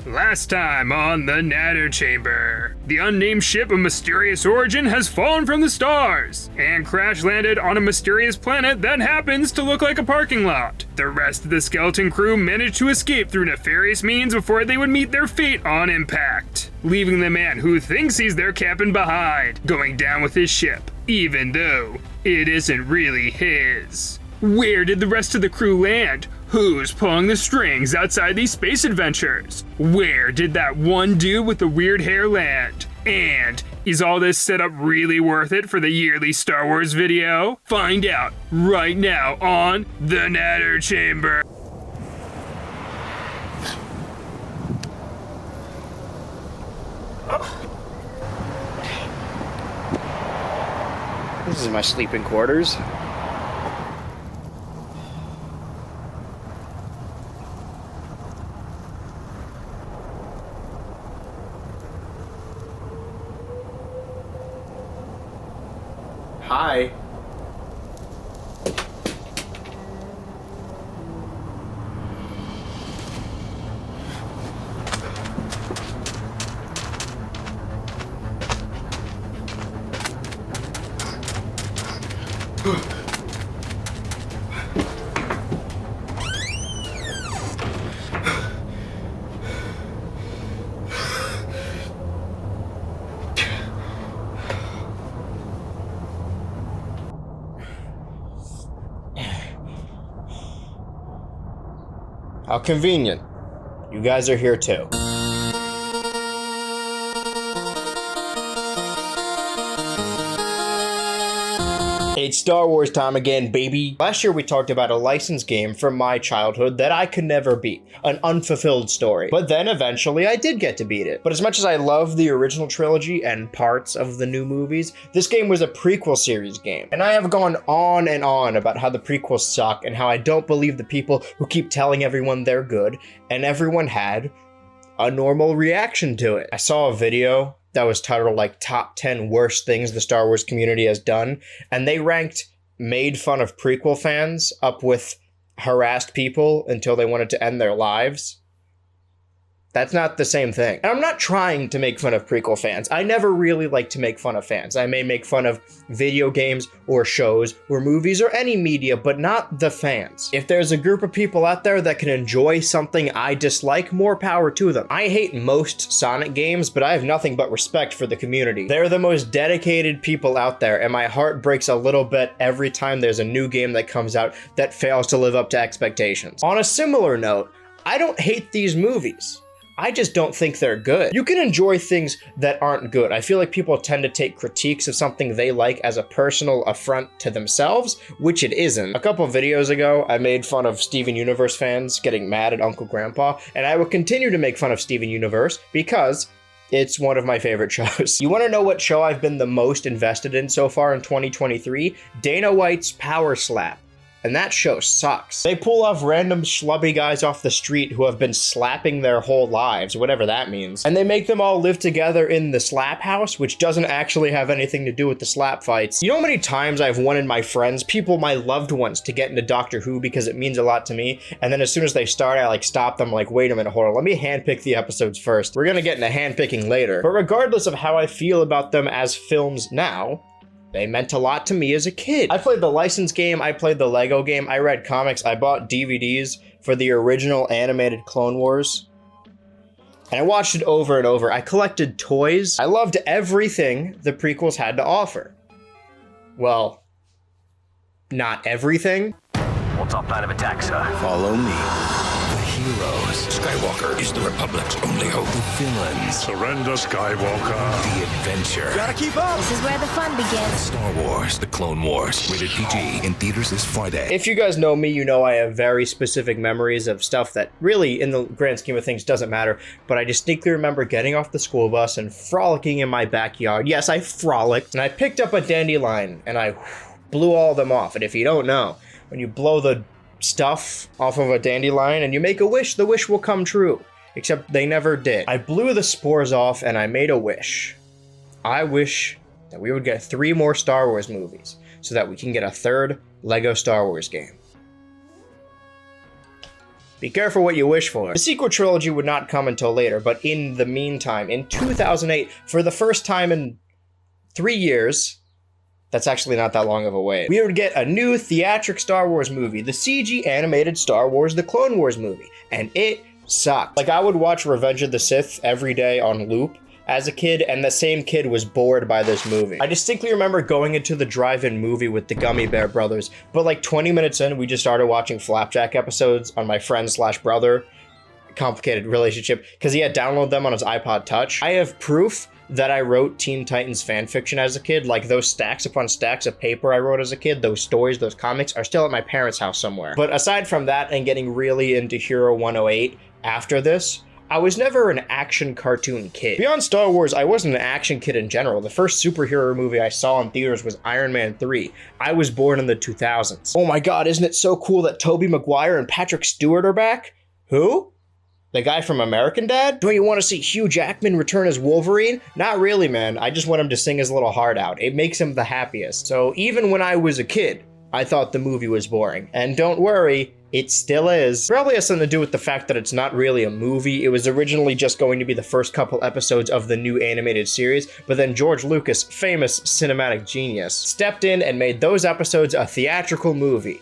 Last time on the Natter Chamber, the unnamed ship of mysterious origin has fallen from the stars and crash landed on a mysterious planet that happens to look like a parking lot. The rest of the skeleton crew managed to escape through nefarious means before they would meet their fate on impact, leaving the man who thinks he's their captain behind, going down with his ship, even though it isn't really his. Where did the rest of the crew land? Who's pulling the strings outside these space adventures? Where did that one dude with the weird hair land? And is all this setup really worth it for the yearly Star Wars video? Find out right now on the Natter Chamber. This is my sleeping quarters. Hi. How convenient. You guys are here too. It's Star Wars time again, baby. Last year we talked about a licensed game from my childhood that I could never beat. An unfulfilled story. But then eventually I did get to beat it. But as much as I love the original trilogy and parts of the new movies, this game was a prequel series game. And I have gone on and on about how the prequels suck and how I don't believe the people who keep telling everyone they're good, and everyone had a normal reaction to it. I saw a video that was titled like top 10 worst things the Star Wars community has done, and they ranked made fun of prequel fans up with harassed people until they wanted to end their lives. That's not the same thing. And I'm not trying to make fun of prequel fans. I never really like to make fun of fans. I may make fun of video games or shows or movies or any media, but not the fans. If there's a group of people out there that can enjoy something I dislike, more power to them. I hate most Sonic games, but I have nothing but respect for the community. They're the most dedicated people out there, and my heart breaks a little bit every time there's a new game that comes out that fails to live up to expectations. On a similar note, I don't hate these movies. I just don't think they're good. You can enjoy things that aren't good. I feel like people tend to take critiques of something they like as a personal affront to themselves, which it isn't. A couple videos ago, I made fun of Steven Universe fans getting mad at Uncle Grandpa, and I will continue to make fun of Steven Universe because it's one of my favorite shows. You want to know what show I've been the most invested in so far in 2023? Dana White's Power Slap. And that show sucks. They pull off random schlubby guys off the street who have been slapping their whole lives, whatever that means. And they make them all live together in the slap house, which doesn't actually have anything to do with the slap fights. You know how many times I've wanted my friends, people, my loved ones, to get into Doctor Who because it means a lot to me, and then as soon as they start, I stop them, wait a minute, hold on, let me handpick the episodes first. We're gonna get into handpicking later. But regardless of how I feel about them as films now, they meant a lot to me as a kid. I played the licensed game, I played the Lego game, I read comics, I bought DVDs for the original animated Clone Wars. And I watched it over and over. I collected toys. I loved everything the prequels had to offer. Well, not everything. What's our plan of attack, sir? Follow me. The heroes. Skywalker is the Republic's only hope. The villains. Surrender, Skywalker. The adventure. Gotta keep up! This is where the fun begins. Star Wars, The Clone Wars. Rated PG. In theaters this Friday. If you guys know me, you know I have very specific memories of stuff that really, in the grand scheme of things, doesn't matter. But I distinctly remember getting off the school bus and frolicking in my backyard. Yes, I frolicked. And I picked up a dandelion and I blew all of them off. And if you don't know, when you blow the stuff off of a dandelion and you make a wish, the wish will come true. Except they never did. I blew the spores off and I made a wish. I wish that we would get 3 more Star Wars movies so that we can get a 3rd Lego Star Wars game. Be careful what you wish for. The sequel trilogy would not come until later, but in the meantime, in 2008, for the first time in 3 years, that's actually not that long of a wait, we would get a new theatric Star Wars movie, the CG animated Star Wars The Clone Wars movie, and it sucked. Like, I would watch Revenge of the Sith every day on loop as a kid, and the same kid was bored by this movie. I distinctly remember going into the drive-in movie with the Gummy Bear brothers, but like 20 minutes in, we just started watching Flapjack episodes on my friend/brother, complicated relationship, because he had downloaded them on his iPod Touch. I have proof that I wrote Teen Titans fanfiction as a kid. Like, those stacks upon stacks of paper I wrote as a kid, those stories, those comics, are still at my parents' house somewhere. But aside from that and getting really into Hero 108 after this, I was never an action cartoon kid. Beyond Star Wars, I wasn't an action kid in general. The first superhero movie I saw in theaters was Iron Man 3. I was born in the 2000s. Oh my god, isn't it so cool that Tobey Maguire and Patrick Stewart are back? Who? The guy from American Dad? Don't you want to see Hugh Jackman return as Wolverine? Not really, man. I just want him to sing his little heart out. It makes him the happiest. So even when I was a kid, I thought the movie was boring. And don't worry, it still is. Probably has something to do with the fact that it's not really a movie. It was originally just going to be the first couple episodes of the new animated series, but then George Lucas, famous cinematic genius, stepped in and made those episodes a theatrical movie.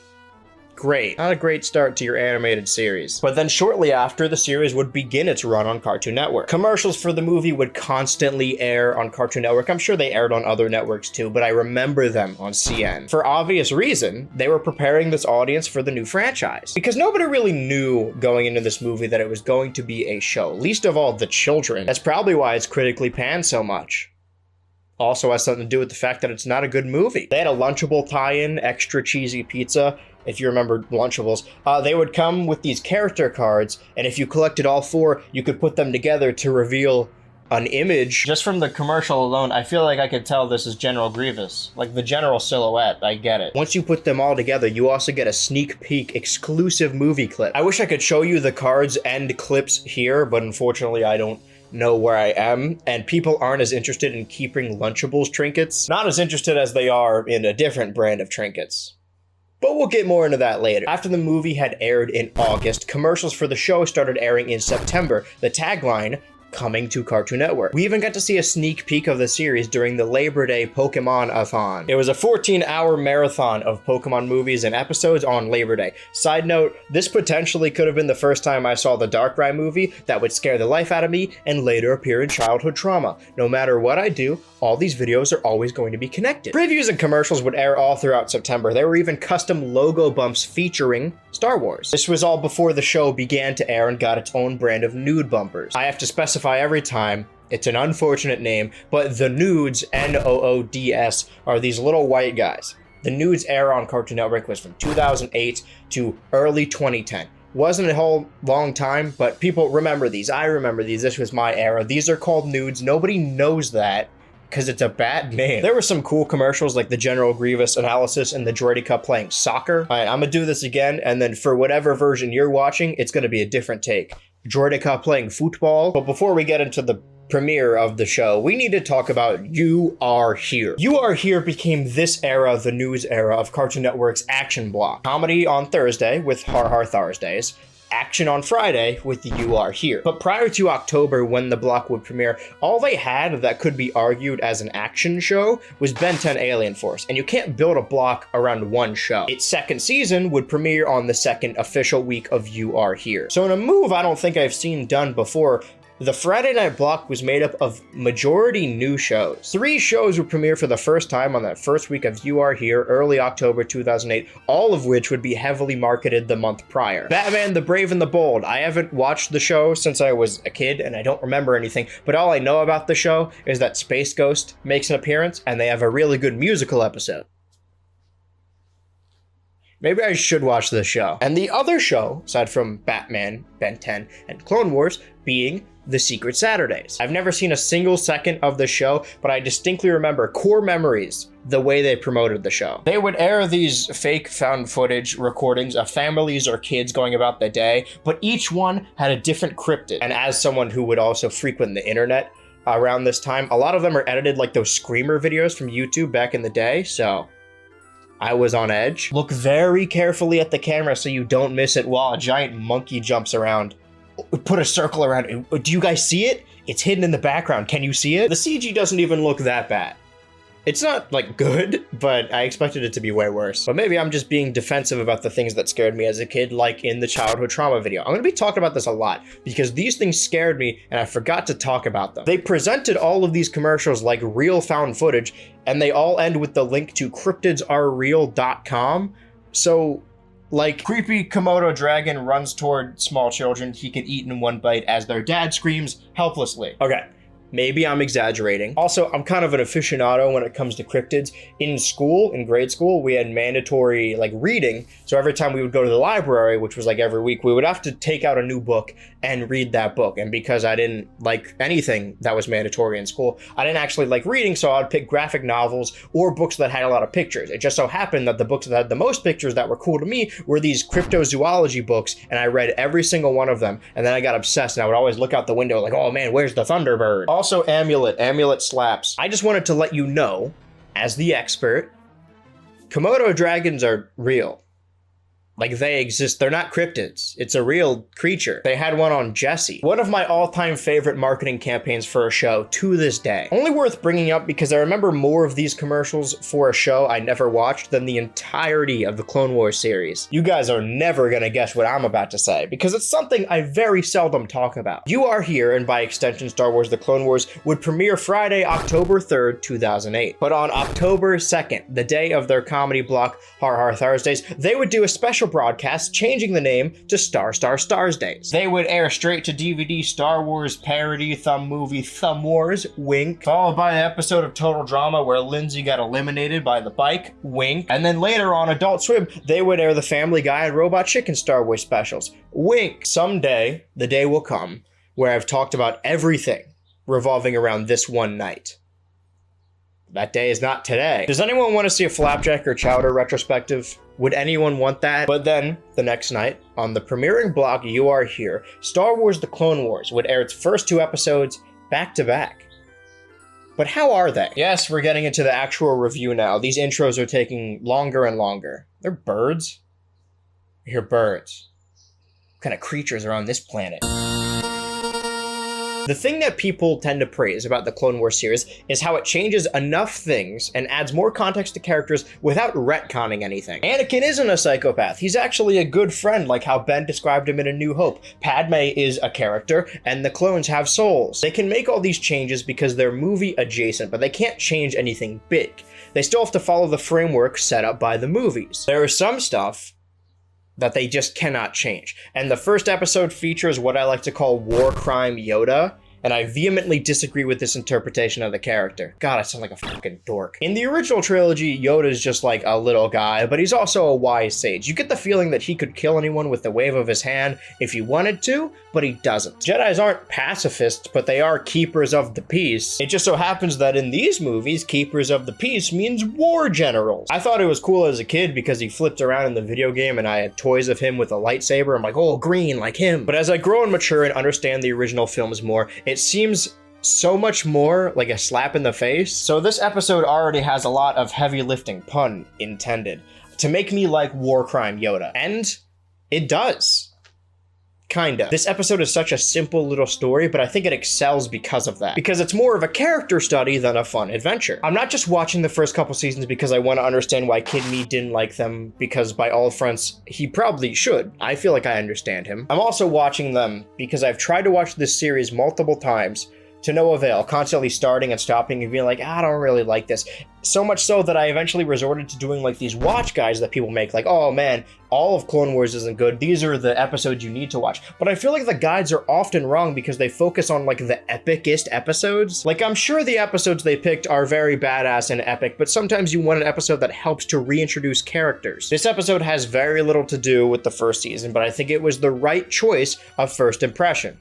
Great. Not a great start to your animated series. But then shortly after, the series would begin its run on Cartoon Network. Commercials for the movie would constantly air on Cartoon Network. I'm sure they aired on other networks too, but I remember them on CN. For obvious reason, they were preparing this audience for the new franchise. Because nobody really knew going into this movie that it was going to be a show, least of all the children. That's probably why it's critically panned so much. Also has something to do with the fact that it's not a good movie. They had a Lunchable tie-in, extra cheesy pizza. If you remember Lunchables, they would come with these character cards, and if you collected all 4, you could put them together to reveal an image. Just from the commercial alone, I feel like I could tell this is General Grievous. Like the general silhouette, I get it. Once you put them all together, you also get a sneak peek exclusive movie clip. I wish I could show you the cards and clips here, but unfortunately I don't know where I am, and people aren't as interested in keeping Lunchables trinkets. Not as interested as they are in a different brand of trinkets. But we'll get more into that later. After the movie had aired in August, commercials for the show started airing in September. The tagline, coming to Cartoon Network. We even got to see a sneak peek of the series during the Labor Day Pokemon-a-thon. It was a 14-hour marathon of Pokemon movies and episodes on Labor Day. Side note, this potentially could have been the first time I saw the Darkrai movie that would scare the life out of me and later appear in childhood trauma. No matter what I do, all these videos are always going to be connected. Previews and commercials would air all throughout September. There were even custom logo bumps featuring Star Wars. This was all before the show began to air and got its own brand of nude bumpers. I have to specify every time, it's an unfortunate name, but the Nudes, N-O-O-D-S, are these little white guys. The Nudes era on Cartoon Network was from 2008 to early 2010. Wasn't a whole long time, but people remember these. I remember these. This was my era. These are called Nudes. Nobody knows that because it's a bad name. There were some cool commercials like the General Grievous analysis and the Droidica playing soccer. All right, I'm gonna do this again, and then for whatever version you're watching, it's gonna be a different take. Droidica playing football. But before we get into the premiere of the show, we need to talk about You Are Here. You Are Here became this era, the news era of Cartoon Network's action block. Comedy on Thursday with Har Har Thursdays, action on Friday with You Are Here. But prior to October, when the block would premiere, all they had that could be argued as an action show was Ben 10 Alien Force, and you can't build a block around one show. Its second season would premiere on the second official week of You Are Here. So in a move I don't think I've seen done before, the Friday night block was made up of majority new shows. 3 shows would premiere for the first time on that first week of You Are Here, early October 2008, all of which would be heavily marketed the month prior. Batman the Brave and the Bold. I haven't watched the show since I was a kid and I don't remember anything, but all I know about the show is that Space Ghost makes an appearance and they have a really good musical episode. Maybe I should watch this show. And the other show, aside from Batman, Ben 10, and Clone Wars, being The Secret Saturdays. I've never seen a single second of the show, but I distinctly remember core memories the way they promoted the show. They would air these fake found footage recordings of families or kids going about their day, but each one had a different cryptid. And as someone who would also frequent the internet around this time, a lot of them are edited like those Screamer videos from YouTube back in the day, so I was on edge. Look very carefully at the camera so you don't miss it while a giant monkey jumps around. Put a circle around it. Do you guys see it? It's hidden in the background. Can you see it? The CG doesn't even look that bad. It's not, like, good, but I expected it to be way worse. But maybe I'm just being defensive about the things that scared me as a kid, like in the childhood trauma video. I'm gonna be talking about this a lot, because these things scared me, and I forgot to talk about them. They presented all of these commercials like real found footage, and they all end with the link to cryptidsarereal.com. So, like, creepy Komodo dragon runs toward small children he can eat in one bite as their dad screams helplessly. Okay. Maybe I'm exaggerating. Also, I'm kind of an aficionado when it comes to cryptids. In school, in grade school, we had mandatory like reading. So every time we would go to the library, which was like every week, we would have to take out a new book and read that book. And because I didn't like anything that was mandatory in school, I didn't actually like reading. So I'd pick graphic novels or books that had a lot of pictures. It just so happened that the books that had the most pictures that were cool to me were these cryptozoology books. And I read every single one of them. And then I got obsessed and I would always look out the window like, oh man, where's the Thunderbird? Also, Amulet slaps. I just wanted to let you know, as the expert, Komodo dragons are real. Like, they exist. They're not cryptids. It's a real creature. They had one on Jesse. One of my all-time favorite marketing campaigns for a show to this day. Only worth bringing up because I remember more of these commercials for a show I never watched than the entirety of the Clone Wars series. You guys are never gonna guess what I'm about to say because it's something I very seldom talk about. You Are Here, and by extension Star Wars The Clone Wars, would premiere Friday, October 3rd, 2008. But on October 2nd, the day of their comedy block, Har Har Thursdays, they would do a special broadcast changing the name to Star Stars Days. They would air straight to DVD Star Wars parody thumb movie Thumb Wars, wink, followed by an episode of Total Drama where Lindsay got eliminated by the bike, wink, and then later on Adult Swim, they would air the Family Guy and Robot Chicken Star Wars specials, wink. Someday, the day will come where I've talked about everything revolving around this one night. That day is not today. Does anyone want to see a Flapjack or Chowder retrospective? Would anyone want that? But then, the next night, on the premiering block You Are Here, Star Wars The Clone Wars would air its first 2 episodes back to back. But how are they? Yes, we're getting into the actual review now. These intros are taking longer and longer. They're birds? I hear birds. What kind of creatures are on this planet? The thing that people tend to praise about the Clone Wars series is how it changes enough things and adds more context to characters without retconning anything. Anakin isn't a psychopath. He's actually a good friend, like how Ben described him in A New Hope. Padme is a character, and the clones have souls. They can make all these changes because they're movie adjacent, but they can't change anything big. They still have to follow the framework set up by the movies. There is some stuff that they just cannot change. And the first episode features what I like to call war crime Yoda, and I vehemently disagree with this interpretation of the character. God, I sound like a fucking dork. In the original trilogy, Yoda's just like a little guy, but he's also a wise sage. You get the feeling that he could kill anyone with the wave of his hand if he wanted to, but he doesn't. Jedis aren't pacifists, but they are keepers of the peace. It just so happens that in these movies, keepers of the peace means war generals. I thought it was cool as a kid because he flipped around in the video game and I had toys of him with a lightsaber. I'm like, oh, green, like him. But as I grow and mature and understand the original films more, it seems so much more like a slap in the face. So this episode already has a lot of heavy lifting, pun intended, to make me like war crime Yoda. And it does. Kinda. This episode is such a simple little story, but I think it excels because of that. Because it's more of a character study than a fun adventure. I'm not just watching the first couple seasons because I want to understand why Kid Me didn't like them, because by all fronts, he probably should. I feel like I understand him. I'm also watching them because I've tried to watch this series multiple times to no avail, constantly starting and stopping and being like, I don't really like this. So much so that I eventually resorted to doing like these watch guides that people make, like, oh man, all of Clone Wars isn't good. These are the episodes you need to watch. But I feel like the guides are often wrong because they focus on like the epicest episodes. Like, I'm sure the episodes they picked are very badass and epic, but sometimes you want an episode that helps to reintroduce characters. This episode has very little to do with the first season, but I think it was the right choice of first impression.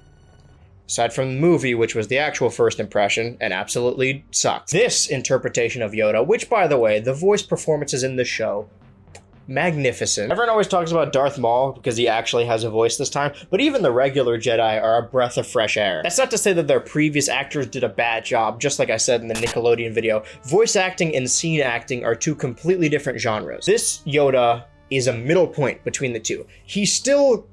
Aside from the movie, which was the actual first impression, and absolutely sucked. This interpretation of Yoda, which by the way, the voice performances in the show, magnificent. Everyone always talks about Darth Maul because he actually has a voice this time, but even the regular Jedi are a breath of fresh air. That's not to say that their previous actors did a bad job. Just like I said in the Nickelodeon video, voice acting and scene acting are two completely different genres. This Yoda is a middle point between the two. He's still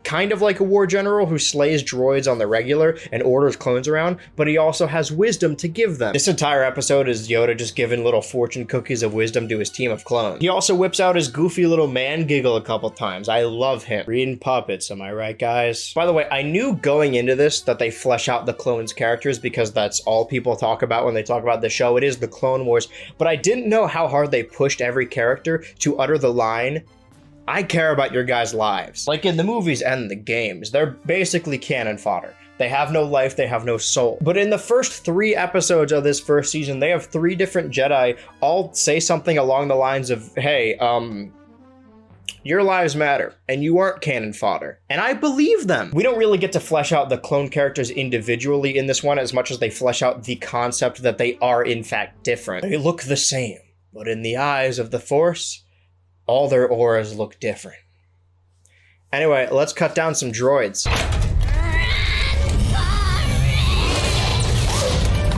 kind of like a war general who slays droids on the regular and orders clones around, but he also has wisdom to give them. This entire episode is Yoda just giving little fortune cookies of wisdom to his team of clones. He also whips out his goofy little man giggle a couple times. I love him. Reading puppets, am I right, guys? By the way, I knew going into this that they flesh out the clones' characters because that's all people talk about when they talk about the show. It is the Clone Wars, but I didn't know how hard they pushed every character to utter the line, "I care about your guys' lives." Like in the movies and the games, they're basically cannon fodder. They have no life, they have no soul. But in the first 3 episodes of this first season, they have 3 different Jedi all say something along the lines of, hey, your lives matter, and you aren't cannon fodder. And I believe them. We don't really get to flesh out the clone characters individually in this one as much as they flesh out the concept that they are in fact different. They look the same, but in the eyes of the Force, all their auras look different. Anyway, let's cut down some droids.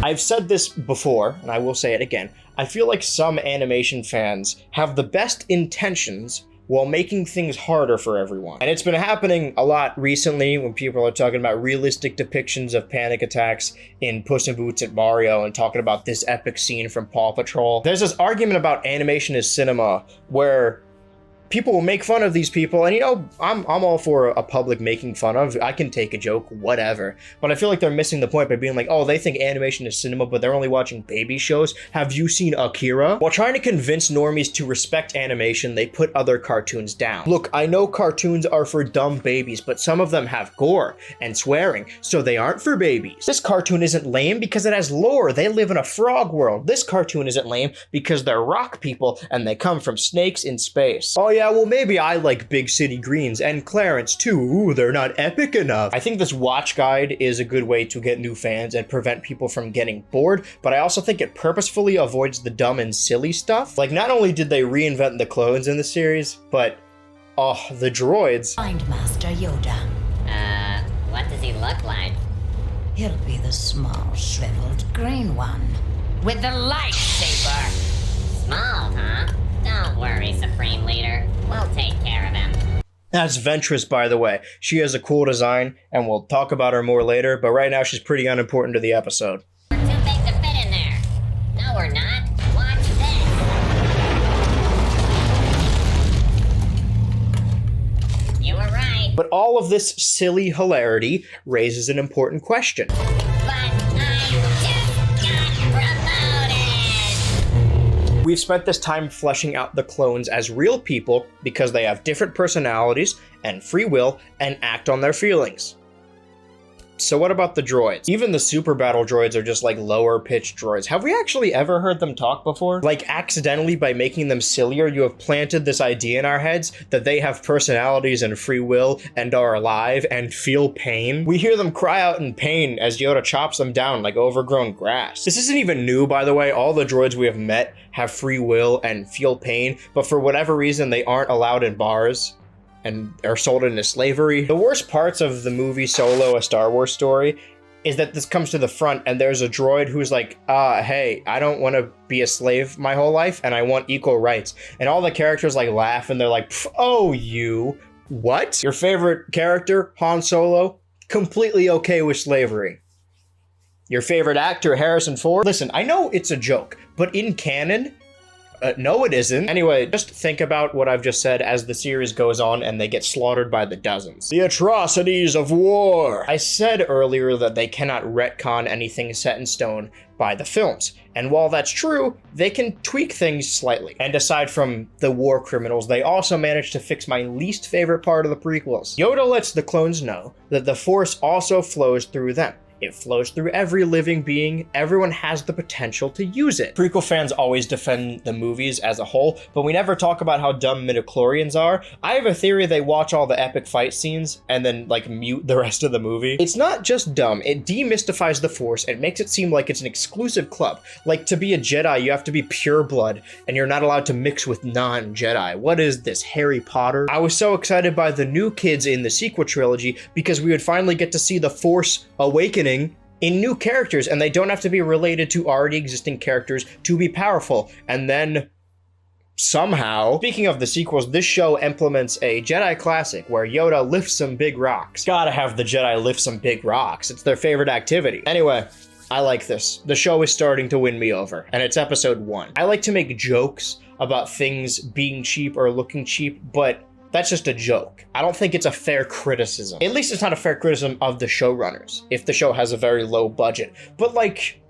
I've said this before, and I will say it again. I feel like some animation fans have the best intentions while making things harder for everyone. And it's been happening a lot recently when people are talking about realistic depictions of panic attacks in Puss in Boots at Mario and talking about this epic scene from Paw Patrol. There's this argument about animation as cinema where people will make fun of these people, and you know, I'm all for a public making fun of. I can take a joke, whatever. But I feel like they're missing the point by being like, oh, they think animation is cinema, but they're only watching baby shows. Have you seen Akira? While trying to convince normies to respect animation, they put other cartoons down. Look, I know cartoons are for dumb babies, but some of them have gore and swearing, so they aren't for babies. This cartoon isn't lame because it has lore. They live in a frog world. This cartoon isn't lame because they're rock people and they come from snakes in space. Oh yeah, well maybe I like Big City Greens and Clarence too. Ooh, they're not epic enough. I think this watch guide is a good way to get new fans and prevent people from getting bored, but I also think it purposefully avoids the dumb and silly stuff. Like, not only did they reinvent the clones in the series, but, oh, the droids. Find Master Yoda. What does he look like? He'll be the small, shriveled green one with the lightsaber. Small, huh? Don't worry, Supreme Leader. We'll take care of him. That's Ventress, by the way. She has a cool design, and we'll talk about her more later, but right now she's pretty unimportant to the episode. We're too big to fit in there. No, we're not. Watch this. You were right. But all of this silly hilarity raises an important question. But I just got promoted. We've spent this time fleshing out the clones as real people because they have different personalities and free will and act on their feelings. So what about the droids? Even the super battle droids are just like lower pitched droids. Have we actually ever heard them talk before? Like, accidentally, by making them sillier, you have planted this idea in our heads that they have personalities and free will and are alive and feel pain. We hear them cry out in pain as Yoda chops them down like overgrown grass. This isn't even new, by the way. All the droids we have met have free will and feel pain, but for whatever reason, they aren't allowed in bars and are sold into slavery. The worst parts of the movie Solo, A Star Wars Story, is that this comes to the front and there's a droid who's like, hey, I don't want to be a slave my whole life and I want equal rights. And all the characters like laugh and they're like, oh, you, what? Your favorite character, Han Solo, completely okay with slavery. Your favorite actor, Harrison Ford? Listen, I know it's a joke, but in canon, no, it isn't. Anyway, just think about what I've just said as the series goes on and they get slaughtered by the dozens. The atrocities of war. I said earlier that they cannot retcon anything set in stone by the films. And while that's true, they can tweak things slightly. And aside from the war criminals, they also managed to fix my least favorite part of the prequels. Yoda lets the clones know that the Force also flows through them. It flows through every living being. Everyone has the potential to use it. Prequel fans always defend the movies as a whole, but we never talk about how dumb midichlorians are. I have a theory they watch all the epic fight scenes and then like mute the rest of the movie. It's not just dumb, it demystifies the Force and makes it seem like it's an exclusive club. Like, to be a Jedi, you have to be pure blood and you're not allowed to mix with non-Jedi. What is this, Harry Potter? I was so excited by the new kids in the sequel trilogy because we would finally get to see the Force awakening in new characters, and they don't have to be related to already existing characters to be powerful. And then somehow, speaking of the sequels, this show implements a Jedi classic where Yoda lifts some big rocks. Gotta have the Jedi lift some big rocks. It's their favorite activity. Anyway, I like this. The show is starting to win me over, and it's episode 1. I like to make jokes about things being cheap or looking cheap, but that's just a joke. I don't think it's a fair criticism. At least it's not a fair criticism of the showrunners, if the show has a very low budget. But like,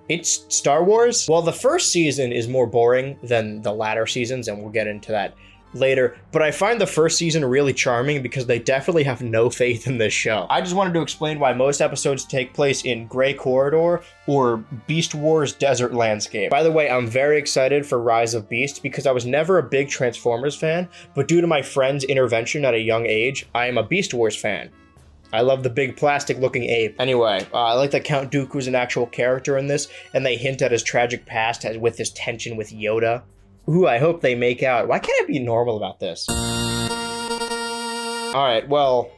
it's Star Wars. Well, the first season is more boring than the latter seasons, and we'll get into that later, but I find the first season really charming because they definitely have no faith in this show. I just wanted to explain why most episodes take place in Grey Corridor or Beast Wars Desert Landscape. By the way, I'm very excited for Rise of Beast because I was never a big Transformers fan, but due to my friend's intervention at a young age, I am a Beast Wars fan. I love the big plastic-looking ape. Anyway, I like that Count Dooku is an actual character in this, and they hint at his tragic past with his tension with Yoda. Ooh, I hope they make out. Why can't I be normal about this? Alright, well,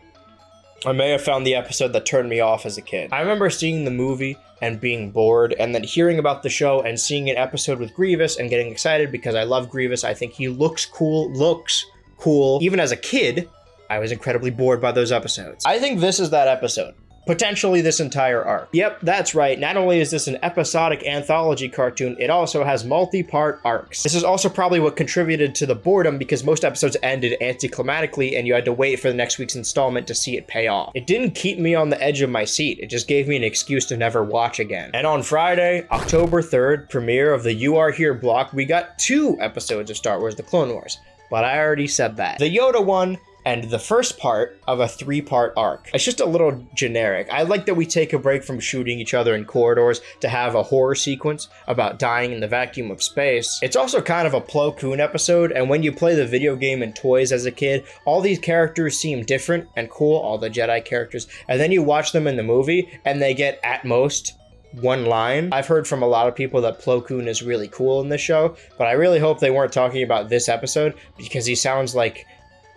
I may have found the episode that turned me off as a kid. I remember seeing the movie and being bored, and then hearing about the show and seeing an episode with Grievous and getting excited because I love Grievous. I think he looks cool. Even as a kid, I was incredibly bored by those episodes. I think this is that episode. Potentially this entire arc. Yep, that's right. Not only is this an episodic anthology cartoon, it also has multi-part arcs. This is also probably what contributed to the boredom because most episodes ended anticlimactically and you had to wait for the next week's installment to see it pay off. It didn't keep me on the edge of my seat. It just gave me an excuse to never watch again. And on Friday, October 3rd, premiere of the You Are Here block, we got 2 episodes of Star Wars The Clone Wars. But I already said that. The Yoda one, and the first part of a 3-part arc. It's just a little generic. I like that we take a break from shooting each other in corridors to have a horror sequence about dying in the vacuum of space. It's also kind of a Plo Koon episode, and when you play the video game in toys as a kid, all these characters seem different and cool, all the Jedi characters, and then you watch them in the movie, and they get, at most, 1 line. I've heard from a lot of people that Plo Koon is really cool in this show, but I really hope they weren't talking about this episode, because he sounds like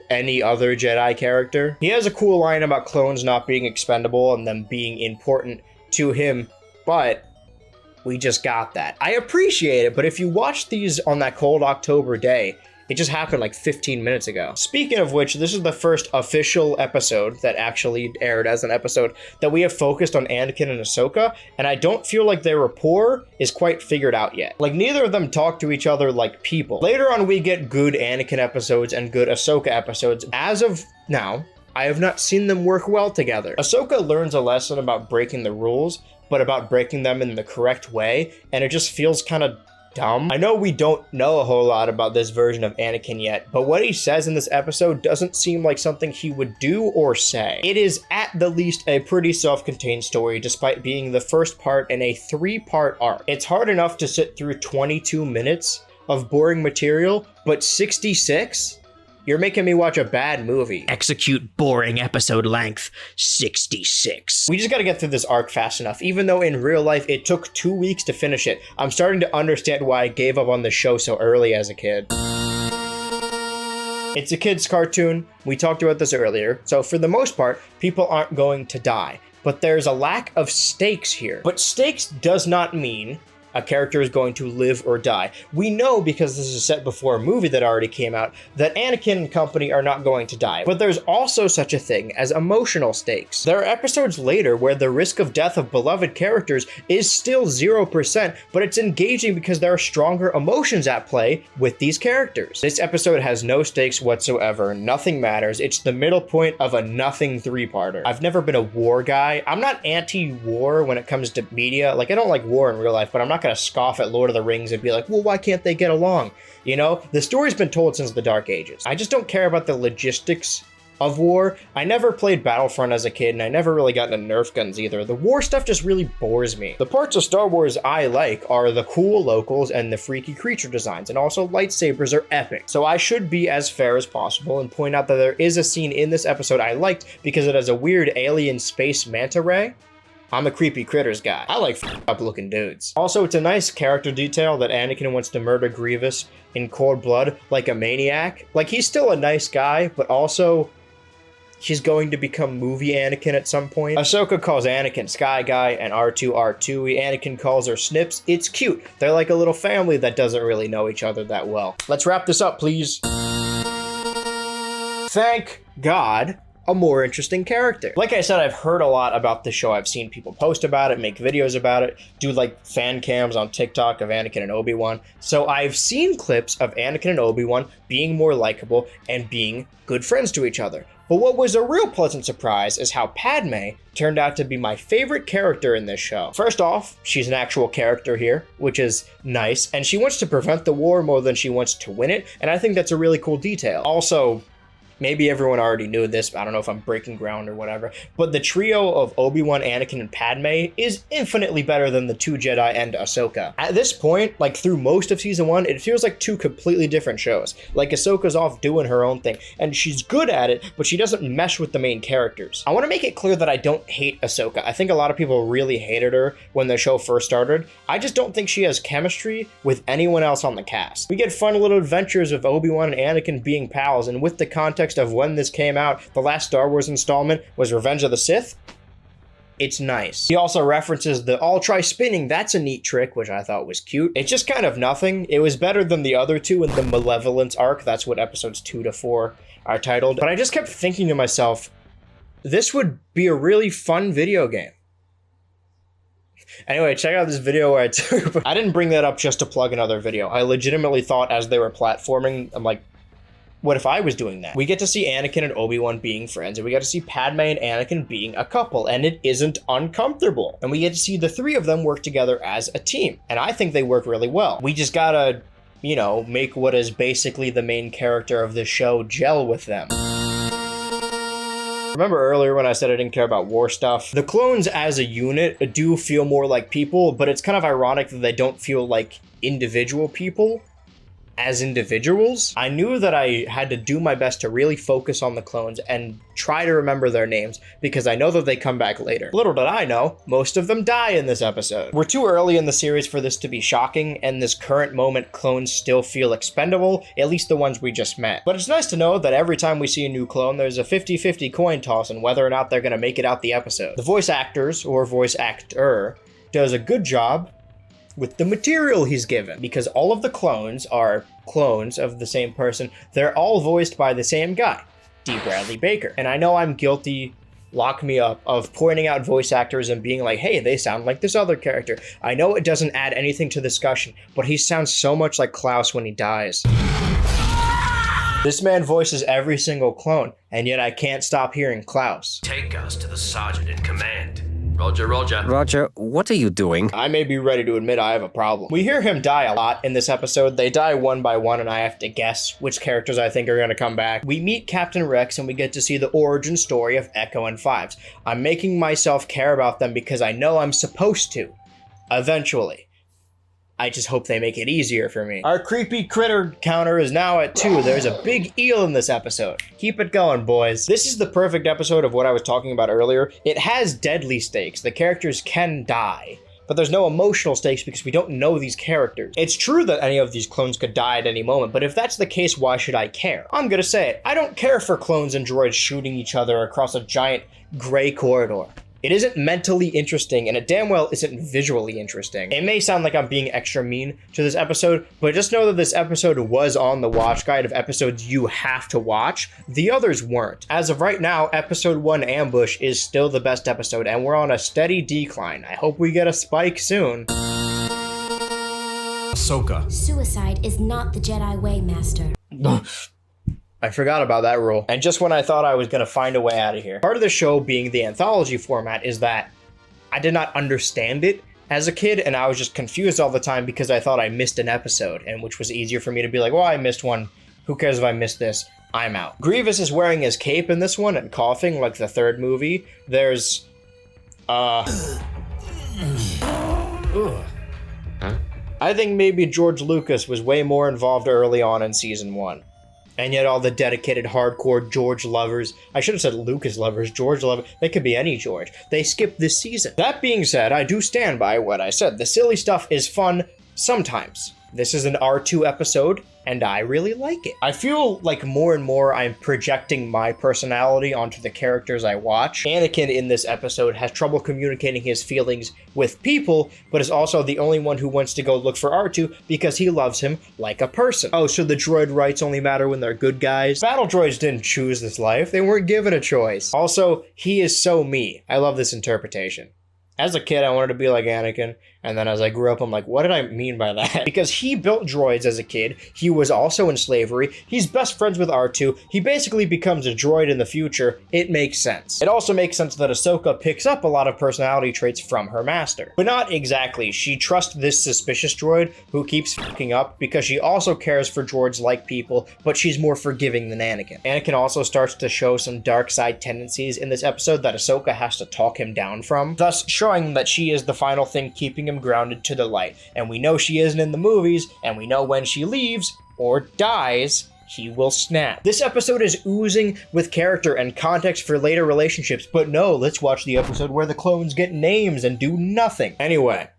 any other Jedi character. He has a cool line about clones not being expendable and them being important to him, but we just got that. I appreciate it, but if you watch these on that cold October day, it just happened like 15 minutes ago. Speaking of which, this is the first official episode that actually aired as an episode that we have focused on Anakin and Ahsoka, and I don't feel like their rapport is quite figured out yet. Like, neither of them talk to each other like people. Later on, we get good Anakin episodes and good Ahsoka episodes. As of now, I have not seen them work well together. Ahsoka learns a lesson about breaking the rules, but about breaking them in the correct way, and it just feels kind of dumb. I know we don't know a whole lot about this version of Anakin yet, but what he says in this episode doesn't seem like something he would do or say. It is at the least a pretty self-contained story despite being the first part in a 3-part arc. It's hard enough to sit through 22 minutes of boring material, but 66? You're making me watch a bad movie. Execute boring episode length, 66. We just gotta get through this arc fast enough. Even though in real life it took 2 weeks to finish it, I'm starting to understand why I gave up on the show so early as a kid. It's a kid's cartoon. We talked about this earlier. So for the most part, people aren't going to die. But there's a lack of stakes here. But stakes does not mean a character is going to live or die. We know, because this is set before a movie that already came out, that Anakin and company are not going to die. But there's also such a thing as emotional stakes. There are episodes later where the risk of death of beloved characters is still 0%, but it's engaging because there are stronger emotions at play with these characters. This episode has no stakes whatsoever. Nothing matters. It's the middle point of a nothing 3-parter. I've never been a war guy. I'm not anti-war when it comes to media. Like, I don't like war in real life, but I'm not gonna scoff at Lord of the Rings and be like, well, why can't they get along? You know, the story's been told since the Dark Ages. I just don't care about the logistics of war. I never played Battlefront as a kid, and I never really got into Nerf guns either. The war stuff just really bores me. The parts of Star Wars I like are the cool locals and the freaky creature designs, and also lightsabers are epic. So I should be as fair as possible and point out that there is a scene in this episode I liked because it has a weird alien space manta ray. I'm a creepy critters guy. I like up looking dudes. Also, it's a nice character detail that Anakin wants to murder Grievous in cold blood like a maniac. Like, he's still a nice guy, but also he's going to become movie Anakin at some point. Ahsoka calls Anakin Sky Guy and R2 R2. Anakin calls her Snips. It's cute. They're like a little family that doesn't really know each other that well. Let's wrap this up, please. Thank God. A more interesting character. Like I said, I've heard a lot about the show. I've seen people post about it, make videos about it, do like fan cams on TikTok of Anakin and Obi-Wan. So I've seen clips of Anakin and Obi-Wan being more likable and being good friends to each other. But what was a real pleasant surprise is how Padme turned out to be my favorite character in this show. First off, she's an actual character here, which is nice, and she wants to prevent the war more than she wants to win it, and I think that's a really cool detail. Also, maybe everyone already knew this, but I don't know if I'm breaking ground or whatever, but the trio of Obi-Wan, Anakin, and Padme is infinitely better than the two Jedi and Ahsoka. At this point, like through most of season 1, it feels like two completely different shows. Like Ahsoka's off doing her own thing, and she's good at it, but she doesn't mesh with the main characters. I want to make it clear that I don't hate Ahsoka. I think a lot of people really hated her when the show first started. I just don't think she has chemistry with anyone else on the cast. We get fun little adventures of Obi-Wan and Anakin being pals, and with the context of when this came out, the last Star Wars installment was Revenge of the Sith. It's nice. He also references the "I'll try spinning, that's a neat trick," which I thought was cute. It's just kind of nothing. It was better than the other two in the Malevolence arc. That's what episodes 2 to 4 are titled. But I just kept thinking to myself, this would be a really fun video game. Anyway, check out this video where I didn't bring that up just to plug another video. I legitimately thought as they were platforming, I'm like, what if I was doing that? We get to see Anakin and Obi-Wan being friends, and we get to see Padme and Anakin being a couple, and it isn't uncomfortable. And we get to see the three of them work together as a team, and I think they work really well. We just gotta, you know, make what is basically the main character of the show gel with them. Remember earlier when I said I didn't care about war stuff? The clones as a unit do feel more like people, but it's kind of ironic that they don't feel like individual people as individuals. I knew that I had to do my best to really focus on the clones and try to remember their names because I know that they come back later. Little did I know, most of them die in this episode. We're too early in the series for this to be shocking, and this current moment clones still feel expendable, at least the ones we just met. But it's nice to know that every time we see a new clone, there's a 50-50 coin toss on whether or not they're gonna make it out the episode. The voice actors, or voice actor, does a good job with the material he's given, because all of the clones are clones of the same person. They're all voiced by the same guy, D. Bradley Baker. And I know I'm guilty, lock me up, of pointing out voice actors and being like, hey, they sound like this other character. I know it doesn't add anything to the discussion, but he sounds so much like Klaus when he dies. This man voices every single clone, and yet I can't stop hearing Klaus. Take us to the sergeant in command. Roger, roger. Roger, what are you doing? I may be ready to admit I have a problem. We hear him die a lot in this episode. They die one by one, and I have to guess which characters I think are going to come back. We meet Captain Rex, and we get to see the origin story of Echo and Fives. I'm making myself care about them because I know I'm supposed to. Eventually. I just hope they make it easier for me. Our creepy critter counter is now at 2. There's a big eel in this episode. Keep it going, boys. This is the perfect episode of what I was talking about earlier. It has deadly stakes. The characters can die, but there's no emotional stakes because we don't know these characters. It's true that any of these clones could die at any moment, but if that's the case, why should I care? I'm gonna say it. I don't care for clones and droids shooting each other across a giant gray corridor. It isn't mentally interesting, and it damn well isn't visually interesting. It may sound like I'm being extra mean to this episode, but just know that this episode was on the watch guide of episodes you have to watch. The others weren't. As of right now, episode 1 Ambush is still the best episode, and we're on a steady decline. I hope we get a spike soon. Ahsoka. Suicide is not the Jedi way, Master. I forgot about that rule. And just when I thought I was going to find a way out of here. Part of the show being the anthology format is that I did not understand it as a kid, and I was just confused all the time because I thought I missed an episode, and which was easier for me to be like, well, I missed one. Who cares if I missed this? I'm out. Grievous is wearing his cape in this one and coughing like the third movie. There's, I think maybe George Lucas was way more involved early on in season 1. And yet all the dedicated hardcore George lovers, I should have said Lucas lovers, George lovers, they could be any George. They skipped this season. That being said, I do stand by what I said. The silly stuff is fun sometimes. This is an R2 episode, and I really like it. I feel like more and more I'm projecting my personality onto the characters I watch. Anakin in this episode has trouble communicating his feelings with people, but is also the only one who wants to go look for R2 because he loves him like a person. Oh, so the droid rights only matter when they're good guys? Battle droids didn't choose this life. They weren't given a choice. Also, he is so me. I love this interpretation. As a kid, I wanted to be like Anakin, and then as I grew up, I'm like, what did I mean by that? Because he built droids as a kid, he was also in slavery, he's best friends with R2, he basically becomes a droid in the future. It makes sense. It also makes sense that Ahsoka picks up a lot of personality traits from her master. But not exactly. She trusts this suspicious droid who keeps fucking up because she also cares for droids like people, but she's more forgiving than Anakin. Anakin also starts to show some dark side tendencies in this episode that Ahsoka has to talk him down from, thus showing that she is the final thing keeping him grounded to the light. And we know she isn't in the movies, and we know when she leaves, or dies, he will snap. This episode is oozing with character and context for later relationships, but no, let's watch the episode where the clones get names and do nothing. Anyway,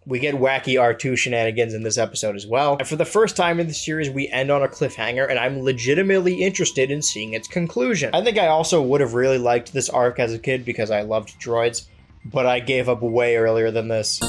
we get wacky R2 shenanigans in this episode as well. And for the first time in the series, we end on a cliffhanger, and I'm legitimately interested in seeing its conclusion. I think I also would have really liked this arc as a kid because I loved droids, but I gave up way earlier than this.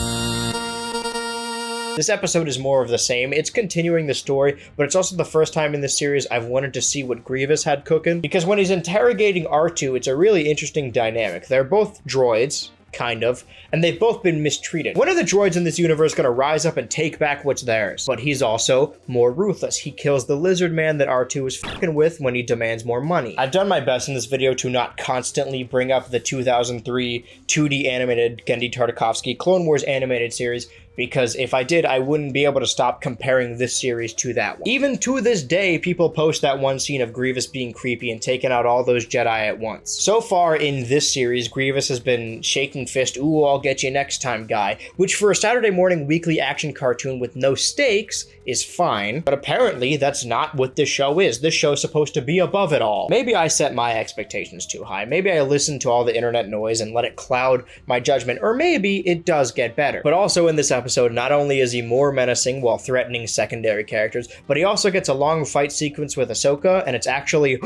This episode is more of the same. It's continuing the story, but it's also the first time in this series I've wanted to see what Grievous had cooking, because when he's interrogating R2, it's a really interesting dynamic. They're both droids, kind of, and they've both been mistreated. When are the droids in this universe gonna rise up and take back what's theirs? But he's also more ruthless. He kills the lizard man that R2 is fucking with when he demands more money. I've done my best in this video to not constantly bring up the 2003 2D animated Genndy Tartakovsky Clone Wars animated series, because if I did, I wouldn't be able to stop comparing this series to that one. Even to this day, people post that one scene of Grievous being creepy and taking out all those Jedi at once. So far in this series, Grievous has been shaking fist, ooh, I'll get you next time, guy, which for a Saturday morning weekly action cartoon with no stakes is fine, but apparently that's not what this show is. This show's supposed to be above it all. Maybe I set my expectations too high. Maybe I listened to all the internet noise and let it cloud my judgment, or maybe it does get better. But also in this episode, not only is he more menacing while threatening secondary characters, but he also gets a long fight sequence with Ahsoka, and it's actually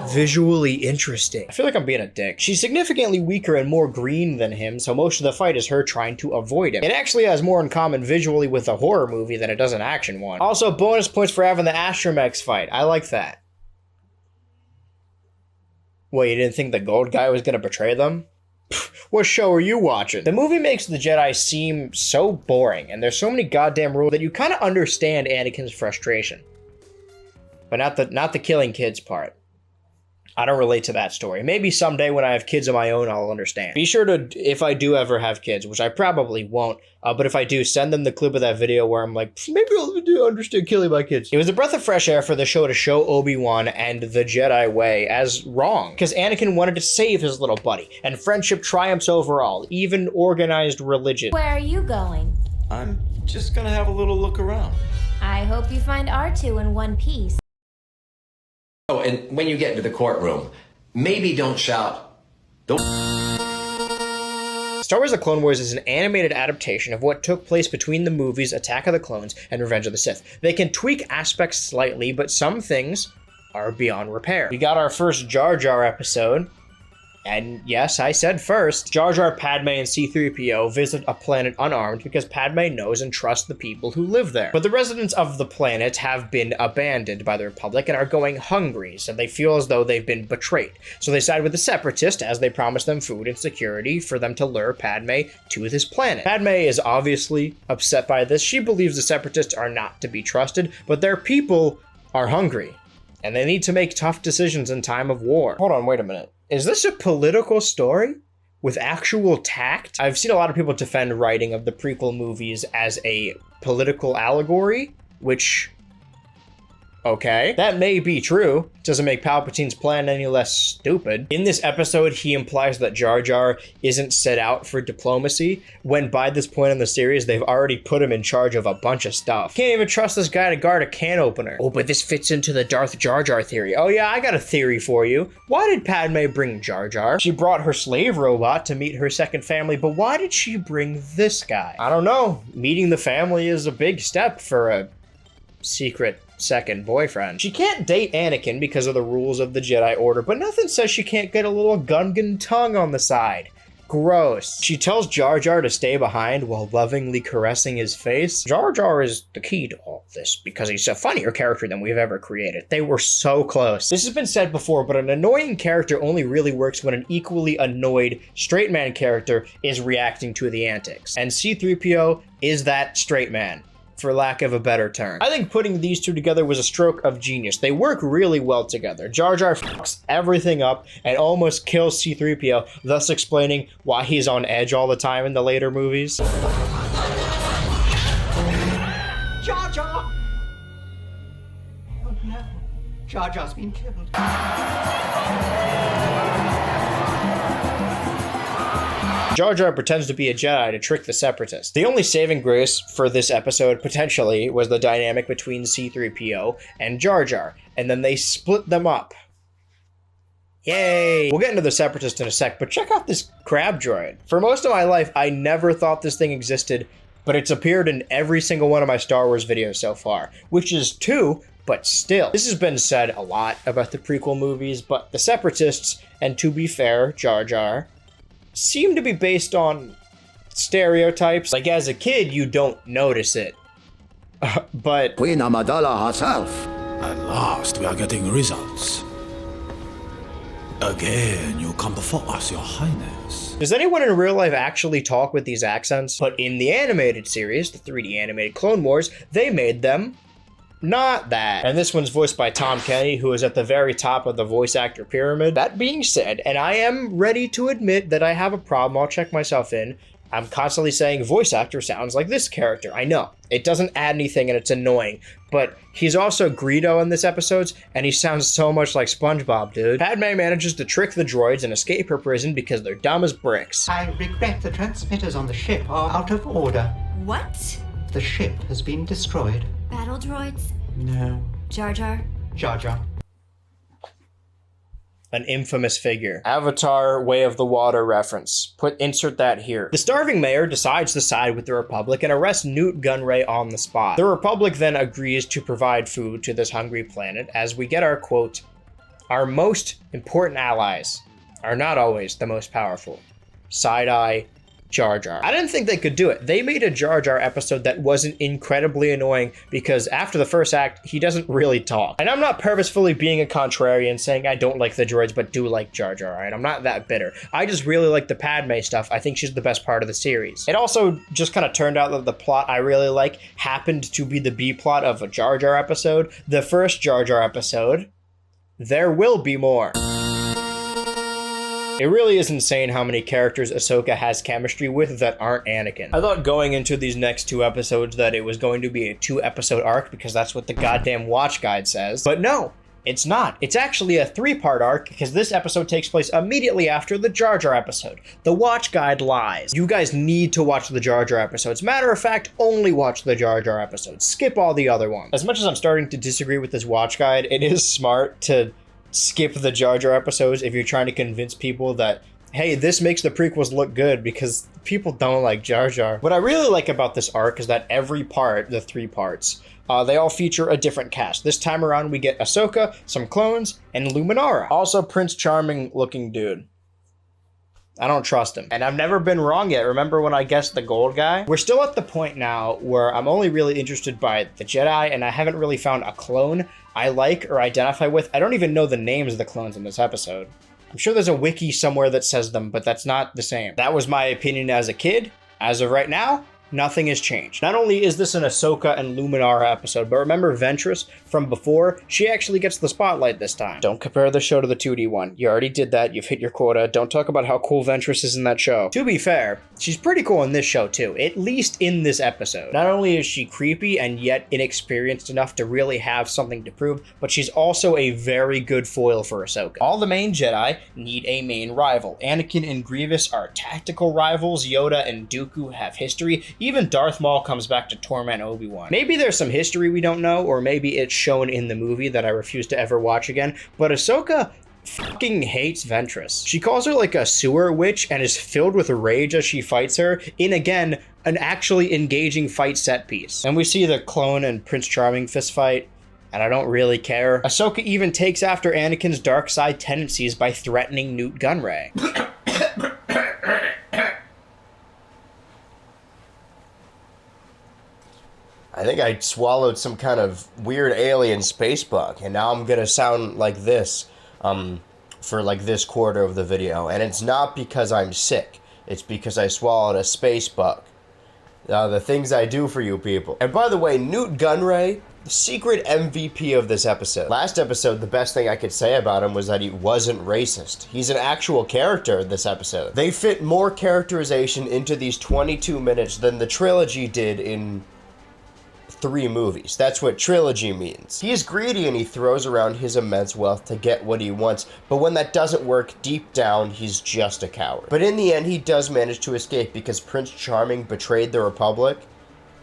visually interesting. I feel like I'm being a dick. She's significantly weaker and more green than him, so most of the fight is her trying to avoid him. It actually has more in common visually with a horror movie than it does an action one. Also, bonus points for having the Astromechs fight. I like that. Well, you didn't think the gold guy was gonna betray them? What show are you watching? The movie makes the Jedi seem so boring, and there's so many goddamn rules that you kind of understand Anakin's frustration. But not the killing kids part. I don't relate to that story. Maybe someday when I have kids of my own, I'll understand. Be sure to, if I do ever have kids, which I probably won't, but if I do, send them the clip of that video where I'm like, maybe I'll do understand killing my kids. It was a breath of fresh air for the show to show Obi-Wan and the Jedi way as wrong, because Anakin wanted to save his little buddy, and friendship triumphs over all, even organized religion. Where are you going? I'm just gonna have a little look around. I hope you find R2 in one piece. Oh, and when you get into the courtroom, maybe don't shout. Star Wars The Clone Wars is an animated adaptation of what took place between the movies Attack of the Clones and Revenge of the Sith. They can tweak aspects slightly, but some things are beyond repair. We got our first Jar Jar episode, and yes, I said first, Jar Jar, Padme, and C-3PO visit a planet unarmed because Padme knows and trusts the people who live there. But the residents of the planet have been abandoned by the Republic and are going hungry, so they feel as though they've been betrayed. So they side with the Separatists as they promise them food and security for them to lure Padme to this planet. Padme is obviously upset by this. She believes the Separatists are not to be trusted, but their people are hungry, and they need to make tough decisions in time of war. Hold on, wait a minute. Is this a political story with actual tact? I've seen a lot of people defend writing of the prequel movies as a political allegory, which, Okay, that may be true. Doesn't make Palpatine's plan any less stupid. In this episode, he implies that Jar Jar isn't set out for diplomacy, when by this point in the series, they've already put him in charge of a bunch of stuff. Can't even trust this guy to guard a can opener. Oh, but this fits into the Darth Jar Jar theory. Oh yeah, I got a theory for you. Why did Padme bring Jar Jar? She brought her slave robot to meet her second family, but why did she bring this guy? I don't know. Meeting the family is a big step for a secret second boyfriend. She can't date Anakin because of the rules of the Jedi Order, but nothing says she can't get a little Gungan tongue on the side. Gross. She tells Jar Jar to stay behind while lovingly caressing his face. Jar Jar is the key to all this because he's a funnier character than we've ever created. They were so close. This has been said before, but an annoying character only really works when an equally annoyed straight man character is reacting to the antics. And C-3PO is that straight man, for lack of a better term. I think putting these two together was a stroke of genius. They work really well together. Jar Jar fucks everything up and almost kills C-3PO, thus explaining why he's on edge all the time in the later movies. Jar Jar! Oh no, Jar Jar's been killed. Jar Jar pretends to be a Jedi to trick the Separatists. The only saving grace for this episode, potentially, was the dynamic between C-3PO and Jar Jar, and then they split them up. Yay! We'll get into the Separatists in a sec, but check out this crab droid. For most of my life, I never thought this thing existed, but it's appeared in every single one of my Star Wars videos so far, which is 2, but still. This has been said a lot about the prequel movies, but the Separatists, and to be fair, Jar Jar, seem to be based on stereotypes. Like, as a kid, you don't notice it. But Queen Amidala herself. At last, we are getting results. Again, you come before us, your highness. does anyone in real life actually talk with these accents? But in the animated series, the 3D animated Clone Wars, they made them not that. And this one's voiced by Tom Kenny, who is at the very top of the voice actor pyramid. That being said, and I am ready to admit that I have a problem, I'll check myself in. I'm constantly saying voice actor sounds like this character. I know, it doesn't add anything and it's annoying, but he's also Greedo in this episode, and he sounds so much like SpongeBob, dude. Padme manages to trick the droids and escape her prison because they're dumb as bricks. I regret the transmitters on the ship are out of order. What? The ship has been destroyed. Battle droids? No. Jar Jar? Jar Jar. An infamous figure. Avatar Way of the Water reference. Insert that here. The starving mayor decides to side with the Republic and arrests Newt Gunray on the spot. The Republic then agrees to provide food to this hungry planet as we get our quote, "Our most important allies are not always the most powerful." Side-eye, Jar Jar. I didn't think they could do it. They made a Jar Jar episode that wasn't incredibly annoying because after the first act, he doesn't really talk. And I'm not purposefully being a contrarian saying I don't like the droids but do like Jar Jar, right? I'm not that bitter. I just really like the Padme stuff. I think she's the best part of the series. It also just kind of turned out that the plot I really like happened to be the B plot of a Jar Jar episode. The first Jar Jar episode, there will be more. It really is insane how many characters Ahsoka has chemistry with that aren't Anakin. I thought going into these next 2 episodes that it was going to be a 2-episode arc because that's what the goddamn watch guide says. But no, it's not. It's actually a 3-part arc because this episode takes place immediately after the Jar Jar episode. The watch guide lies. You guys need to watch the Jar Jar episodes. Matter of fact, only watch the Jar Jar episodes. Skip all the other ones. As much as I'm starting to disagree with this watch guide, it is smart to skip the Jar Jar episodes if you're trying to convince people that, hey, this makes the prequels look good, because people don't like Jar Jar. What I really like about this arc is that every part, the 3 parts, they all feature a different cast. This time around, we get Ahsoka, some clones, and Luminara. Also, Prince Charming looking dude. I don't trust him. And I've never been wrong yet. Remember when I guessed the gold guy? We're still at the point now where I'm only really interested by the Jedi, and I haven't really found a clone I like or identify with. I don't even know the names of the clones in this episode. I'm sure there's a wiki somewhere that says them, but that's not the same. That was my opinion as a kid. As of right now, Nothing has changed. Not only is this an Ahsoka and Luminara episode, but remember Ventress from before? She actually gets the spotlight this time. Don't compare the show to the 2D one. You already did that. You've hit your quota. Don't talk about how cool Ventress is in that show. To be fair, she's pretty cool in this show too, at least in this episode. Not only is she creepy and yet inexperienced enough to really have something to prove, but she's also a very good foil for Ahsoka. All the main Jedi need a main rival. Anakin and Grievous are tactical rivals. Yoda and Dooku have history. Even Darth Maul comes back to torment Obi-Wan. Maybe there's some history we don't know, or maybe it's shown in the movie that I refuse to ever watch again, but Ahsoka fucking hates Ventress. She calls her like a sewer witch and is filled with rage as she fights her in, again, an actually engaging fight set piece. And we see the clone and Prince Charming fist fight, and I don't really care. Ahsoka even takes after Anakin's dark side tendencies by threatening Newt Gunray. I think I swallowed some kind of weird alien space bug, and now I'm gonna sound like this for like this quarter of the video. And it's not because I'm sick, it's because I swallowed a space bug. The things I do for you people. And by the way, Newt Gunray, the secret MVP of this episode. Last episode, the best thing I could say about him was that he wasn't racist. He's an actual character in this episode. They fit more characterization into these 22 minutes than the trilogy did in 3 movies. That's what trilogy means. He is greedy and he throws around his immense wealth to get what he wants, but when that doesn't work, deep down, he's just a coward. But in the end, he does manage to escape because Prince Charming betrayed the Republic.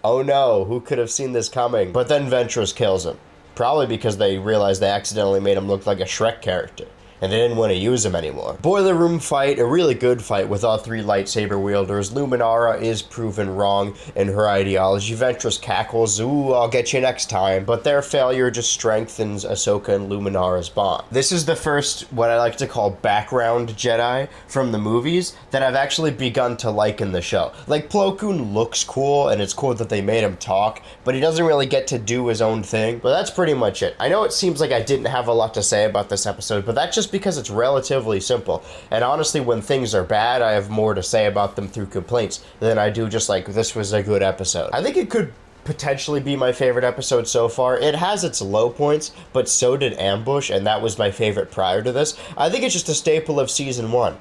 Oh no, who could have seen this coming? But then Ventress kills him. Probably because they realized they accidentally made him look like a Shrek character, and they didn't want to use him anymore. Boiler room fight, a really good fight with all 3 lightsaber wielders. Luminara is proven wrong in her ideology. Ventress cackles, ooh, I'll get you next time. But their failure just strengthens Ahsoka and Luminara's bond. This is the first, what I like to call background Jedi from the movies that I've actually begun to like in the show. Like, Plo Koon looks cool, and it's cool that they made him talk, but he doesn't really get to do his own thing. But that's pretty much it. I know it seems like I didn't have a lot to say about this episode, but that's just because it's relatively simple. And honestly, when things are bad, I have more to say about them through complaints than I do just like, this was a good episode. I think it could potentially be my favorite episode so far. It has its low points, but so did Ambush, and that was my favorite prior to this. I think it's just a staple of season 1.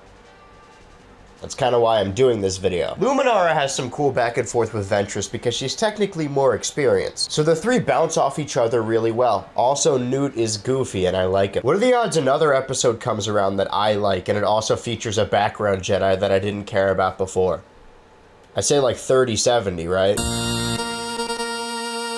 That's kind of why I'm doing this video. Luminara has some cool back and forth with Ventress because she's technically more experienced. So the 3 bounce off each other really well. Also, Newt is goofy and I like it. What are the odds another episode comes around that I like and it also features a background Jedi that I didn't care about before? I'd say like 30-70, right?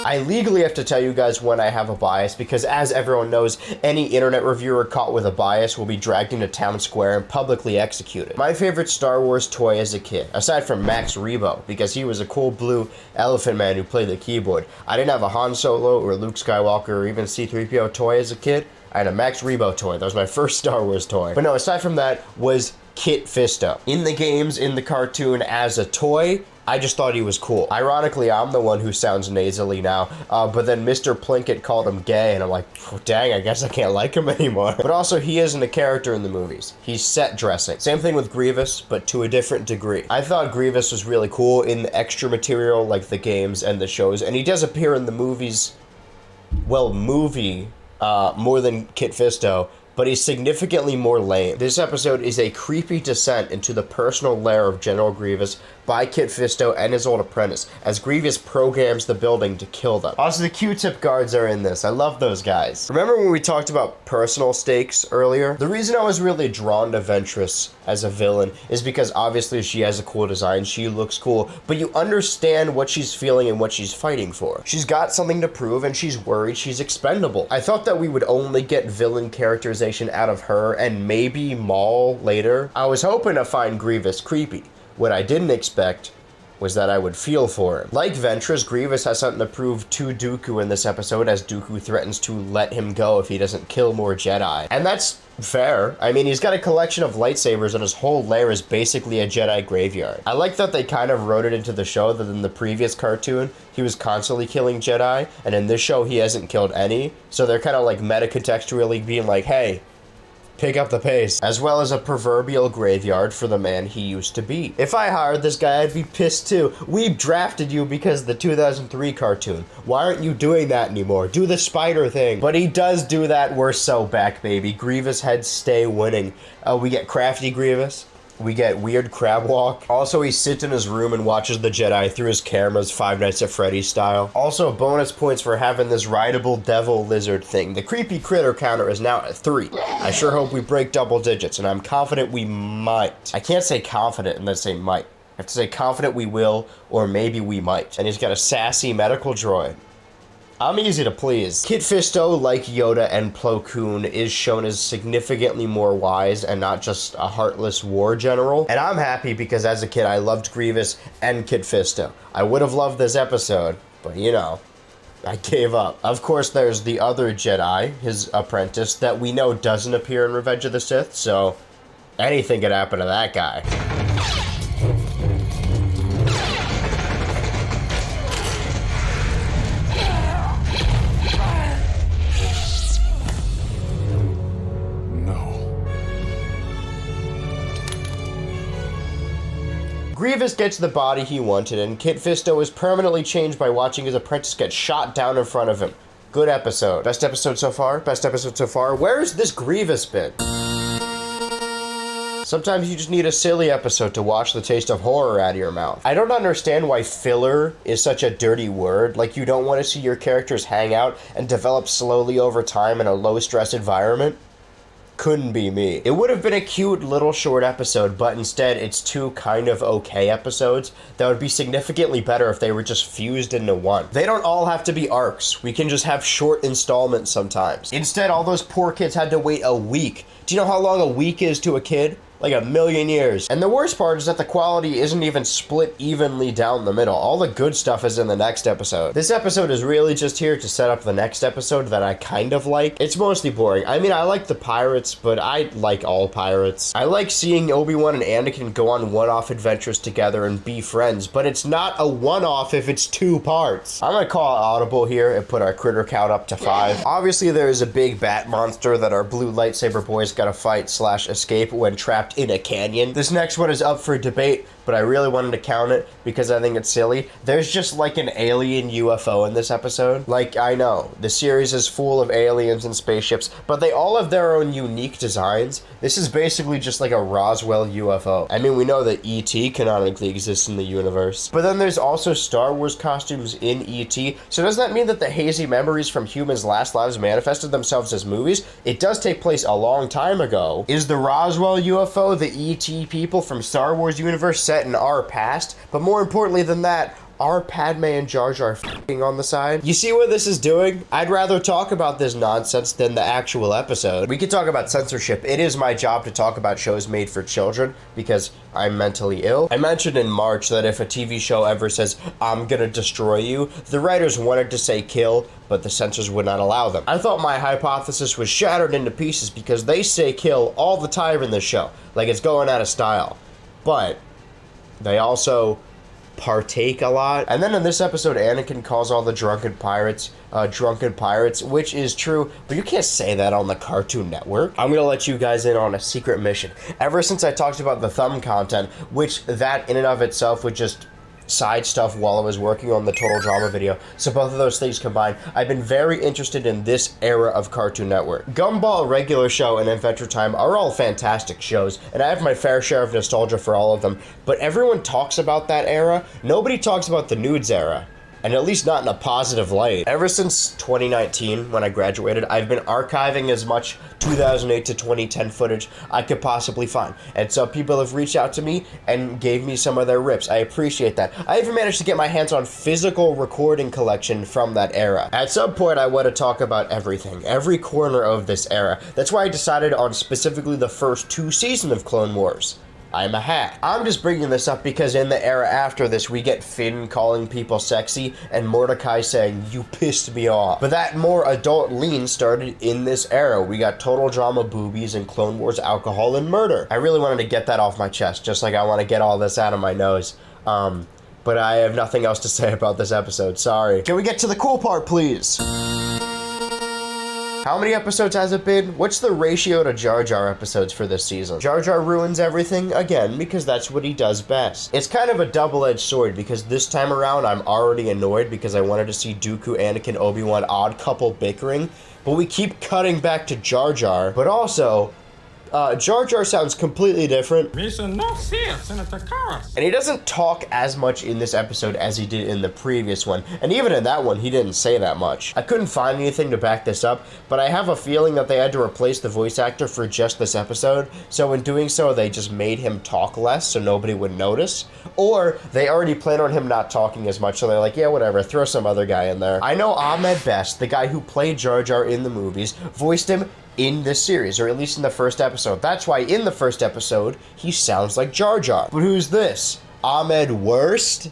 I legally have to tell you guys when I have a bias because, as everyone knows, any internet reviewer caught with a bias will be dragged into town square and publicly executed. My favorite Star Wars toy as a kid, aside from Max Rebo, because he was a cool blue elephant man who played the keyboard. I didn't have a Han Solo or Luke Skywalker or even C-3PO toy as a kid. I had a Max Rebo toy. That was my first Star Wars toy. But no, aside from that was Kit Fisto. In the games, in the cartoon, as a toy, I just thought he was cool. Ironically, I'm the one who sounds nasally now, but then Mr. Plinkett called him gay, and I'm like, oh, dang, I guess I can't like him anymore. But also, he isn't a character in the movies. He's set dressing. Same thing with Grievous, but to a different degree. I thought Grievous was really cool in the extra material, like the games and the shows, and he does appear in the movies, well, more than Kit Fisto, but he's significantly more lame. This episode is a creepy descent into the personal lair of General Grievous by Kit Fisto and his old apprentice, as Grievous programs the building to kill them. Also, the Q-tip guards are in this. I love those guys. Remember when we talked about personal stakes earlier? The reason I was really drawn to Ventress as a villain is because obviously she has a cool design, she looks cool, but you understand what she's feeling and what she's fighting for. She's got something to prove and she's worried she's expendable. I thought that we would only get villain characterization out of her and maybe Maul later. I was hoping to find Grievous creepy. What I didn't expect was that I would feel for him. Like Ventress, Grievous has something to prove to Dooku in this episode, as Dooku threatens to let him go if he doesn't kill more Jedi. And that's fair. I mean, he's got a collection of lightsabers and his whole lair is basically a Jedi graveyard. I like that they kind of wrote it into the show that in the previous cartoon, he was constantly killing Jedi, and in this show, he hasn't killed any. So they're kind of like meta-contextually being like, hey, pick up the pace, as well as a proverbial graveyard for the man he used to be. If I hired this guy, I'd be pissed too. We drafted you because of the 2003 cartoon. Why aren't you doing that anymore? Do the spider thing. But he does do that. We're so back, baby. Grievous heads stay winning. We get Crafty Grievous. We get Weird Crab Walk. Also, he sits in his room and watches the Jedi through his cameras, Five Nights at Freddy's style. Also, bonus points for having this rideable devil lizard thing. The creepy critter counter is now at 3. I sure hope we break double digits, and I'm confident we might. I can't say confident and then say might. I have to say confident we will, or maybe we might. And he's got a sassy medical droid. I'm easy to please. Kit Fisto, like Yoda and Plo Koon, is shown as significantly more wise and not just a heartless war general. And I'm happy because as a kid, I loved Grievous and Kit Fisto. I would have loved this episode, but you know, I gave up. Of course, there's the other Jedi, his apprentice, that we know doesn't appear in Revenge of the Sith, so anything could happen to that guy. Grievous gets the body he wanted, and Kit Fisto is permanently changed by watching his apprentice get shot down in front of him. Good episode. Best episode so far? Best episode so far? Where's this Grievous been? Sometimes you just need a silly episode to wash the taste of horror out of your mouth. I don't understand why filler is such a dirty word. Like, you don't want to see your characters hang out and develop slowly over time in a low-stress environment? Couldn't be me. It would have been a cute little short episode, but instead it's 2 kind of okay episodes that would be significantly better if they were just fused into one. They don't all have to be arcs. We can just have short installments sometimes. Instead, all those poor kids had to wait a week. Do you know how long a week is to a kid? Like 1,000,000 years. And the worst part is that the quality isn't even split evenly down the middle. All the good stuff is in the next episode. This episode is really just here to set up the next episode that I kind of like. It's mostly boring. I mean, I like the pirates, but I like all pirates. I like seeing Obi-Wan and Anakin go on one-off adventures together and be friends, but it's not a one-off if it's 2 parts. I'm gonna call it audible here and put our critter count up to 5. Obviously, there is a big bat monster that our blue lightsaber boys gotta fight / escape when trapped in a canyon. This next one is up for debate, but I really wanted to count it because I think it's silly. There's just like an alien UFO in this episode. Like, I know, the series is full of aliens and spaceships, but they all have their own unique designs. This is basically just like a Roswell UFO. I mean, we know that E.T. canonically exists in the universe, but then there's also Star Wars costumes in E.T., so does that mean that the hazy memories from humans' last lives manifested themselves as movies? It does take place a long time ago. Is the Roswell UFO the E.T. people from Star Wars universe set in our past? But more importantly than that, are Padme and Jar Jar f***ing on the side? You see what this is doing? I'd rather talk about this nonsense than the actual episode. We could talk about censorship. It is my job to talk about shows made for children because I'm mentally ill. I mentioned in March that if a TV show ever says, "I'm gonna destroy you," the writers wanted to say kill, but the censors would not allow them. I thought my hypothesis was shattered into pieces because they say kill all the time in this show, like it's going out of style. But they also partake a lot. And then in this episode, Anakin calls all the drunken pirates, which is true, but you can't say that on the Cartoon Network. I'm gonna let you guys in on a secret mission. Ever since I talked about the thumb content, which that in and of itself would just side stuff while I was working on the Total Drama video, so both of those things combined, I've been very interested in this era of Cartoon Network. Gumball, Regular Show, and Adventure Time are all fantastic shows, and I have my fair share of nostalgia for all of them, but everyone talks about that era. Nobody talks about the nudes era. And at least not in a positive light. Ever since 2019, when I graduated, I've been archiving as much 2008 to 2010 footage I could possibly find. And so people have reached out to me and gave me some of their rips. I appreciate that. I even managed to get my hands on physical recording collection from that era. At some point, I want to talk about everything, every corner of this era. That's why I decided on specifically the first 2 seasons of Clone Wars. I'm a hack. I'm just bringing this up because in the era after this, we get Finn calling people sexy and Mordecai saying, "You pissed me off." But that more adult lean started in this era. We got Total Drama boobies and Clone Wars alcohol and murder. I really wanted to get that off my chest, just like I want to get all this out of my nose. But I have nothing else to say about this episode, sorry. Can we get to the cool part, please? How many episodes has it been? What's the ratio to Jar Jar episodes for this season? Jar Jar ruins everything, again, because that's what he does best. It's kind of a double-edged sword, because this time around, I'm already annoyed because I wanted to see Dooku, Anakin, Obi-Wan odd couple bickering, but we keep cutting back to Jar Jar. But also, Jar Jar sounds completely different. And he doesn't talk as much in this episode as he did in the previous one. And even in that one, he didn't say that much. I couldn't find anything to back this up, but I have a feeling that they had to replace the voice actor for just this episode. So in doing so, they just made him talk less so nobody would notice. Or they already plan on him not talking as much, so they're like, yeah, whatever, throw some other guy in there. I know Ahmed Best, the guy who played Jar Jar in the movies, voiced him in this series, or at least in the first episode. That's why in the first episode, he sounds like Jar Jar. But who's this? Ahmed Worst?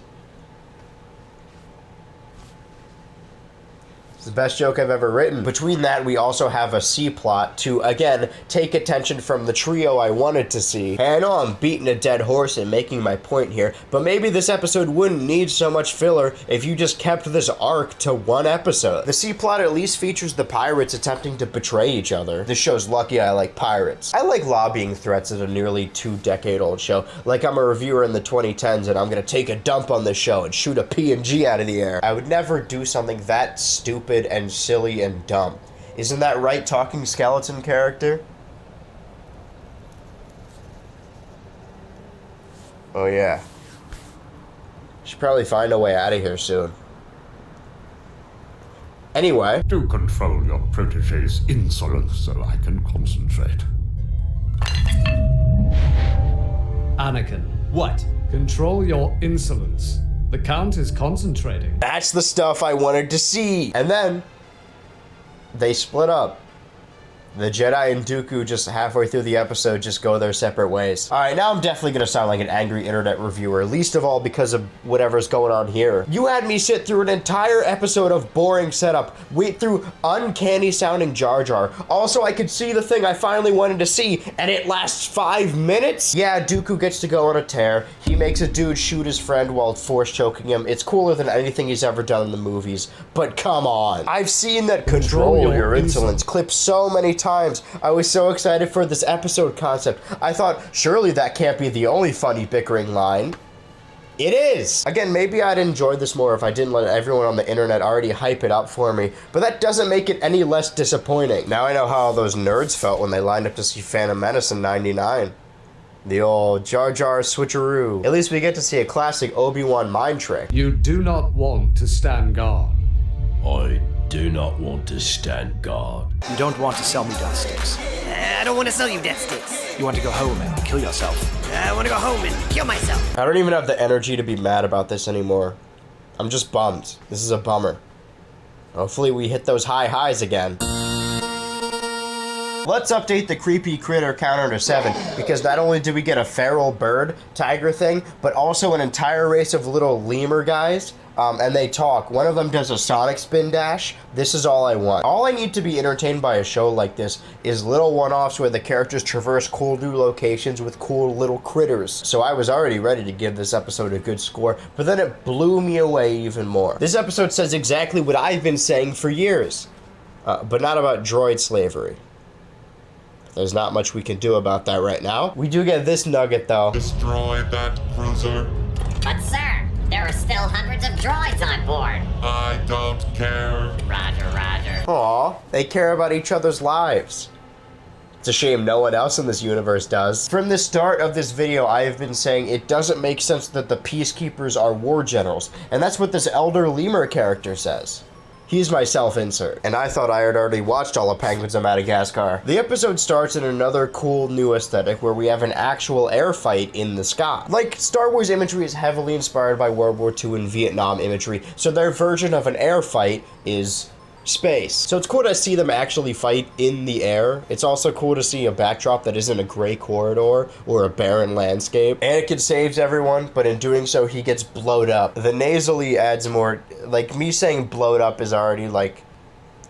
It's the best joke I've ever written. Between that, we also have a C-plot to, again, take attention from the trio I wanted to see. And I know I'm beating a dead horse and making my point here, but maybe this episode wouldn't need so much filler if you just kept this arc to one episode. The C-plot at least features the pirates attempting to betray each other. This show's lucky I like pirates. I like lobbying threats at a nearly 2-decade-old show. Like I'm a reviewer in the 2010s and I'm gonna take a dump on this show and shoot a PNG out of the air. I would never do something that stupid and silly and dumb. Isn't that right, talking skeleton character? Oh yeah. Should probably find a way out of here soon. Anyway. Do control your protege's insolence so I can concentrate. Anakin. What? Control your insolence. The Count is concentrating. That's the stuff I wanted to see. And then they split up. The Jedi and Dooku just halfway through the episode just go their separate ways. Alright, now I'm definitely gonna sound like an angry internet reviewer, least of all because of whatever's going on here. You had me sit through an entire episode of boring setup, wait through uncanny sounding Jar Jar. Also, I could see the thing I finally wanted to see, and it lasts 5 minutes? Yeah, Dooku gets to go on a tear. He makes a dude shoot his friend while force choking him. It's cooler than anything he's ever done in the movies. But come on. I've seen that control your insolence clip so many times. I was so excited for this episode concept. I thought, surely that can't be the only funny bickering line. It is! Again, maybe I'd enjoy this more if I didn't let everyone on the internet already hype it up for me, but that doesn't make it any less disappointing. Now I know how all those nerds felt when they lined up to see Phantom Menace in '99. The old Jar Jar switcheroo. At least we get to see a classic Obi-Wan mind trick. You do not want to stand guard. I do not want to stand guard. You don't want to sell me death sticks. I don't want to sell you death sticks. You want to go home and kill yourself. I want to go home and kill myself. I don't even have the energy to be mad about this anymore. I'm just bummed. This is a bummer. Hopefully we hit those high highs again. Let's update the creepy critter counter to 7, because not only did we get a feral bird tiger thing, but also an entire race of little lemur guys, and they talk. One of them does a sonic spin dash. This is all I want. All I need to be entertained by a show like this is little one-offs where the characters traverse cool new locations with cool little critters. So I was already ready to give this episode a good score, but then it blew me away even more. This episode says exactly what I've been saying for years, but not about droid slavery. There's not much we can do about that right now. We do get this nugget, though. Destroy that cruiser. But sir, there are still hundreds of droids on board. I don't care. Roger, roger. Aw, they care about each other's lives. It's a shame no one else in this universe does. From the start of this video, I have been saying it doesn't make sense that the Peacekeepers are war generals, and that's what this Elder Lemur character says. He's my self-insert, and I thought I had already watched all of Penguins of Madagascar. The episode starts in another cool new aesthetic where we have an actual air fight in the sky. Like, Star Wars imagery is heavily inspired by World War II and Vietnam imagery, so their version of an air fight is space. So it's cool to see them actually fight in the air. It's also cool to see a backdrop that isn't a gray corridor or a barren landscape. Anakin saves everyone, but in doing so, he gets blowed up. The nasally adds more, like, me saying blowed up is already like,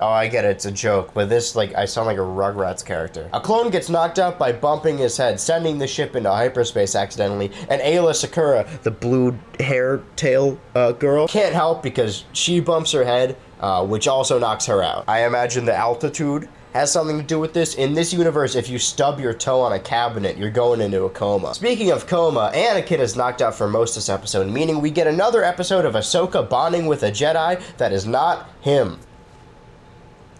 oh, I get it, it's a joke, but this, like, I sound like a Rugrats character. A clone gets knocked out by bumping his head, sending the ship into hyperspace accidentally, and Ayla Sakura, the blue hair tail girl, can't help because she bumps her head, which also knocks her out. I imagine the altitude has something to do with this. In this universe, if you stub your toe on a cabinet, you're going into a coma. Speaking of coma, Anakin is knocked out for most of this episode, meaning we get another episode of Ahsoka bonding with a Jedi that is not him.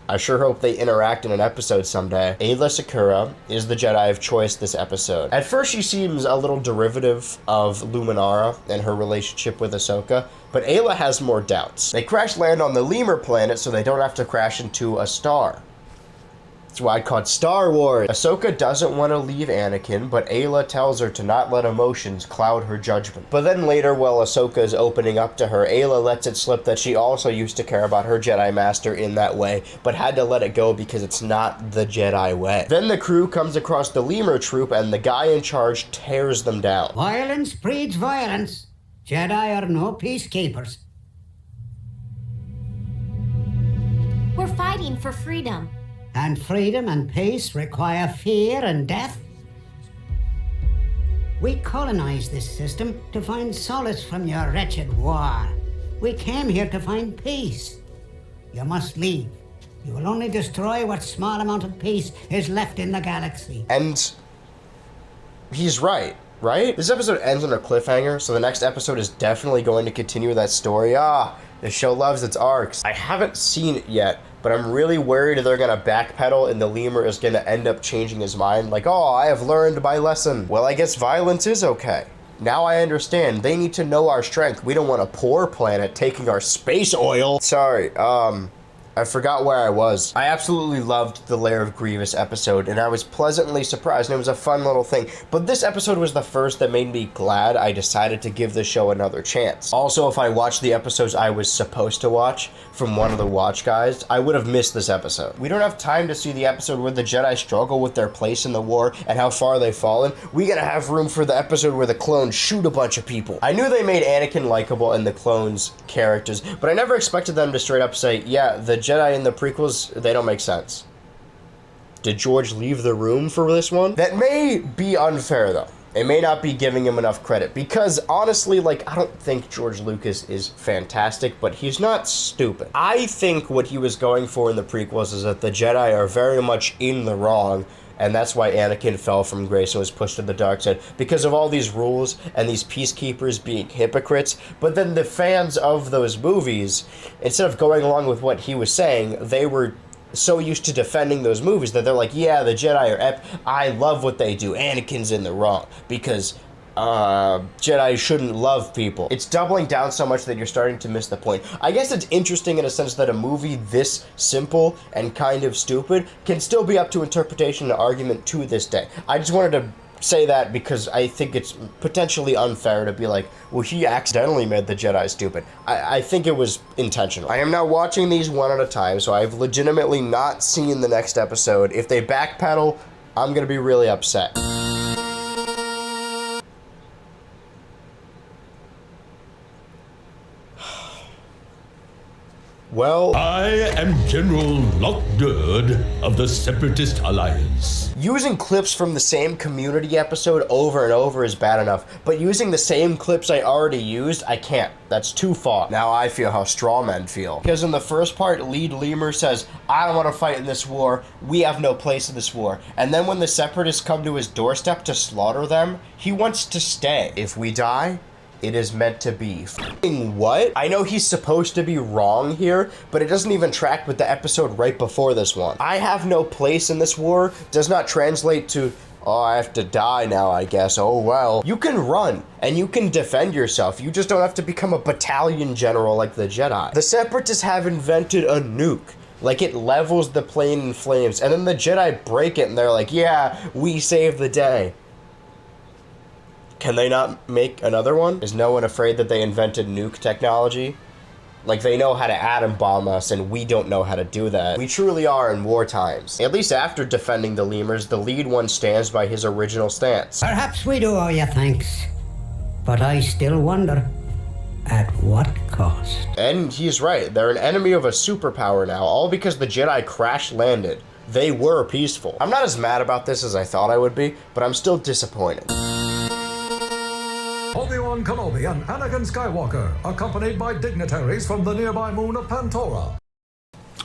I sure hope they interact in an episode someday. Aayla Secura is the Jedi of choice this episode. At first, she seems a little derivative of Luminara and her relationship with Ahsoka, but Aayla has more doubts. They crash land on the Lemur planet so they don't have to crash into a star. That's why I call it Star Wars. Ahsoka doesn't want to leave Anakin, but Aayla tells her to not let emotions cloud her judgment. But then later, while Ahsoka is opening up to her, Aayla lets it slip that she also used to care about her Jedi Master in that way, but had to let it go because it's not the Jedi way. Then the crew comes across the Lemur troop, and the guy in charge tears them down. Violence breeds violence. Jedi are no peacekeepers. We're fighting for freedom. And freedom and peace require fear and death. We colonized this system to find solace from your wretched war. We came here to find peace. You must leave. You will only destroy what small amount of peace is left in the galaxy. And he's right? This episode ends on a cliffhanger, so the next episode is definitely going to continue that story. The show loves its arcs. I haven't seen it yet, but I'm really worried they're gonna backpedal and the Lemur is gonna end up changing his mind, like, oh, I have learned my lesson. Well, I guess violence is okay. Now I understand. They need to know our strength. We don't want a poor planet taking our space oil. Sorry, I forgot where I was. I absolutely loved the Lair of Grievous episode, and I was pleasantly surprised, and it was a fun little thing. But this episode was the first that made me glad I decided to give the show another chance. Also, if I watched the episodes I was supposed to watch from one of the watch guides, I would have missed this episode. We don't have time to see the episode where the Jedi struggle with their place in the war and how far they've fallen. We gotta have room for the episode where the clones shoot a bunch of people. I knew they made Anakin likable and the clones characters, but I never expected them to straight up say, yeah, the Jedi in the prequels, they don't make sense. Did George leave the room for this one? That may be unfair, though. It may not be giving him enough credit, because honestly, like, I don't think George Lucas is fantastic, but he's not stupid. I think what he was going for in the prequels is that the Jedi are very much in the wrong, and that's why Anakin fell from grace and was pushed to the dark side, because of all these rules and these peacekeepers being hypocrites. But then the fans of those movies, instead of going along with what he was saying, they were so used to defending those movies that they're like, yeah, the Jedi are I love what they do. Anakin's in the wrong because Jedi shouldn't love people. It's doubling down so much that you're starting to miss the point. I guess it's interesting in a sense that a movie this simple and kind of stupid can still be up to interpretation and argument to this day. I just wanted to say that because I think it's potentially unfair to be like, well, he accidentally made the Jedi stupid. I think it was intentional. I am now watching these one at a time, so I've legitimately not seen the next episode. If they backpedal, I'm gonna be really upset. Well, I am General Lockdurd of the Separatist Alliance. Using clips from the same Community episode over and over is bad enough, but using the same clips I already used, I can't. That's too far. Now I feel how strawmen feel. Because in the first part, Lead Lemur says, I don't want to fight in this war, we have no place in this war. And then when the Separatists come to his doorstep to slaughter them, he wants to stay. If we die, it is meant to be. F***ing what? I know he's supposed to be wrong here, but it doesn't even track with the episode right before this one. I have no place in this war does not translate to, oh, I have to die now, I guess. Oh, well. You can run, and you can defend yourself. You just don't have to become a battalion general like the Jedi. The Separatists have invented a nuke. Like, it levels the plane in flames, and then the Jedi break it, and they're like, yeah, we saved the day. Can they not make another one? Is no one afraid that they invented nuke technology? Like, they know how to atom bomb us, and we don't know how to do that. We truly are in war times. At least after defending the lemurs, the lead one stands by his original stance. Perhaps we do owe you thanks, but I still wonder, at what cost? And he's right. They're an enemy of a superpower now, all because the Jedi crash landed. They were peaceful. I'm not as mad about this as I thought I would be, but I'm still disappointed. Obi-Wan Kenobi and Anakin Skywalker, accompanied by dignitaries from the nearby moon of Pantora.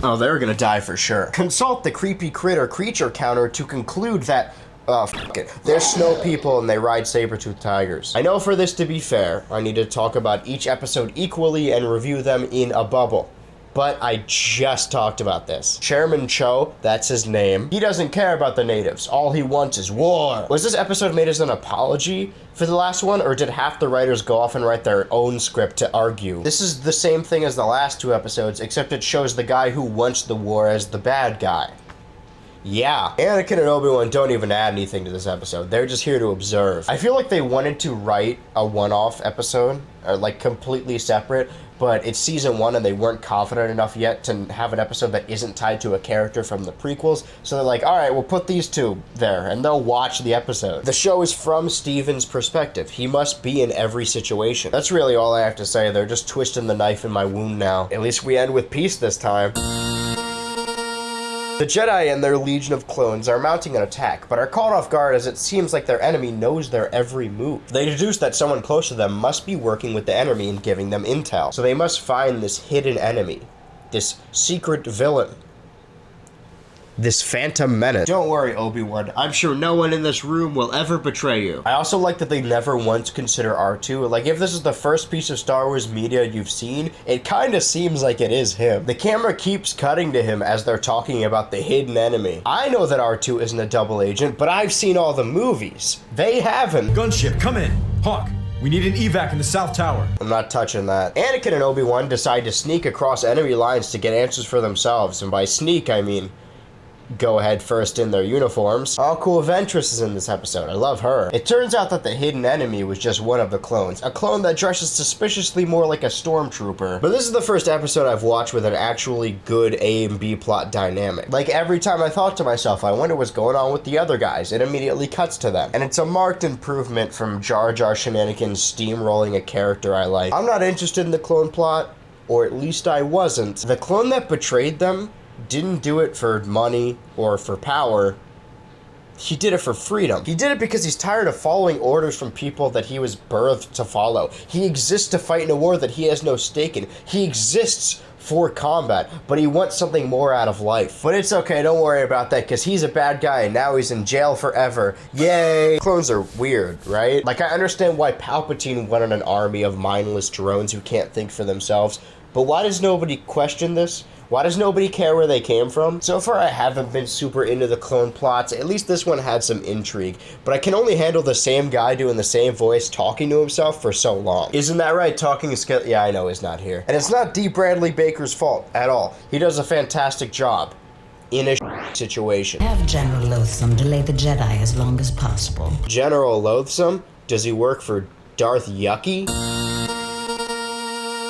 Oh, they're gonna die for sure. Consult the creepy critter creature counter to conclude that f it. They're snow people and they ride saber-toothed tigers. I know for this to be fair, I need to talk about each episode equally and review them in a bubble. But I just talked about this. Chairman Cho, that's his name, he doesn't care about the natives. All he wants is war. Was this episode made as an apology for the last one, or did half the writers go off and write their own script to argue? This is the same thing as the last two episodes, except it shows the guy who wants the war as the bad guy. Yeah, Anakin and Obi-Wan don't even add anything to this episode. They're just here to observe. I feel like they wanted to write a one-off episode, or like completely separate, but it's season 1 and they weren't confident enough yet to have an episode that isn't tied to a character from the prequels. So they're like, all right, we'll put these two there and they'll watch the episode. The show is from Steven's perspective. He must be in every situation. That's really all I have to say. They're just twisting the knife in my wound now. At least we end with peace this time. The Jedi and their legion of clones are mounting an attack, but are caught off guard as it seems like their enemy knows their every move. They deduce that someone close to them must be working with the enemy and giving them intel, so they must find this hidden enemy, this secret villain, this phantom menace. Don't worry, Obi-Wan. I'm sure no one in this room will ever betray you. I also like that they never once consider R2. Like, if this is the first piece of Star Wars media you've seen, it kind of seems like it is him. The camera keeps cutting to him as they're talking about the hidden enemy. I know that R2 isn't a double agent, but I've seen all the movies. They haven't. Gunship, come in. Hawk, we need an evac in the South Tower. I'm not touching that. Anakin and Obi-Wan decide to sneak across enemy lines to get answers for themselves, and by sneak, I mean go head first in their uniforms. All Cool Ventress is in this episode. I love her. It turns out that the hidden enemy was just one of the clones, a clone that dresses suspiciously more like a stormtrooper. But this is the first episode I've watched with an actually good A and B plot dynamic. Like, every time I thought to myself, I wonder what's going on with the other guys, it immediately cuts to them. And it's a marked improvement from Jar Jar shenanigans steamrolling a character I like. I'm not interested in the clone plot, or at least I wasn't. The clone that betrayed them didn't do it for money or for power. He did it for freedom. He did it because he's tired of following orders from people that he was birthed to follow. He exists to fight in a war that he has no stake in. He exists for combat, but he wants something more out of life. But it's okay, don't worry about that, because he's a bad guy and now he's in jail forever. Yay! Clones are weird, right? Like, I understand why Palpatine wanted an army of mindless drones who can't think for themselves, but why does nobody question this? Why does nobody care where they came from? So far, I haven't been super into the clone plots. At least this one had some intrigue. But I can only handle the same guy doing the same voice talking to himself for so long. Isn't that right? Talking is... Yeah, I know he's not here. And it's not D. Bradley Baker's fault at all. He does a fantastic job in a situation. Have General Loathsome delay the Jedi as long as possible. General Loathsome? Does he work for Darth Yucky?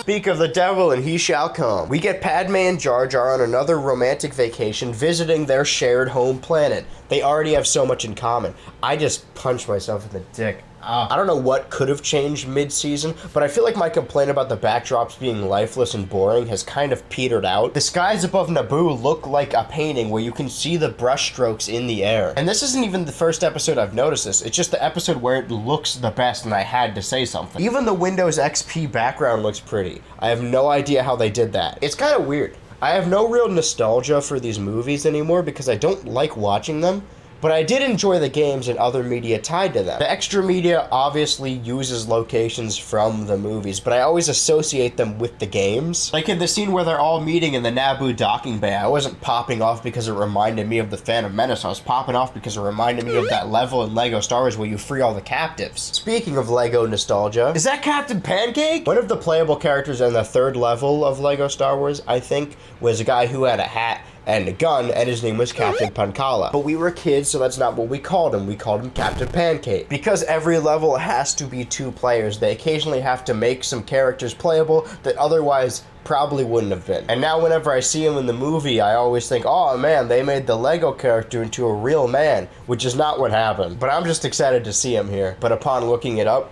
Speak of the devil and he shall come. We get Padme and Jar Jar on another romantic vacation visiting their shared home planet. They already have so much in common. I just punched myself in the dick. I don't know what could have changed mid-season, but I feel like my complaint about the backdrops being lifeless and boring has kind of petered out. The skies above Naboo look like a painting where you can see the brushstrokes in the air. And this isn't even the first episode I've noticed this. It's just the episode where it looks the best and I had to say something. Even the Windows XP background looks pretty. I have no idea how they did that. It's kind of weird. I have no real nostalgia for these movies anymore because I don't like watching them. But I did enjoy the games and other media tied to them. The extra media obviously uses locations from the movies, but I always associate them with the games. Like in the scene where they're all meeting in the Naboo docking bay, I wasn't popping off because it reminded me of the Phantom Menace. I was popping off because it reminded me of that level in LEGO Star Wars where you free all the captives. Speaking of LEGO nostalgia, is that Captain Pancake? One of the playable characters in the third level of LEGO Star Wars, I think, was a guy who had a hat and a gun, and his name was Captain Pancala. But we were kids, so that's not what we called him. We called him Captain Pancake. Because every level has to be 2 players, they occasionally have to make some characters playable that otherwise probably wouldn't have been. And now whenever I see him in the movie, I always think, oh man, they made the Lego character into a real man, which is not what happened. But I'm just excited to see him here. But upon looking it up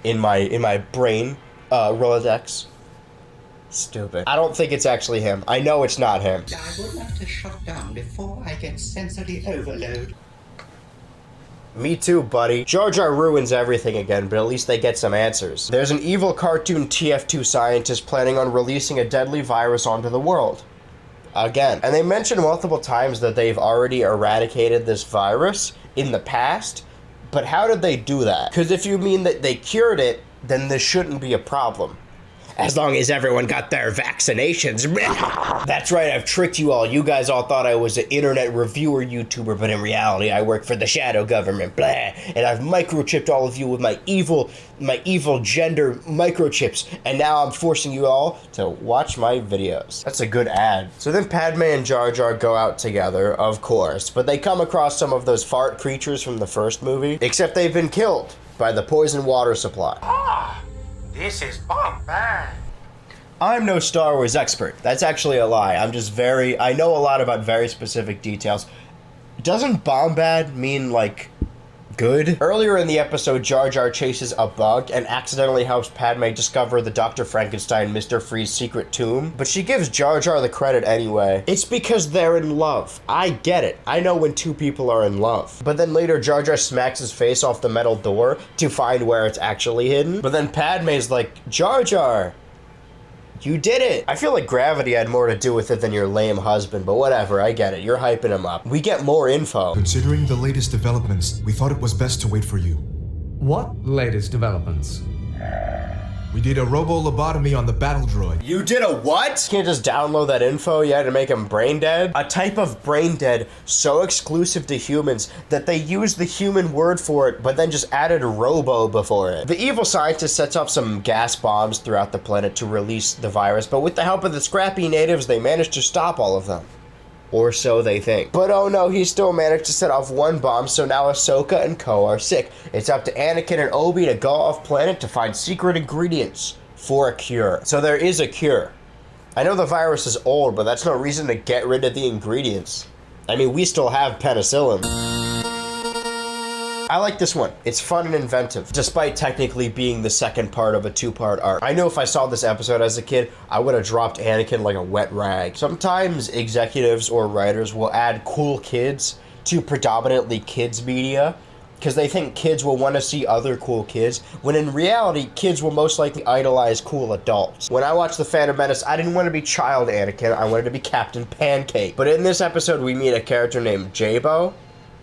in my brain, Rolodex, stupid. I don't think it's actually him. I know it's not him. I would like to shut down before I get sensory overload. Me too, buddy. Jar Jar ruins everything again, but at least they get some answers. There's an evil cartoon TF2 scientist planning on releasing a deadly virus onto the world. again. And they mention multiple times that they've already eradicated this virus in the past, but how did they do that? Because if you mean that they cured it, then this shouldn't be a problem. As long as everyone got their vaccinations. That's right, I've tricked you all. You guys all thought I was an internet reviewer YouTuber, but in reality, I work for the shadow government, blah. And I've microchipped all of you with my evil gender microchips. And now I'm forcing you all to watch my videos. That's a good ad. So then Padme and Jar Jar go out together, of course, but they come across some of those fart creatures from the first movie, except they've been killed by the poison water supply. This is Bombad. I'm no Star Wars expert. That's actually a lie. I know a lot about very specific details. Doesn't Bombad mean, like, good? Earlier in the episode, Jar Jar chases a bug and accidentally helps Padme discover the Dr. Frankenstein Mr. Freeze secret tomb, but she gives Jar Jar the credit anyway. It's because they're in love. I get it. I know when two people are in love. But then later, Jar Jar smacks his face off the metal door to find where it's actually hidden. But then Padme's like, Jar Jar, you did it! I feel like gravity had more to do with it than your lame husband, but whatever, I get it. You're hyping him up. We get more info. Considering the latest developments, we thought it was best to wait for you. What latest developments? We did a robo-lobotomy on the battle droid. You did a what? You can't just download that info, you had to make him brain dead? A type of brain dead so exclusive to humans that they used the human word for it, but then just added robo before it. The evil scientist sets off some gas bombs throughout the planet to release the virus, but with the help of the scrappy natives, they managed to stop all of them. Or so they think. But oh no, he still managed to set off one bomb, so now Ahsoka and Ko are sick. It's up to Anakin and Obi to go off planet to find secret ingredients for a cure. So there is a cure. I know the virus is old, but that's no reason to get rid of the ingredients. I mean, we still have penicillin. I like this one. It's fun and inventive, despite technically being the second part of a two-part arc. I know if I saw this episode as a kid, I would have dropped Anakin like a wet rag. Sometimes executives or writers will add cool kids to predominantly kids media because they think kids will want to see other cool kids, when in reality, kids will most likely idolize cool adults. When I watched The Phantom Menace, I didn't want to be child Anakin, I wanted to be Captain Pancake. But in this episode, we meet a character named Jabo,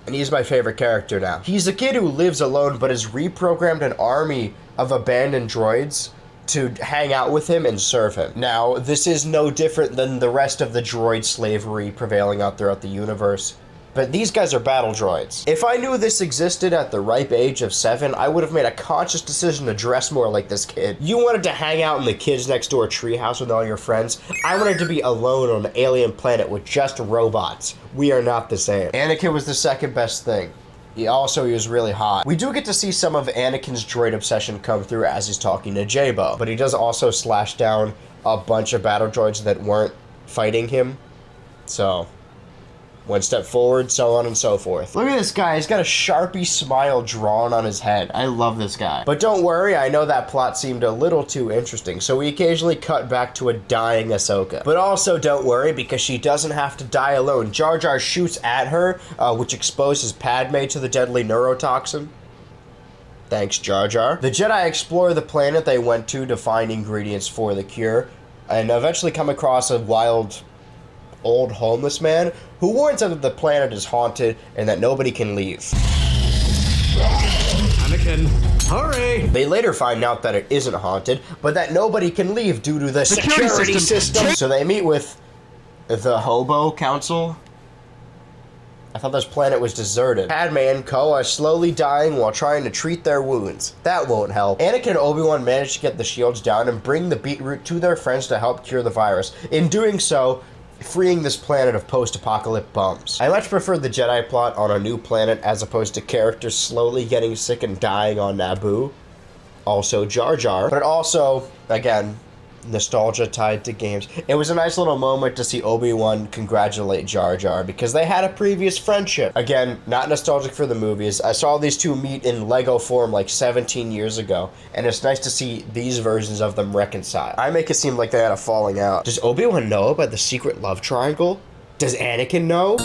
and he's my favorite character now. He's a kid who lives alone but has reprogrammed an army of abandoned droids to hang out with him and serve him. Now, this is no different than the rest of the droid slavery prevailing out throughout the universe, but these guys are battle droids. If I knew this existed at the ripe age of 7, I would have made a conscious decision to dress more like this kid. You wanted to hang out in the kids next door treehouse with all your friends. I wanted to be alone on an alien planet with just robots. We are not the same. Anakin was the second best thing. He was really hot. We do get to see some of Anakin's droid obsession come through as he's talking to Jabo, but he does also slash down a bunch of battle droids that weren't fighting him. So, one step forward, so on and so forth. Look at this guy, he's got a Sharpie smile drawn on his head. I love this guy. But don't worry, I know that plot seemed a little too interesting, so we occasionally cut back to a dying Ahsoka. But also don't worry, because she doesn't have to die alone. Jar Jar shoots at her, which exposes Padme to the deadly neurotoxin. Thanks, Jar Jar. The Jedi explore the planet they went to find ingredients for the cure, and eventually come across a wild old homeless man who warns them that the planet is haunted and that nobody can leave. Anakin, hurry! They later find out that it isn't haunted, but that nobody can leave due to the security system. So they meet with the Hobo Council. I thought this planet was deserted. Padme and Ko are slowly dying while trying to treat their wounds. That won't help. Anakin and Obi-Wan manage to get the shields down and bring the beetroot to their friends to help cure the virus. In doing so, freeing this planet of post-apocalyptic bums. I much prefer the Jedi plot on a new planet as opposed to characters slowly getting sick and dying on Naboo. Also Jar Jar, but also, again, nostalgia tied to games. It was a nice little moment to see Obi-Wan congratulate Jar Jar because they had a previous friendship. Again, not nostalgic for the movies. I saw these two meet in Lego form like 17 years ago, and it's nice to see these versions of them reconcile. I make it seem like they had a falling out. Does Obi-Wan know about the secret love triangle? Does Anakin know?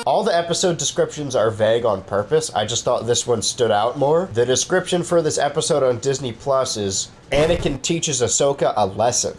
All the episode descriptions are vague on purpose. I just thought this one stood out more. The description for this episode on Disney Plus is Anakin teaches Ahsoka a lesson.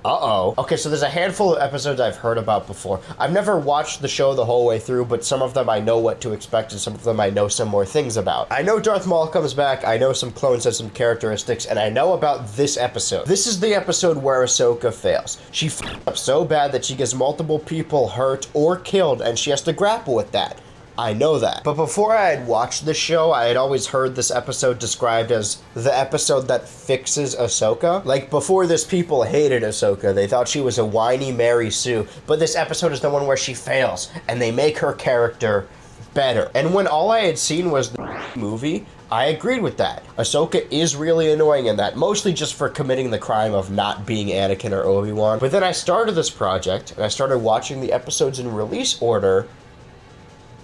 Uh-oh. Okay, so there's a handful of episodes I've heard about before. I've never watched the show the whole way through, but some of them I know what to expect and some of them I know some more things about. I know Darth Maul comes back, I know some clones have some characteristics, and I know about this episode. This is the episode where Ahsoka fails. She f***ed up so bad that she gets multiple people hurt or killed, and she has to grapple with that. I know that. But before I had watched the show, I had always heard this episode described as the episode that fixes Ahsoka. Like, before this, people hated Ahsoka. They thought she was a whiny Mary Sue. But this episode is the one where she fails, and they make her character better. And when all I had seen was the movie, I agreed with that. Ahsoka is really annoying in that, mostly just for committing the crime of not being Anakin or Obi-Wan. But then I started this project, and I started watching the episodes in release order,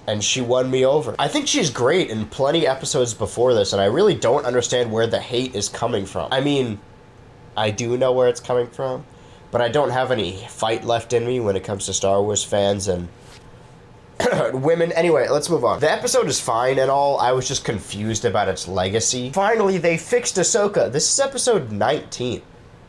and she won me over. I think she's great in plenty episodes before this, and I really don't understand where the hate is coming from. I mean, I do know where it's coming from, but I don't have any fight left in me when it comes to Star Wars fans and women. Anyway, let's move on. The episode is fine and all. I was just confused about its legacy. Finally, they fixed Ahsoka. This is episode 19.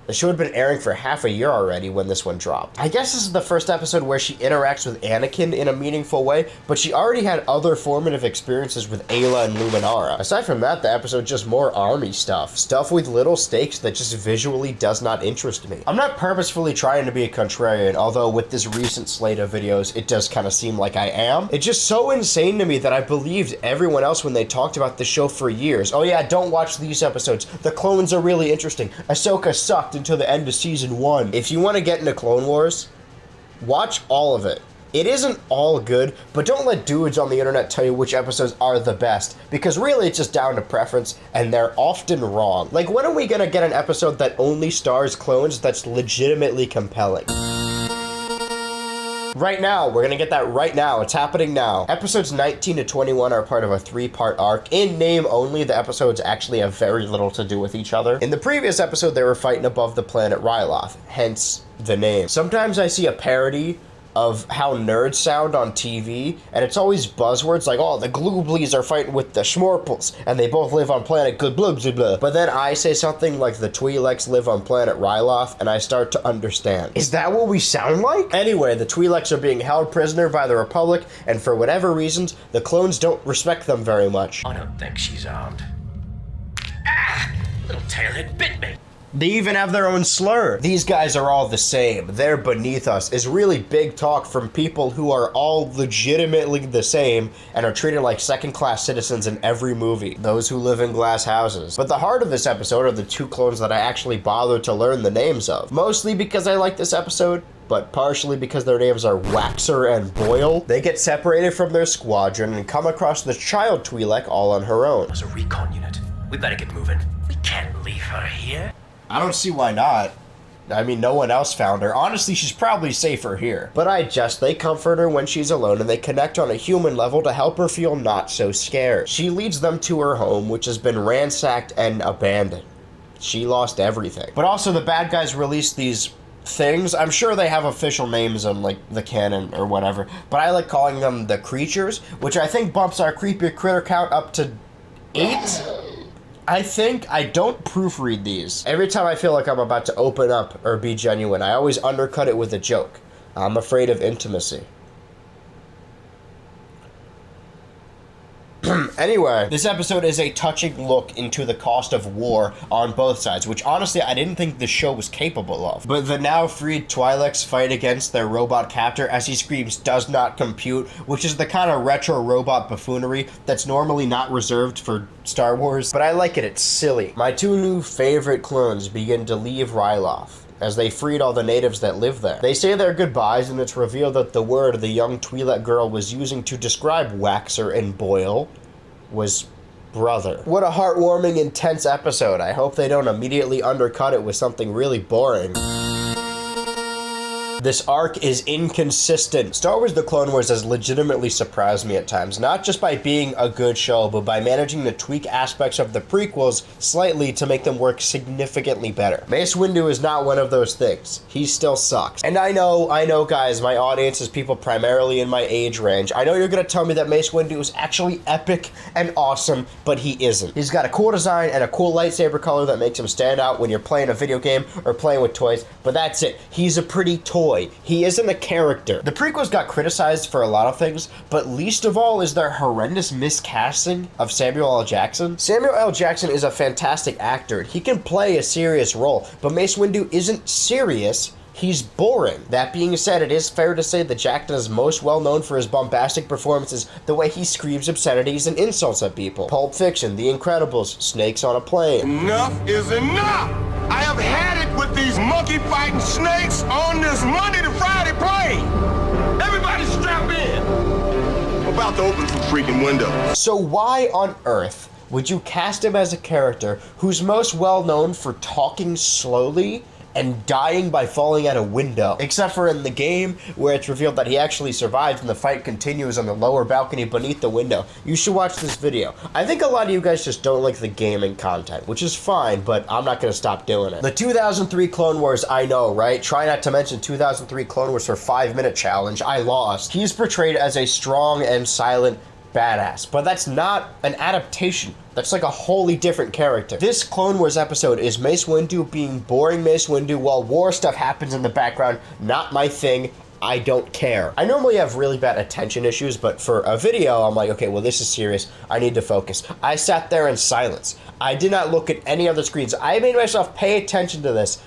The show had been airing for half a year already when this one dropped. I guess this is the first episode where she interacts with Anakin in a meaningful way, but she already had other formative experiences with Ayla and Luminara. Aside from that, the episode just more army stuff. Stuff with little stakes that just visually does not interest me. I'm not purposefully trying to be a contrarian, although with this recent slate of videos, it does kind of seem like I am. It's just so insane to me that I believed everyone else when they talked about the show for years. Oh yeah, don't watch these episodes. The clones are really interesting. Ahsoka sucked until the end of season 1. If you want to get into Clone Wars, watch all of it. It isn't all good, but don't let dudes on the internet tell you which episodes are the best, because really it's just down to preference, and they're often wrong. Like, when are we gonna get an episode that only stars clones that's legitimately compelling? Right now, we're gonna get that right now. It's happening now. Episodes 19 to 21 are part of a 3-part arc. In name only, the episodes actually have very little to do with each other. In the previous episode, they were fighting above the planet Ryloth, hence the name. Sometimes I see a parody of how nerds sound on TV, and it's always buzzwords like, oh, the Glooblies are fighting with the Schmorples, and they both live on planet good blah blah blah. But then I say something like the Twi'leks live on planet Ryloth, and I start to understand. Is that what we sound like? Anyway, the Twi'leks are being held prisoner by the Republic, and for whatever reasons, the clones don't respect them very much. I don't think she's armed. Ah! Little tailhead bit me. They even have their own slur. These guys are all the same. They're beneath us is really big talk from people who are all legitimately the same and are treated like second-class citizens in every movie. Those who live in glass houses. But the heart of this episode are the 2 clones that I actually bothered to learn the names of. Mostly because I like this episode, but partially because their names are Waxer and Boyle. They get separated from their squadron and come across the child Twi'lek all on her own. There's a recon unit. We better get moving. We can't leave her here. I don't see why not. I mean, no one else found her. Honestly, she's probably safer here. But they comfort her when she's alone, and they connect on a human level to help her feel not so scared. She leads them to her home, which has been ransacked and abandoned. She lost everything. But also, the bad guys released these things. I'm sure they have official names on, like, the canon or whatever, but I like calling them the creatures, which I think bumps our creepy critter count up to 8? I think. I don't proofread these. Every time I feel like I'm about to open up or be genuine, I always undercut it with a joke. I'm afraid of intimacy. Anyway, this episode is a touching look into the cost of war on both sides, which honestly I didn't think the show was capable of. But the now freed Twi'leks fight against their robot captor as he screams "does not compute," which is the kind of retro robot buffoonery that's normally not reserved for Star Wars. But I like it, it's silly. My 2 new favorite clones begin to leave Ryloth as they freed all the natives that live there. They say their goodbyes, and it's revealed that the word the young Twi'lek girl was using to describe Waxer and Boyle was brother. What a heartwarming, intense episode. I hope they don't immediately undercut it with something really boring. This arc is inconsistent. Star Wars The Clone Wars has legitimately surprised me at times, not just by being a good show, but by managing to tweak aspects of the prequels slightly to make them work significantly better. Mace Windu is not one of those things. He still sucks. And I know guys, my audience is people primarily in my age range. I know you're gonna tell me that Mace Windu is actually epic and awesome, but he isn't. He's got a cool design and a cool lightsaber color that makes him stand out when you're playing a video game or playing with toys, but that's it. He's a pretty toy. He isn't a character. The prequels got criticized for a lot of things, but least of all is their horrendous miscasting of Samuel L. Jackson. Samuel L. Jackson is a fantastic actor. He can play a serious role, but Mace Windu isn't serious. He's boring. That being said, it is fair to say that Jackson is most well known for his bombastic performances, the way he screams obscenities and insults at people. Pulp Fiction, The Incredibles, Snakes on a Plane. Enough is enough! I have had it with these monkey-fighting snakes on this Monday to Friday plane! Everybody strap in! I'm about to open some freaking windows. So why on earth would you cast him as a character who's most well known for talking slowly and dying by falling out a window? Except for in the game, where it's revealed that he actually survives and the fight continues on the lower balcony beneath the window. You should watch this video. I think a lot of you guys just don't like the gaming content, which is fine, but I'm not gonna stop doing it. The 2003 Clone Wars, I know, right? Try not to mention 2003 Clone Wars for 5-minute challenge. I lost. He's portrayed as a strong and silent badass, but that's not an adaptation. That's like a wholly different character. This Clone Wars episode is Mace Windu being boring Mace Windu while war stuff happens in the background. Not my thing. I don't care. I normally have really bad attention issues, but for a video, I'm like, okay, well, this is serious. I need to focus. I sat there in silence. I did not look at any other screens. I made myself pay attention to this.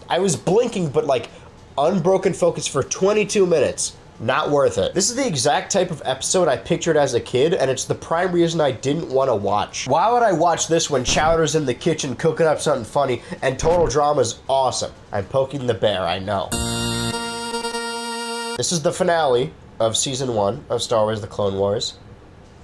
I was blinking, but like unbroken focus for 22 minutes. Not worth it. This is the exact type of episode I pictured as a kid, and it's the prime reason I didn't want to watch. Why would I watch this when Chowder's in the kitchen cooking up something funny and total drama's awesome? I'm poking the bear, I know. This is the finale of Season 1 of Star Wars The Clone Wars.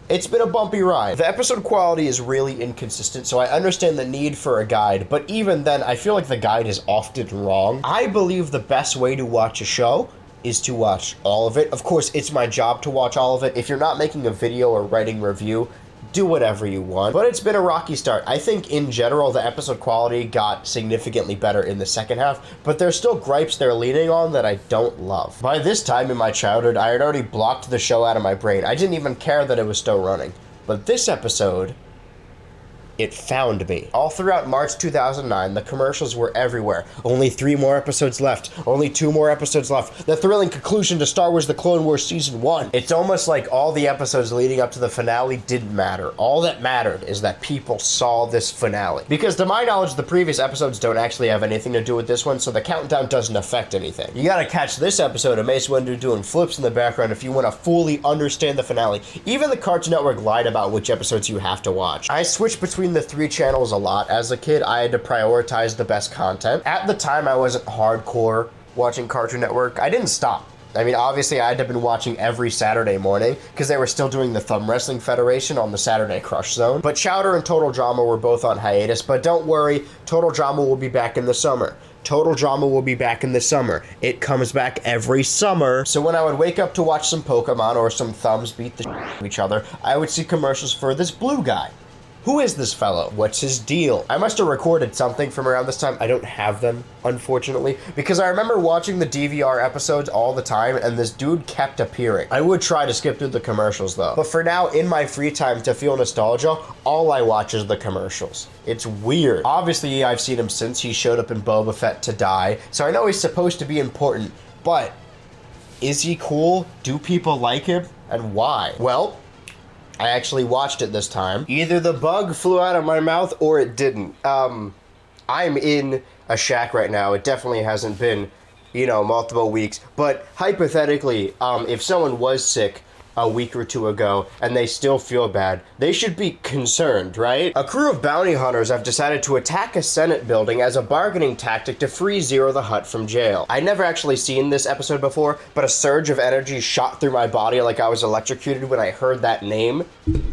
It's been a bumpy ride. The episode quality is really inconsistent, so I understand the need for a guide, but even then, I feel like the guide is often wrong. I believe the best way to watch a show is to watch all of it. Of course, it's my job to watch all of it. If you're not making a video or writing review, do whatever you want. But it's been a rocky start. I think in general, the episode quality got significantly better in the second half, but there's still gripes they're leaning on that I don't love. By this time in my childhood, I had already blocked the show out of my brain. I didn't even care that it was still running. But this episode, it found me. All throughout March 2009, the commercials were everywhere. Only 3 more episodes left. Only 2 more episodes left. The thrilling conclusion to Star Wars The Clone Wars Season 1. It's almost like all the episodes leading up to the finale didn't matter. All that mattered is that people saw this finale. Because to my knowledge, the previous episodes don't actually have anything to do with this one, so the countdown doesn't affect anything. You gotta catch this episode of Mace Windu doing flips in the background if you want to fully understand the finale. Even the Cartoon Network lied about which episodes you have to watch. I switched between the 3 channels a lot. As a kid, I had to prioritize the best content. At the time, I wasn't hardcore watching Cartoon Network. I didn't stop. I mean, obviously, I had to have been watching every Saturday morning because they were still doing the Thumb Wrestling Federation on the Saturday Crush Zone. But Chowder and Total Drama were both on hiatus, but don't worry, Total Drama will be back in the summer. Total Drama will be back in the summer. It comes back every summer. So when I would wake up to watch some Pokemon or some thumbs beat the shit out of each other, I would see commercials for this blue guy. Who is this fellow? What's his deal? I must have recorded something from around this time. I don't have them, unfortunately, because I remember watching the DVR episodes all the time, and this dude kept appearing. I would try to skip through the commercials, though. But for now, in my free time to feel nostalgia, all I watch is the commercials. It's weird. Obviously, I've seen him since he showed up in Boba Fett to die, so I know he's supposed to be important, but is he cool? Do people like him? And why? Well, I actually watched it this time. Either the bug flew out of my mouth or it didn't. I'm in a shack right now. It definitely hasn't been, multiple weeks. But hypothetically, if someone was sick a week or 2 ago and they still feel bad, they should be concerned, right? A crew of bounty hunters have decided to attack a Senate building as a bargaining tactic to free Zero the Hutt from jail. I'd never actually seen this episode before, but a surge of energy shot through my body like I was electrocuted when I heard that name,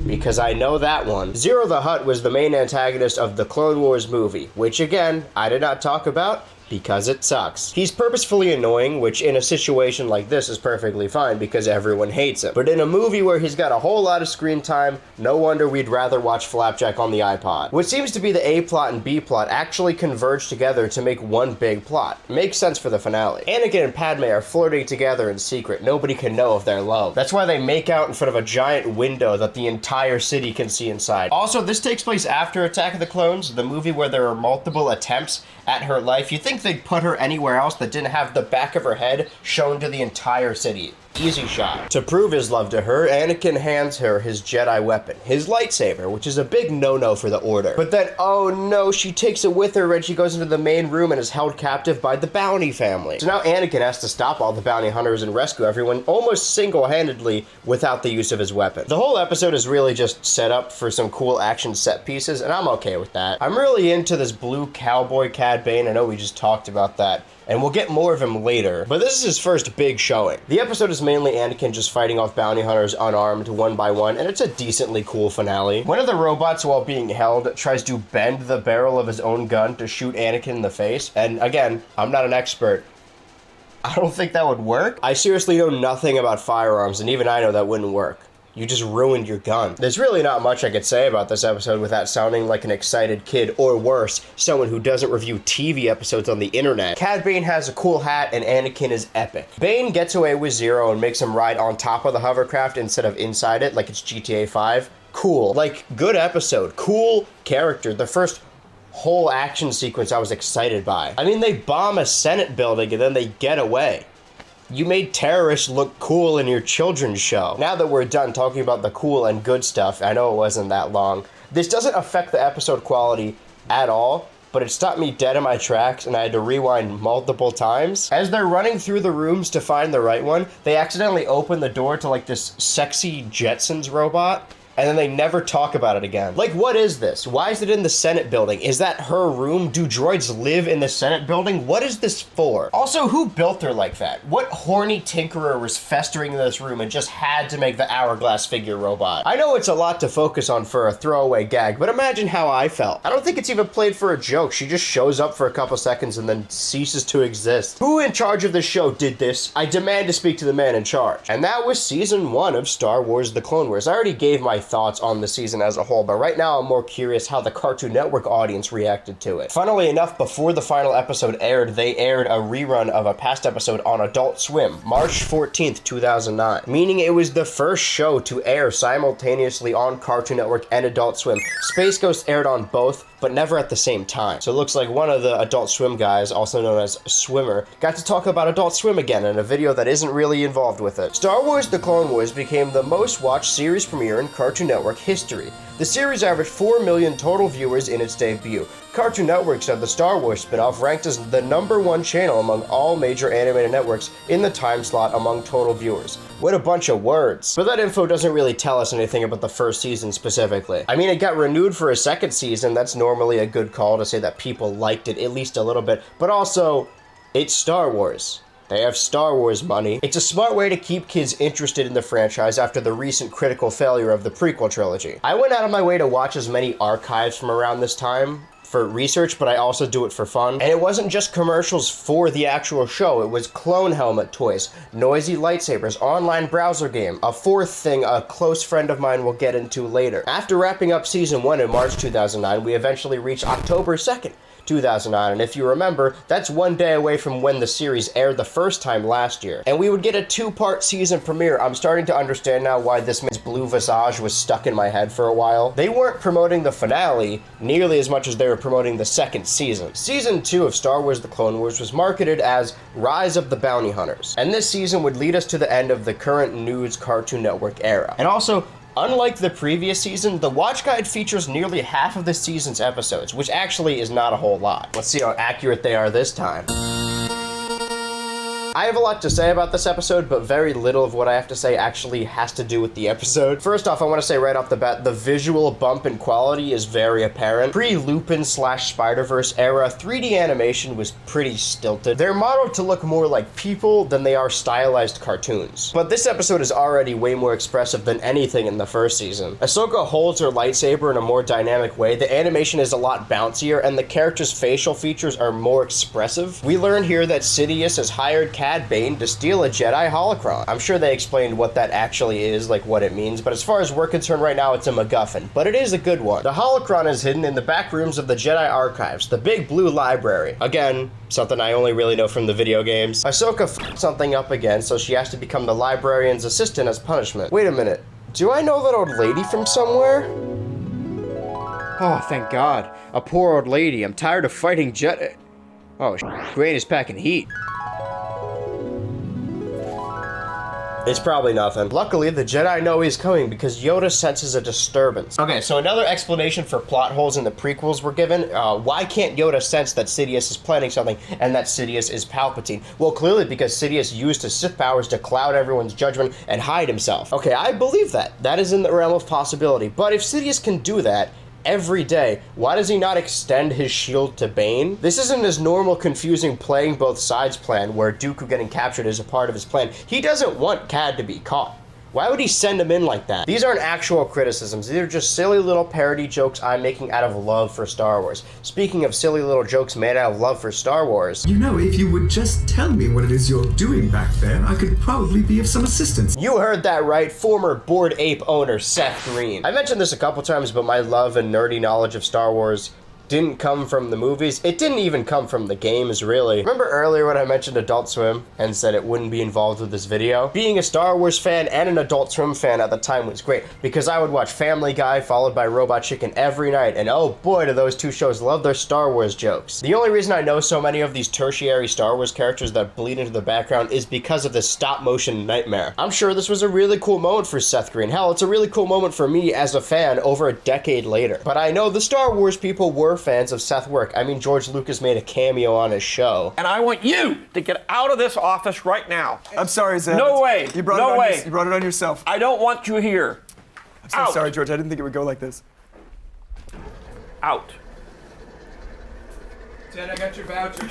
because I know that one. Zero the Hutt was the main antagonist of the Clone Wars movie, which again, I did not talk about. because it sucks. He's purposefully annoying, which in a situation like this is perfectly fine because everyone hates him. But in a movie where he's got a whole lot of screen time, no wonder we'd rather watch Flapjack on the iPod. What seems to be the A plot and B plot actually converge together to make one big plot. Makes sense for the finale. Anakin and Padme are flirting together in secret. Nobody can know if they're love. That's why they make out in front of a giant window that the entire city can see inside. Also, this takes place after Attack of the Clones, the movie where there are multiple attempts at her life. You'd think they'd put her anywhere else that didn't have the back of her head shown to the entire city. Easy shot. To prove his love to her, Anakin hands her his Jedi weapon, his lightsaber, which is a big no-no for the Order. But then, oh no, she takes it with her when she goes into the main room and is held captive by the bounty family. So now Anakin has to stop all the bounty hunters and rescue everyone almost single-handedly without the use of his weapon. The whole episode is really just set up for some cool action set pieces, and I'm okay with that. I'm really into this blue cowboy Cad Bane. I know we just talked about that, and we'll get more of him later, but this is his first big showing. The episode is mainly Anakin just fighting off bounty hunters unarmed one by one, and it's a decently cool finale. One of the robots, while being held, tries to bend the barrel of his own gun to shoot Anakin in the face, and again, I'm not an expert. I don't think that would work. I seriously know nothing about firearms, and even I know that wouldn't work. You just ruined your gun. There's really not much I could say about this episode without sounding like an excited kid, or worse, someone who doesn't review TV episodes on the internet. Cad Bane has a cool hat and Anakin is epic. Bane gets away with Zero and makes him ride on top of the hovercraft instead of inside it like it's GTA 5. Cool. Like, good episode. Cool character. The first whole action sequence I was excited by. I mean, they bomb a Senate building and then they get away. You made terrorists look cool in your children's show. Now that we're done talking about the cool and good stuff, I know it wasn't that long, this doesn't affect the episode quality at all, but it stopped me dead in my tracks and I had to rewind multiple times. As they're running through the rooms to find the right one, they accidentally open the door to like this sexy Jetsons robot, and then they never talk about it again. Like, what is this? Why is it in the Senate building? Is that her room? Do droids live in the Senate building? What is this for? Also, who built her like that? What horny tinkerer was festering in this room and just had to make the hourglass figure robot? I know it's a lot to focus on for a throwaway gag, but imagine how I felt. I don't think it's even played for a joke. She just shows up for a couple seconds and then ceases to exist. Who in charge of the show did this? I demand to speak to the man in charge. And that was season 1 of Star Wars The Clone Wars. I already gave my thoughts on the season as a whole, but right now I'm more curious how the Cartoon Network audience reacted to it. Funnily enough, before the final episode aired, they aired a rerun of a past episode on Adult Swim, March 14th, 2009, meaning it was the first show to air simultaneously on Cartoon Network and Adult Swim. Space Ghost aired on both, but never at the same time. So it looks like one of the Adult Swim guys, also known as Swimmer, got to talk about Adult Swim again in a video that isn't really involved with it. Star Wars The Clone Wars became the most watched series premiere in Cartoon Network history. The series averaged 4 million total viewers in its debut. Cartoon Network said the Star Wars spin-off ranked as the #1 channel among all major animated networks in the time slot among total viewers. What a bunch of words. But that info doesn't really tell us anything about the first season specifically. I mean, it got renewed for a second season. That's normally a good call to say that people liked it at least a little bit. But also, it's Star Wars. They have Star Wars money. It's a smart way to keep kids interested in the franchise after the recent critical failure of the prequel trilogy. I went out of my way to watch as many archives from around this time for research, but I also do it for fun. And it wasn't just commercials for the actual show, it was clone helmet toys, noisy lightsabers, online browser game, a fourth thing a close friend of mine will get into later. After wrapping up season 1 in March 2009, we eventually reached October 2nd, 2009, and if you remember, that's one day away from when the series aired the first time last year. And we would get a 2-part season premiere. I'm starting to understand now why this man's blue visage was stuck in my head for a while. They weren't promoting the finale nearly as much as they were promoting the second season. Season 2 of Star Wars The Clone Wars was marketed as Rise of the Bounty Hunters, and this season would lead us to the end of the current news Cartoon Network era. And also, unlike the previous season, the watch guide features nearly half of the season's episodes, which actually is not a whole lot. Let's see how accurate they are this time. I have a lot to say about this episode, but very little of what I have to say actually has to do with the episode. First off, I want to say right off the bat, the visual bump in quality is very apparent. Pre-Lupin / Spider-Verse era, 3D animation was pretty stilted. They're modeled to look more like people than they are stylized cartoons. But this episode is already way more expressive than anything in the first season. Ahsoka holds her lightsaber in a more dynamic way, the animation is a lot bouncier, and the character's facial features are more expressive. We learn here that Sidious has hired Cad Bane to steal a Jedi holocron. I'm sure they explained what that actually is, like what it means, but as far as we're concerned right now, it's a MacGuffin, but it is a good one. The holocron is hidden in the back rooms of the Jedi Archives, the big blue library. Again, something I only really know from the video games. Ahsoka f***ed something up again, so she has to become the librarian's assistant as punishment. Wait a minute, do I know that old lady from somewhere? Oh, thank God. A poor old lady. I'm tired of fighting Jedi. Oh, Grain is packing heat. It's probably nothing. Luckily, the Jedi know he's coming because Yoda senses a disturbance. Okay, so another explanation for plot holes in the prequels were given. Why can't Yoda sense that Sidious is planning something and that Sidious is Palpatine? Well, clearly because Sidious used his Sith powers to cloud everyone's judgment and hide himself. Okay, I believe that. That is in the realm of possibility. But if Sidious can do that every day, why does he not extend his shield to Bane? This isn't his normal confusing playing both sides plan where Dooku getting captured is a part of his plan. He doesn't want Cad to be caught. Why would he send him in like that? These aren't actual criticisms. These are just silly little parody jokes I'm making out of love for Star Wars. Speaking of silly little jokes made out of love for Star Wars... You know, if you would just tell me what it is you're doing back there, I could probably be of some assistance. You heard that right, former Bored Ape owner Seth Green. I mentioned this a couple times, but my love and nerdy knowledge of Star Wars didn't come from the movies. It didn't even come from the games, really. Remember earlier when I mentioned Adult Swim and said it wouldn't be involved with this video? Being a Star Wars fan and an Adult Swim fan at the time was great because I would watch Family Guy followed by Robot Chicken every night, and oh boy do those two shows love their Star Wars jokes. The only reason I know so many of these tertiary Star Wars characters that bleed into the background is because of this stop-motion nightmare. I'm sure this was a really cool moment for Seth Green. Hell, it's a really cool moment for me as a fan over a decade later. But I know the Star Wars people were fans of Seth work. I mean, George Lucas made a cameo on his show. And I want you to get out of this office right now. I'm sorry, Zeb. No way. You brought you brought it on yourself. I don't want you here. I'm so sorry, George. I didn't think it would go like this. Out. Dad, I got your voucher.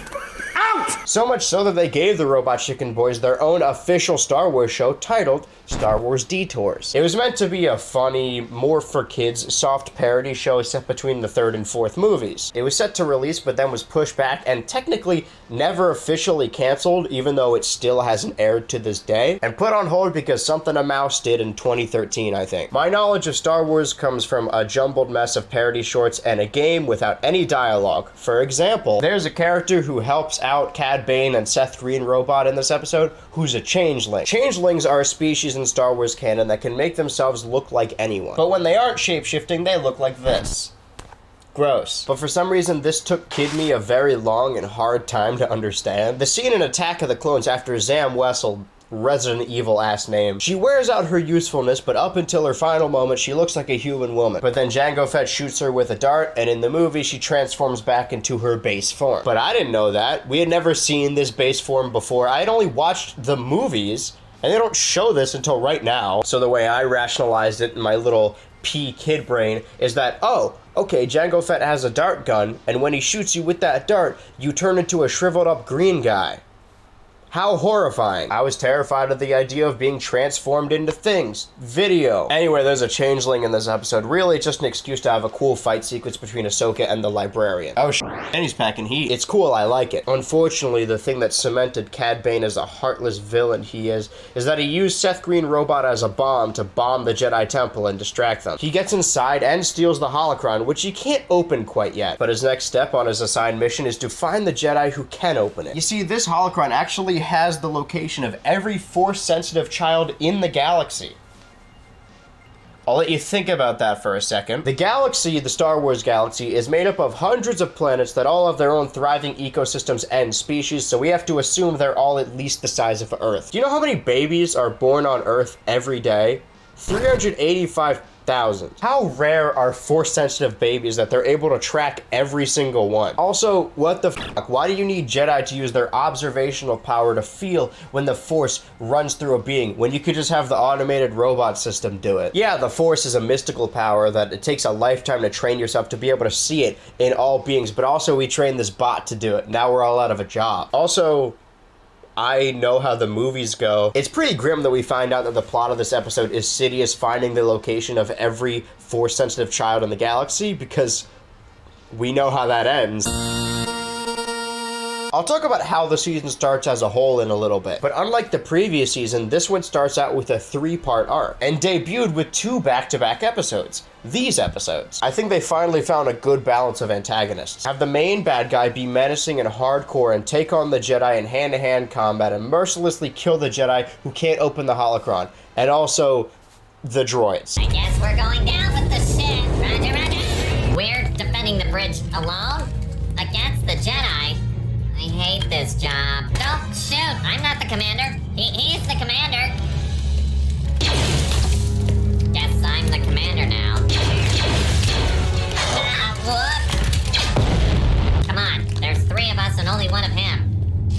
Out! So much so that they gave the Robot Chicken Boys their own official Star Wars show titled Star Wars Detours. It was meant to be a funny, more for kids, soft parody show set between the third and fourth movies. It was set to release but then was pushed back and technically never officially canceled, even though it still hasn't aired to this day, and put on hold because something a mouse did in 2013, I think. My knowledge of Star Wars comes from a jumbled mess of parody shorts and a game without any dialogue. For example, there's a character who helps out Cad Bane and Seth Green Robot in this episode who's a changeling. Changelings are a species in Star Wars canon that can make themselves look like anyone. But when they aren't shapeshifting, they look like this. Gross. But for some reason, this took Kid Me a very long and hard time to understand. The scene in Attack of the Clones after Zam Wessel, Resident Evil ass name. She wears out her usefulness, but up until her final moment, she looks like a human woman. But then Jango Fett shoots her with a dart, and in the movie, she transforms back into her base form. But I didn't know that. We had never seen this base form before. I had only watched the movies, and they don't show this until right now. So the way I rationalized it in my little kid brain is that, oh, okay, Jango Fett has a dart gun, and when he shoots you with that dart, you turn into a shriveled up green guy. How horrifying. I was terrified of the idea of being transformed into things. Video. Anyway, there's a changeling in this episode. Really just an excuse to have a cool fight sequence between Ahsoka and the librarian. Oh and he's packing heat. It's cool, I like it. Unfortunately, the thing that cemented Cad Bane as a heartless villain he is that he used Seth Green Robot as a bomb to bomb the Jedi Temple and distract them. He gets inside and steals the holocron, which he can't open quite yet. But his next step on his assigned mission is to find the Jedi who can open it. You see, this holocron actually has the location of every Force-sensitive child in the galaxy. I'll let you think about that for a second. The galaxy, the Star Wars galaxy, is made up of hundreds of planets that all have their own thriving ecosystems and species, so we have to assume they're all at least the size of Earth. Do you know how many babies are born on Earth every day? 385,000 thousands. How rare are Force-sensitive babies that they're able to track every single one? Also, what the fuck? Why do you need Jedi to use their observational power to feel when the Force runs through a being, when you could just have the automated robot system do it? Yeah, the Force is a mystical power that it takes a lifetime to train yourself to be able to see it in all beings, but also we trained this bot to do it. Now we're all out of a job. Also, I know how the movies go. It's pretty grim that we find out that the plot of this episode is Sidious finding the location of every Force-sensitive child in the galaxy, because we know how that ends. I'll talk about how the season starts as a whole in a little bit, but unlike the previous season, this one starts out with a 3-part arc, and debuted with 2 back-to-back episodes. These episodes. I think they finally found a good balance of antagonists. Have the main bad guy be menacing and hardcore and take on the Jedi in hand-to-hand combat and mercilessly kill the Jedi who can't open the holocron, and also the droids. I guess we're going down with the ship. Roger, roger. We're defending the bridge alone against the Jedi. I hate this job. Don't shoot! I'm not the commander. He's the commander. Guess I'm the commander now. Whoop! Come on, there's 3 of us and only 1 of him.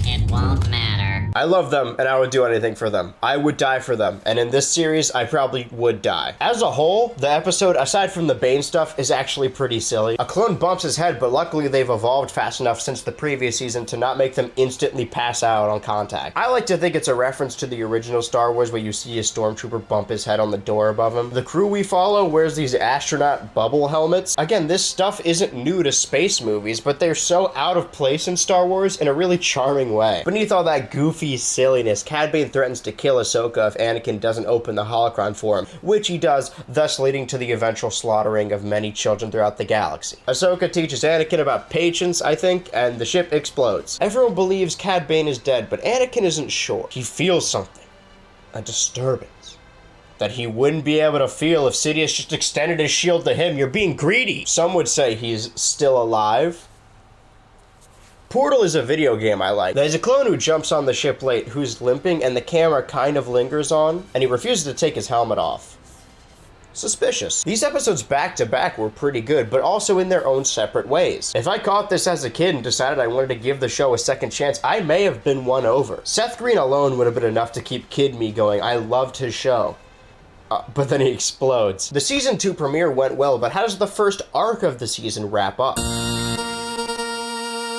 It won't matter. I love them, and I would do anything for them. I would die for them, and in this series, I probably would die. As a whole, the episode, aside from the Bane stuff, is actually pretty silly. A clone bumps his head, but luckily they've evolved fast enough since the previous season to not make them instantly pass out on contact. I like to think it's a reference to the original Star Wars where you see a stormtrooper bump his head on the door above him. The crew we follow wears these astronaut bubble helmets. Again, this stuff isn't new to space movies, but they're so out of place in Star Wars in a really charming way. Beneath all that goofy silliness, Cad Bane threatens to kill Ahsoka if Anakin doesn't open the holocron for him, which he does, thus leading to the eventual slaughtering of many children throughout the galaxy. Ahsoka teaches Anakin about patience, I think, and the ship explodes. Everyone believes Cad Bane is dead, but Anakin isn't sure. He feels something. A disturbance. That he wouldn't be able to feel if Sidious just extended his shield to him. You're being greedy. Some would say he's still alive. Portal is a video game I like. There's a clone who jumps on the ship late who's limping and the camera kind of lingers on, and he refuses to take his helmet off. Suspicious. These episodes back to back were pretty good, but also in their own separate ways. If I caught this as a kid and decided I wanted to give the show a second chance, I may have been won over. Seth Green alone would have been enough to keep kid me going. I loved his show. But then he explodes. The season 2 premiere went well, but how does the first arc of the season wrap up?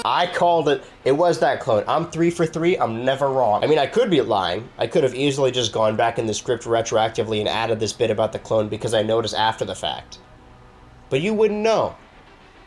I called it. It was that clone. I'm 3 for 3. I'm never wrong. I mean, I could be lying. I could have easily just gone back in the script retroactively and added this bit about the clone because I noticed after the fact. But you wouldn't know.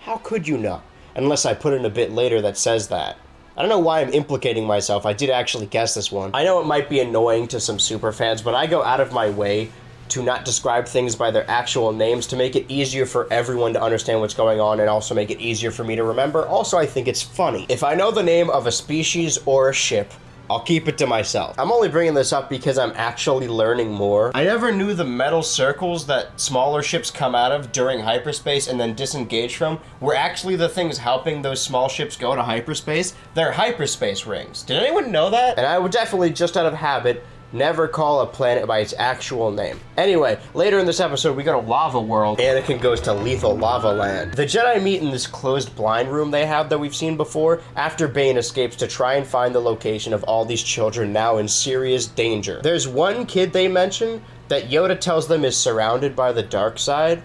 How could you know? Unless I put in a bit later that says that. I don't know why I'm implicating myself. I did actually guess this one. I know it might be annoying to some super fans, but I go out of my way to not describe things by their actual names to make it easier for everyone to understand what's going on and also make it easier for me to remember. Also, I think it's funny. If I know the name of a species or a ship, I'll keep it to myself. I'm only bringing this up because I'm actually learning more. I never knew the metal circles that smaller ships come out of during hyperspace and then disengage from were actually the things helping those small ships go to hyperspace. They're hyperspace rings. Did anyone know that? And I would definitely, just out of habit, never call a planet by its actual name. Anyway, later in this episode, we go to Lava World. Anakin goes to Lethal Lava Land. The Jedi meet in this closed blind room they have that we've seen before after Bane escapes to try and find the location of all these children now in serious danger. There's one kid they mention that Yoda tells them is surrounded by the dark side,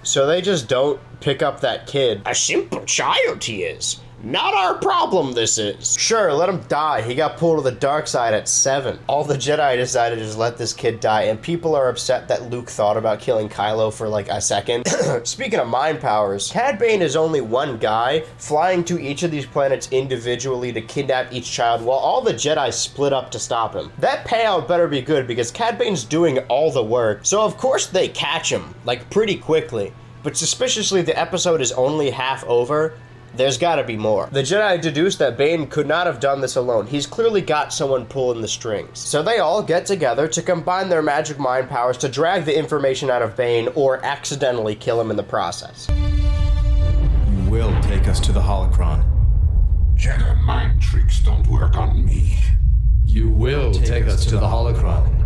so they just don't pick up that kid. A simple child he is. Not our problem, this is. Sure, let him die. He got pulled to the dark side at 7. All the Jedi decided to just let this kid die, and people are upset that Luke thought about killing Kylo for like a second. Speaking of mind powers, Cad Bane is only one guy flying to each of these planets individually to kidnap each child while all the Jedi split up to stop him. That payout better be good because Cad Bane's doing all the work, so of course they catch him, like pretty quickly. But suspiciously, the episode is only half over. There's gotta be more. The Jedi deduce that Bane could not have done this alone. He's clearly got someone pulling the strings. So they all get together to combine their magic mind powers to drag the information out of Bane or accidentally kill him in the process. You will take us to the holocron. Jedi mind tricks don't work on me. You will take us to the holocron.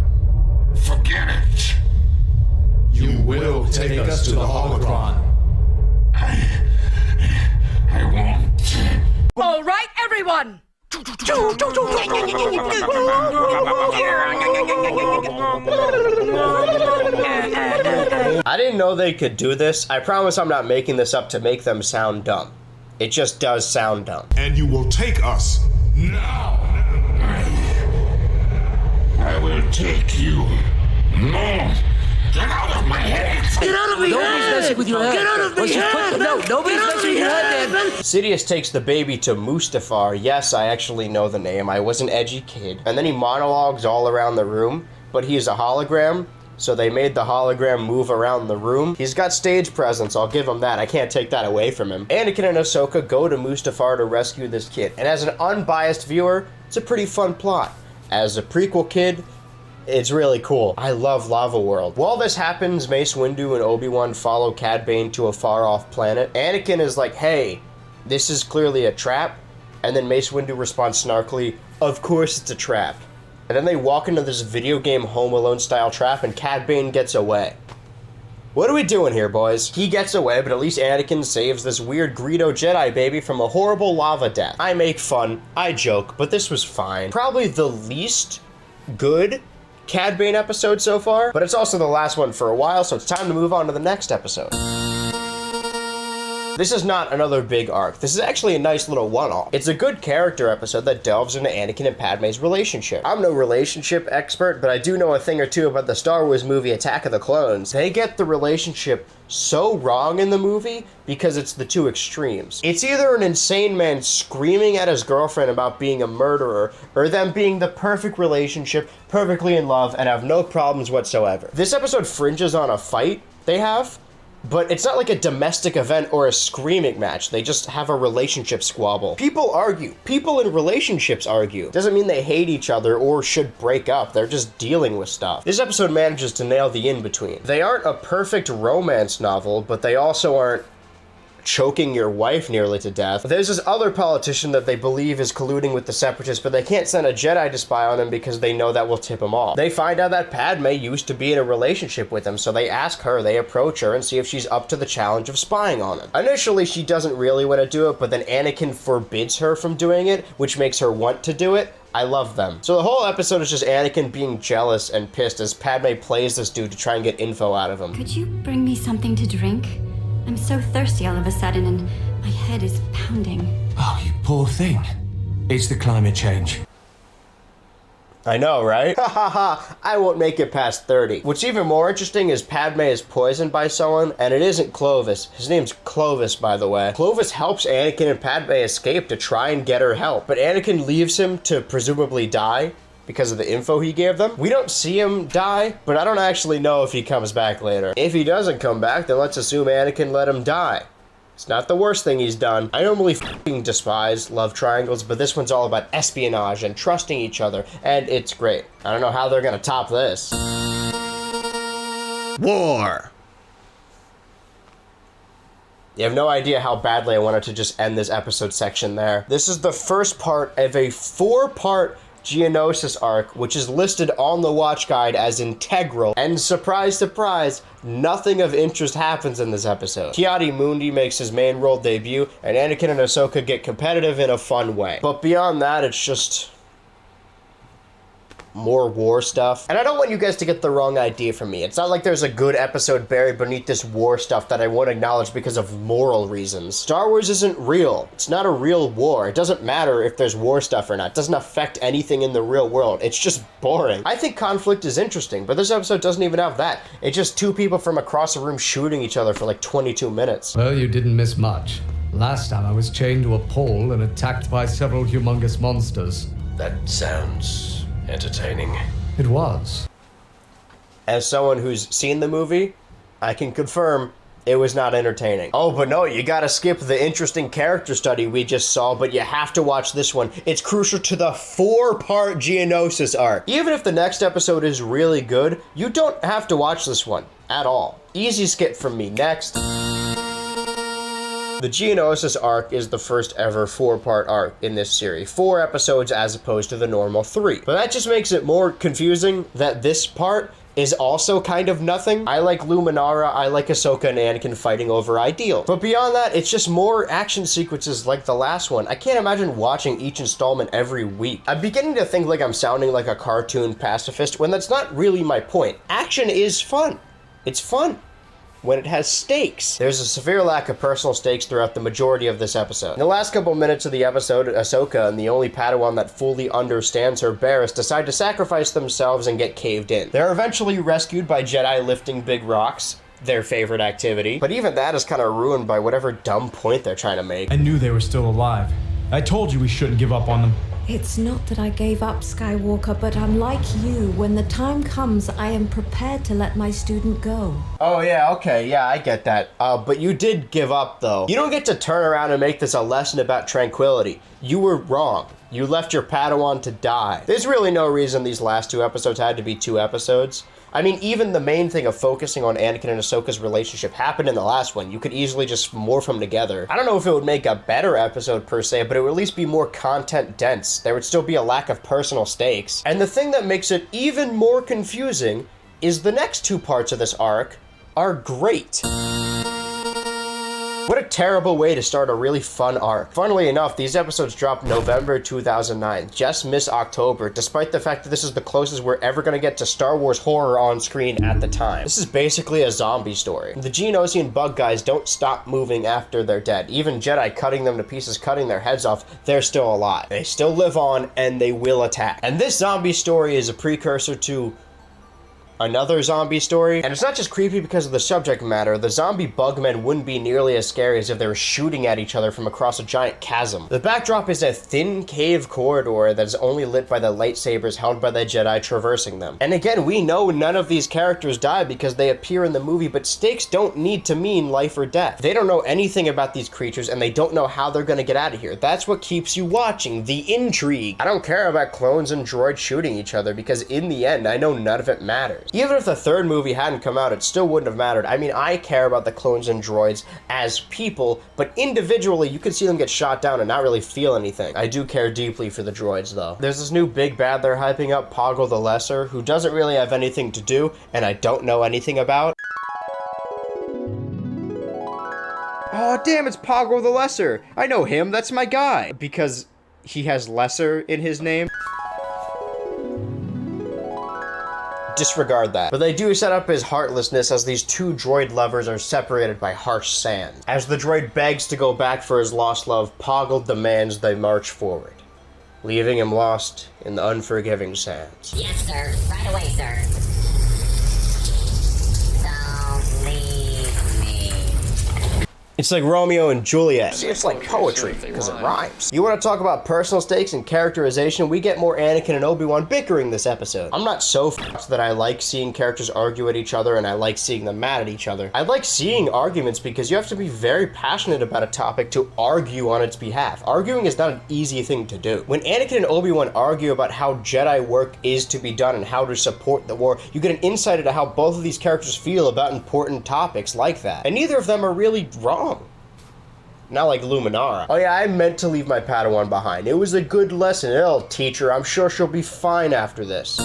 Forget it. You will take us to the Holocron. I won't. All right, everyone! I didn't know they could do this. I promise I'm not making this up to make them sound dumb. It just does sound dumb. And you will take us now. I will take you. No. Get out of my head! Get out of my Nobody's head! messing with your head. Get out of my head! No, nobody's messing with your head, man. Sidious takes the baby to Mustafar. Yes, I actually know the name. I was an edgy kid. And then he monologues all around the room, but he is a hologram, so they made the hologram move around the room. He's got stage presence, I'll give him that. I can't take that away from him. Anakin and Ahsoka go to Mustafar to rescue this kid. And as an unbiased viewer, it's a pretty fun plot. As a prequel kid, it's really cool. I love Lava World. While this happens, Mace Windu and Obi-Wan follow Cad Bane to a far-off planet. Anakin is like, hey, this is clearly a trap. And then Mace Windu responds snarkily, of course it's a trap. And then they walk into this video game Home Alone style trap and Cad Bane gets away. What are we doing here, boys? He gets away, but at least Anakin saves this weird Greedo Jedi baby from a horrible lava death. I make fun, I joke, but this was fine. Probably the least good Cad Bane episode so far, but it's also the last one for a while, so it's time to move on to the next episode. This is not another big arc. This is actually a nice little one-off. It's a good character episode that delves into Anakin and Padme's relationship. I'm no relationship expert, but I do know a thing or two about the Star Wars movie Attack of the Clones. They get the relationship so wrong in the movie because it's the two extremes. It's either an insane man screaming at his girlfriend about being a murderer, or them being the perfect relationship, perfectly in love, and have no problems whatsoever. This episode fringes on a fight they have, but it's not like a domestic event or a screaming match. They just have a relationship squabble. People argue. People in relationships argue. Doesn't mean they hate each other or should break up. They're just dealing with stuff. This episode manages to nail the in-between. They aren't a perfect romance novel, but they also aren't choking your wife nearly to death. There's this other politician that they believe is colluding with the Separatists, but they can't send a Jedi to spy on him because they know that will tip him off. They find out that Padme used to be in a relationship with him, so they ask her, they approach her, and see if she's up to the challenge of spying on him. Initially, she doesn't really want to do it, but then Anakin forbids her from doing it, which makes her want to do it. I love them. So the whole episode is just Anakin being jealous and pissed as Padme plays this dude to try and get info out of him. Could you bring me something to drink? I'm so thirsty all of a sudden, and my head is pounding. Oh, you poor thing. It's the climate change. I know, right? Ha ha ha, I won't make it past 30. What's even more interesting is Padme is poisoned by someone, and it isn't Clovis. His name's Clovis, by the way. Clovis helps Anakin and Padme escape to try and get her help, but Anakin leaves him to presumably die because of the info he gave them. We don't see him die, but I don't actually know if he comes back later. If he doesn't come back, then let's assume Anakin let him die. It's not the worst thing he's done. I normally f***ing despise love triangles, but this one's all about espionage and trusting each other, and it's great. I don't know how they're gonna top this. War! You have no idea how badly I wanted to just end this episode section there. This is the first part of a 4-part Geonosis arc, which is listed on the watch guide as integral, and surprise, surprise, nothing of interest happens in this episode. Ki-Adi-Mundi makes his main role debut, and Anakin and Ahsoka get competitive in a fun way. But beyond that, it's just more war stuff. And I don't want you guys to get the wrong idea from me. It's not like there's a good episode buried beneath this war stuff that I won't acknowledge because of moral reasons. Star Wars isn't real. It's not a real war. It doesn't matter if there's war stuff or not. It doesn't affect anything in the real world. It's just boring. I think conflict is interesting, but this episode doesn't even have that. It's just two people from across the room shooting each other for like 22 minutes. Well, you didn't miss much. Last time I was chained to a pole and attacked by several humongous monsters. That sounds entertaining. It was. As someone who's seen the movie, I can confirm it was not entertaining. Oh, but no, you gotta skip the interesting character study we just saw, but you have to watch this one. It's crucial to the 4-part Geonosis arc. Even if the next episode is really good, you don't have to watch this one at all. Easy skip from me. Next. The Geonosis arc is the first ever 4-part arc in this series. 4 episodes as opposed to the normal 3. But that just makes it more confusing that this part is also kind of nothing. I like Luminara, I like Ahsoka and Anakin fighting over ideal. But beyond that, it's just more action sequences like the last one. I can't imagine watching each installment every week. I'm beginning to think like I'm sounding like a cartoon pacifist when that's not really my point. Action is fun. It's fun when it has stakes. There's a severe lack of personal stakes throughout the majority of this episode. In the last couple minutes of the episode, Ahsoka and the only Padawan that fully understands her, Barriss, decide to sacrifice themselves and get caved in. They're eventually rescued by Jedi lifting big rocks, their favorite activity, but even that is kind of ruined by whatever dumb point they're trying to make. I knew they were still alive. I told you we shouldn't give up on them. It's not that I gave up, Skywalker, but unlike you, when the time comes, I am prepared to let my student go. Oh yeah, okay, yeah, I get that. But you did give up, though. You don't get to turn around and make this a lesson about tranquility. You were wrong. You left your Padawan to die. There's really no reason these last 2 episodes had to be 2 episodes. I mean, even the main thing of focusing on Anakin and Ahsoka's relationship happened in the last one. You could easily just morph them together. I don't know if it would make a better episode per se, but it would at least be more content dense. There would still be a lack of personal stakes. And the thing that makes it even more confusing is the next 2 parts of this arc are great. What a terrible way to start a really fun arc. Funnily enough, these episodes dropped November 2009, just miss October, despite the fact that this is the closest we're ever gonna get to Star Wars horror on screen at the time. This is basically a zombie story. The Geonosian bug guys don't stop moving after they're dead. Even Jedi cutting them to pieces, cutting their heads off, they're still alive. They still live on, and they will attack. And this zombie story is a precursor to another zombie story. And it's not just creepy because of the subject matter. The zombie bugmen wouldn't be nearly as scary as if they were shooting at each other from across a giant chasm. The backdrop is a thin cave corridor that is only lit by the lightsabers held by the Jedi traversing them. And again, we know none of these characters die because they appear in the movie, but stakes don't need to mean life or death. They don't know anything about these creatures and they don't know how they're gonna get out of here. That's what keeps you watching, the intrigue. I don't care about clones and droids shooting each other because in the end, I know none of it matters. Even if the 3rd movie hadn't come out, it still wouldn't have mattered. I mean, I care about the clones and droids as people, but individually, you can see them get shot down and not really feel anything. I do care deeply for the droids, though. There's this new big bad they're hyping up, Poggle the Lesser, who doesn't really have anything to do, and I don't know anything about. Oh, damn, it's Poggle the Lesser. I know him, that's my guy. Because he has Lesser in his name. Disregard that. But they do set up his heartlessness as these 2 droid lovers are separated by harsh sand. As the droid begs to go back for his lost love, Poggle demands they march forward, leaving him lost in the unforgiving sands. Yes, sir. Right away, sir. Don't leave me. It's like Romeo and Juliet. See, it's like poetry, because it rhymes. You want to talk about personal stakes and characterization? We get more Anakin and Obi-Wan bickering this episode. I'm not so f***ed that I like seeing characters argue at each other and I like seeing them mad at each other. I like seeing arguments because you have to be very passionate about a topic to argue on its behalf. Arguing is not an easy thing to do. When Anakin and Obi-Wan argue about how Jedi work is to be done and how to support the war, you get an insight into how both of these characters feel about important topics like that. And neither of them are really wrong. Not like Luminara. Oh yeah, I meant to leave my Padawan behind. It was a good lesson. It'll teach her. I'm sure she'll be fine after this.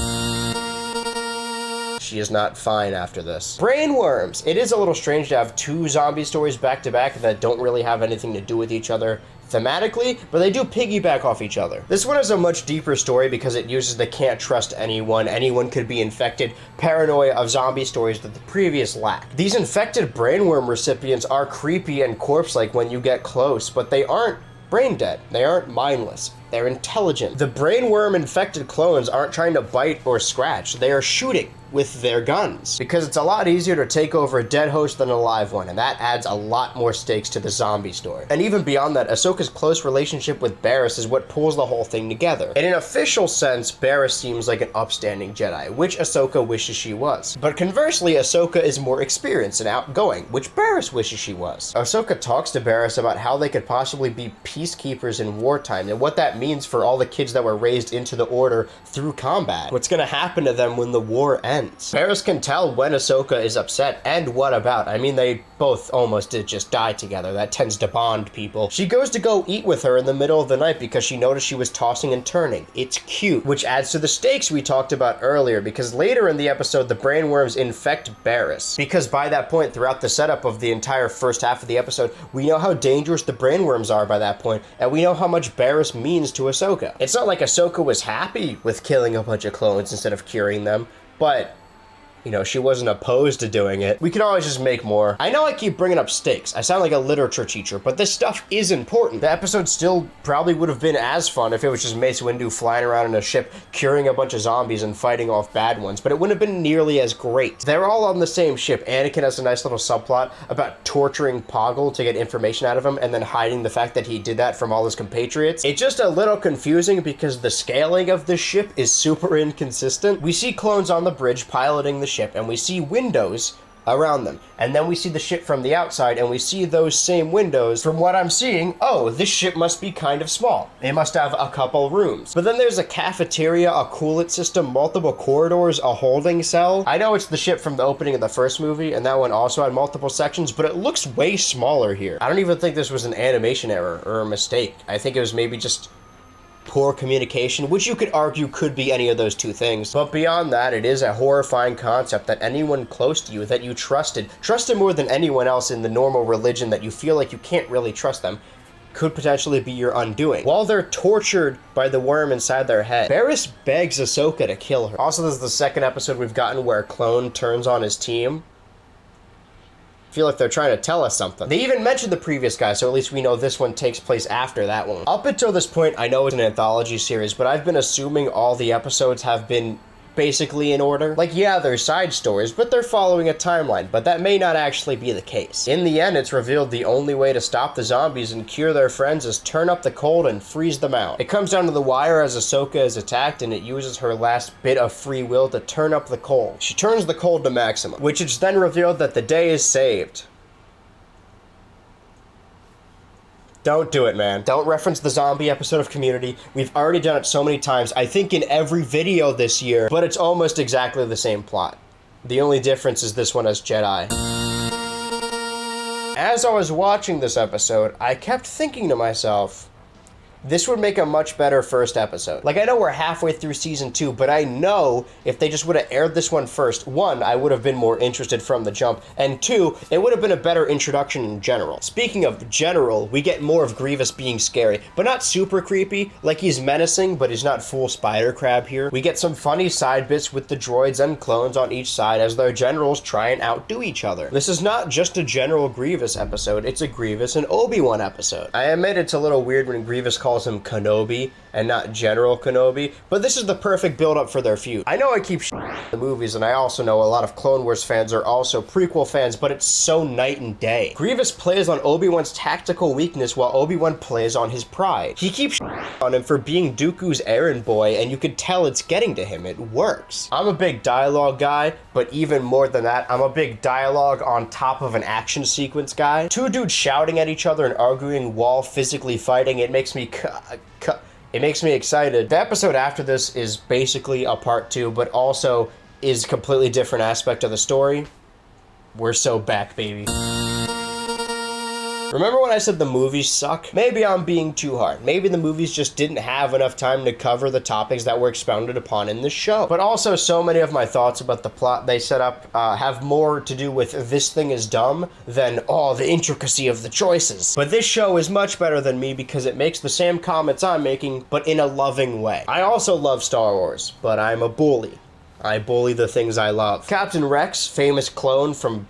She is not fine after this. Brainworms. It is a little strange to have 2 zombie stories back to back that don't really have anything to do with each other thematically, but they do piggyback off each other. This one is a much deeper story because it uses the can't trust anyone could be infected paranoia of zombie stories that the previous lacked. These infected brainworm recipients are creepy and corpse-like when you get close, but they aren't brain dead. They aren't mindless. They're intelligent. The brainworm infected clones aren't trying to bite or scratch. They are shooting with their guns because it's a lot easier to take over a dead host than a live one, and that adds a lot more stakes to the zombie story. And even beyond that, Ahsoka's close relationship with Barriss is what pulls the whole thing together. In an official sense, Barriss seems like an upstanding Jedi, which Ahsoka wishes she was. But conversely, Ahsoka is more experienced and outgoing, which Barriss wishes she was. Ahsoka talks to Barriss about how they could possibly be peacekeepers in wartime and what that means for all the kids that were raised into the Order through combat. What's gonna happen to them when the war ends? tense. Barriss can tell when Ahsoka is upset and what about. I mean, they both almost did just die together. That tends to bond people. She goes to go eat with her in the middle of the night because she noticed she was tossing and turning. It's cute, which adds to the stakes we talked about earlier, because later in the episode, the brainworms infect Barriss. Because by that point, throughout the setup of the entire first half of the episode, we know how dangerous the brainworms are by that point, and we know how much Barriss means to Ahsoka. It's not like Ahsoka was happy with killing a bunch of clones instead of curing them, but you know, she wasn't opposed to doing it. We can always just make more. I know I keep bringing up stakes. I sound like a literature teacher, but this stuff is important. The episode still probably would have been as fun if it was just Mace Windu flying around in a ship, curing a bunch of zombies and fighting off bad ones, but it wouldn't have been nearly as great. They're all on the same ship. Anakin has a nice little subplot about torturing Poggle to get information out of him and then hiding the fact that he did that from all his compatriots. It's just a little confusing because the scaling of this ship is super inconsistent. We see clones on the bridge piloting the ship, and we see windows around them, and then we see the ship from the outside, and we see those same windows. From what I'm seeing, oh, this ship must be kind of small. It must have a couple rooms. But then there's a cafeteria, a coolant system, multiple corridors, a holding cell. I know it's the ship from the opening of the first movie, and that one also had multiple sections, but it looks way smaller here. I don't even think this was an animation error or a mistake. I think it was maybe just poor communication, which you could argue could be any of those two things. But beyond that, it is a horrifying concept that anyone close to you that you trusted more than anyone else in the normal religion that you feel like you can't really trust them, could potentially be your undoing. While they're tortured by the worm inside their head, Barriss begs Ahsoka to kill her. Also, this is the second episode we've gotten where a clone turns on his team. I feel like they're trying to tell us something. They even mentioned the previous guy, so at least we know this one takes place after that one. Up until this point, I know it's an anthology series, but I've been assuming all the episodes have been basically in order. Like, yeah, they're side stories, but they're following a timeline, but that may not actually be the case. In the end, it's revealed the only way to stop the zombies and cure their friends is turn up the cold and freeze them out. It comes down to the wire as Ahsoka is attacked, and it uses her last bit of free will to turn up the cold. She turns the cold to maximum, which is then revealed that the day is saved. Don't do it, man. Don't reference the zombie episode of Community. We've already done it so many times, I think in every video this year, but it's almost exactly the same plot. The only difference is this one has Jedi. As I was watching this episode, I kept thinking to myself, this would make a much better first episode. Like, I know we're halfway through season 2, but I know if they just would have aired this one first, 1, I would have been more interested from the jump, and 2, it would have been a better introduction in general. Speaking of general, we get more of Grievous being scary, but not super creepy. Like, he's menacing, but he's not full spider crab here. We get some funny side bits with the droids and clones on each side as their generals try and outdo each other. This is not just a General Grievous episode, it's a Grievous and Obi-Wan episode. I admit it's a little weird when Grievous calls him Kenobi and not General Kenobi, but this is the perfect build-up for their feud. I know I keep the movies, and I also know a lot of Clone Wars fans are also prequel fans, but it's so night and day. Grievous plays on Obi-Wan's tactical weakness while Obi-Wan plays on his pride. He keeps on him for being Dooku's errand boy, and you could tell it's getting to him. It works. I'm a big dialogue guy, but even more than that, I'm a big dialogue on top of an action sequence guy. Two dudes shouting at each other and arguing while physically fighting, it makes me it makes me excited. The episode after this is basically a part 2, but also is a completely different aspect of the story. We're so back, baby. Remember when I said the movies suck? Maybe I'm being too hard. Maybe the movies just didn't have enough time to cover the topics that were expounded upon in the show. But also, so many of my thoughts about the plot they set up have more to do with this thing is dumb than, oh, the intricacy of the choices. But this show is much better than me because it makes the same comments I'm making, but in a loving way. I also love Star Wars, but I'm a bully. I bully the things I love. Captain Rex, famous clone from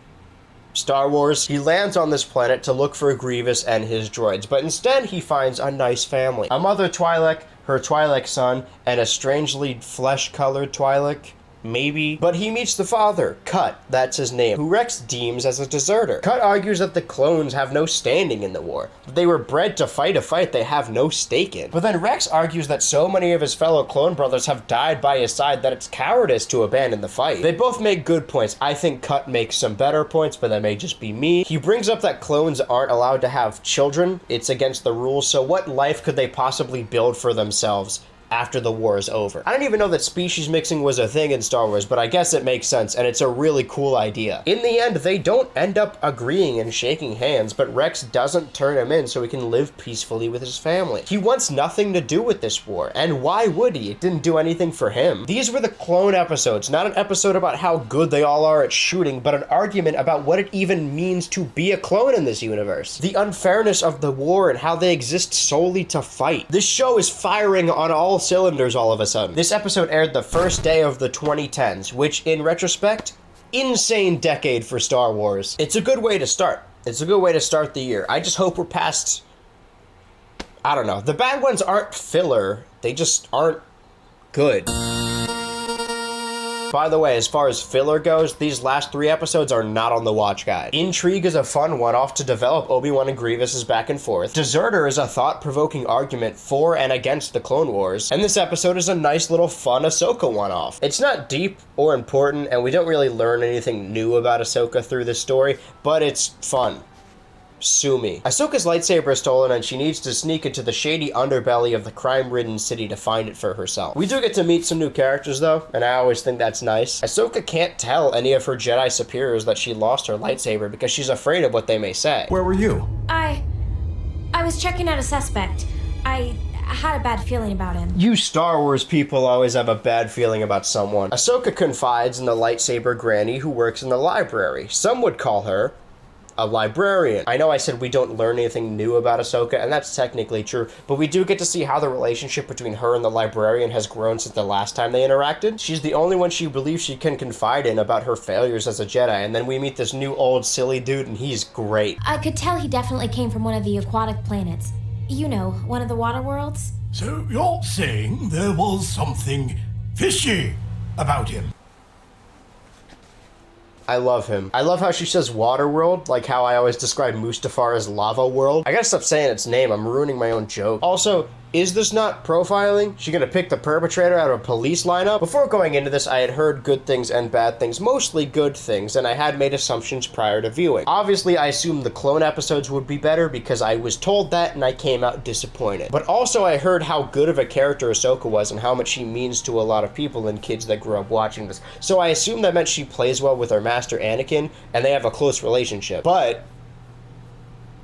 Star Wars, he lands on this planet to look for Grievous and his droids, but instead he finds a nice family. A mother Twi'lek, her Twi'lek son, and a strangely flesh-colored Twi'lek. Maybe. But he meets the father, Cut, that's his name, who Rex deems as a deserter. Cut argues that the clones have no standing in the war, that they were bred to fight a fight they have no stake in. But then Rex argues that so many of his fellow clone brothers have died by his side that it's cowardice to abandon the fight. They both make good points. I think Cut makes some better points, but that may just be me. He brings up that clones aren't allowed to have children. It's against the rules, so what life could they possibly build for themselves after the war is over. I didn't even know that species mixing was a thing in Star Wars, but I guess it makes sense, and it's a really cool idea. In the end, they don't end up agreeing and shaking hands, but Rex doesn't turn him in so he can live peacefully with his family. He wants nothing to do with this war, and why would he? It didn't do anything for him. These were the clone episodes, not an episode about how good they all are at shooting, but an argument about what it even means to be a clone in this universe. The unfairness of the war and how they exist solely to fight. This show is firing on all cylinders all of a sudden. This episode aired the first day of the 2010s, which in retrospect, insane decade for Star Wars. It's a good way to start. It's a good way to start the year. I just hope we're past, I don't know. The bad ones aren't filler, they just aren't good. By the way, as far as filler goes, these last 3 episodes are not on the watch guide. Intrigue is a fun one-off to develop Obi-Wan and Grievous' back and forth. Deserter is a thought-provoking argument for and against the Clone Wars. And this episode is a nice little fun Ahsoka one-off. It's not deep or important, and we don't really learn anything new about Ahsoka through this story, but it's fun. Sue me. Ahsoka's lightsaber is stolen and she needs to sneak into the shady underbelly of the crime-ridden city to find it for herself. We do get to meet some new characters though, and I always think that's nice. Ahsoka can't tell any of her Jedi superiors that she lost her lightsaber because she's afraid of what they may say. Where were you? I was checking out a suspect. I had a bad feeling about him. You Star Wars people always have a bad feeling about someone. Ahsoka confides in the lightsaber granny who works in the library. Some would call her a librarian. I know I said we don't learn anything new about Ahsoka, and that's technically true, but we do get to see how the relationship between her and the librarian has grown since the last time they interacted. She's the only one she believes she can confide in about her failures as a Jedi, and then we meet this new old silly dude, and he's great. I could tell he definitely came from one of the aquatic planets. You know, one of the water worlds. So you're saying there was something fishy about him? I love him. I love how she says water world, like how I always describe Mustafar as lava world. I gotta stop saying its name, I'm ruining my own joke. Also, is this not profiling? She gonna pick the perpetrator out of a police lineup? Before going into this, I had heard good things and bad things, mostly good things, and I had made assumptions prior to viewing. Obviously, I assumed the clone episodes would be better because I was told that and I came out disappointed. But also I heard how good of a character Ahsoka was and how much she means to a lot of people and kids that grew up watching this. So I assumed that meant she plays well with her master Anakin and they have a close relationship. But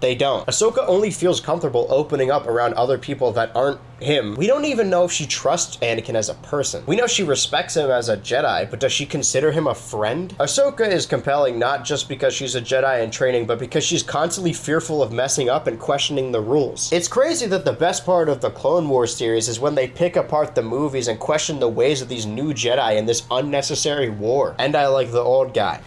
they don't. Ahsoka only feels comfortable opening up around other people that aren't him. We don't even know if she trusts Anakin as a person. We know she respects him as a Jedi, but does she consider him a friend? Ahsoka is compelling not just because she's a Jedi in training, but because she's constantly fearful of messing up and questioning the rules. It's crazy that the best part of the Clone Wars series is when they pick apart the movies and question the ways of these new Jedi in this unnecessary war. And I like the old guy.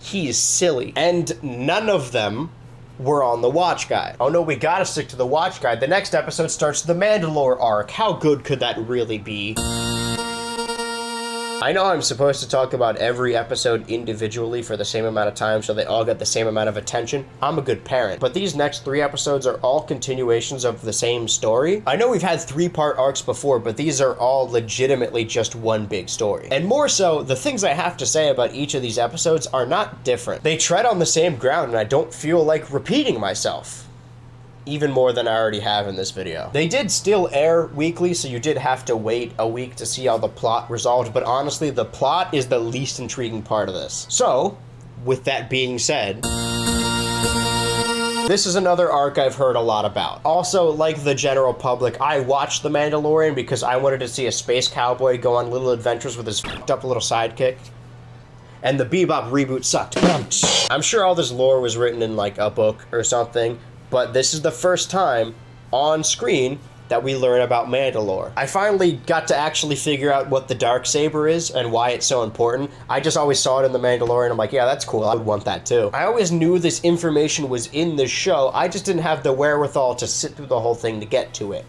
He's silly. And none of them were on the watch guide. Oh no, we gotta stick to the watch guide. The next episode starts the Mandalore Arc. How good could that really be? I know I'm supposed to talk about every episode individually for the same amount of time so they all get the same amount of attention. I'm a good parent. But these next 3 episodes are all continuations of the same story. I know we've had 3-part arcs before, but these are all legitimately just one big story. And more so, the things I have to say about each of these episodes are not different. They tread on the same ground and I don't feel like repeating myself. Even more than I already have in this video. They did still air weekly, so you did have to wait a week to see how the plot resolved, but honestly, the plot is the least intriguing part of this. So, with that being said, this is another arc I've heard a lot about. Also, like the general public, I watched The Mandalorian because I wanted to see a space cowboy go on little adventures with his f***ed up little sidekick. And the Bebop reboot sucked. I'm sure all this lore was written in like a book or something, but this is the first time on screen that we learn about Mandalore. I finally got to actually figure out what the Darksaber is and why it's so important. I just always saw it in The Mandalorian. I'm like, yeah, that's cool. I would want that too. I always knew this information was in the show. I just didn't have the wherewithal to sit through the whole thing to get to it.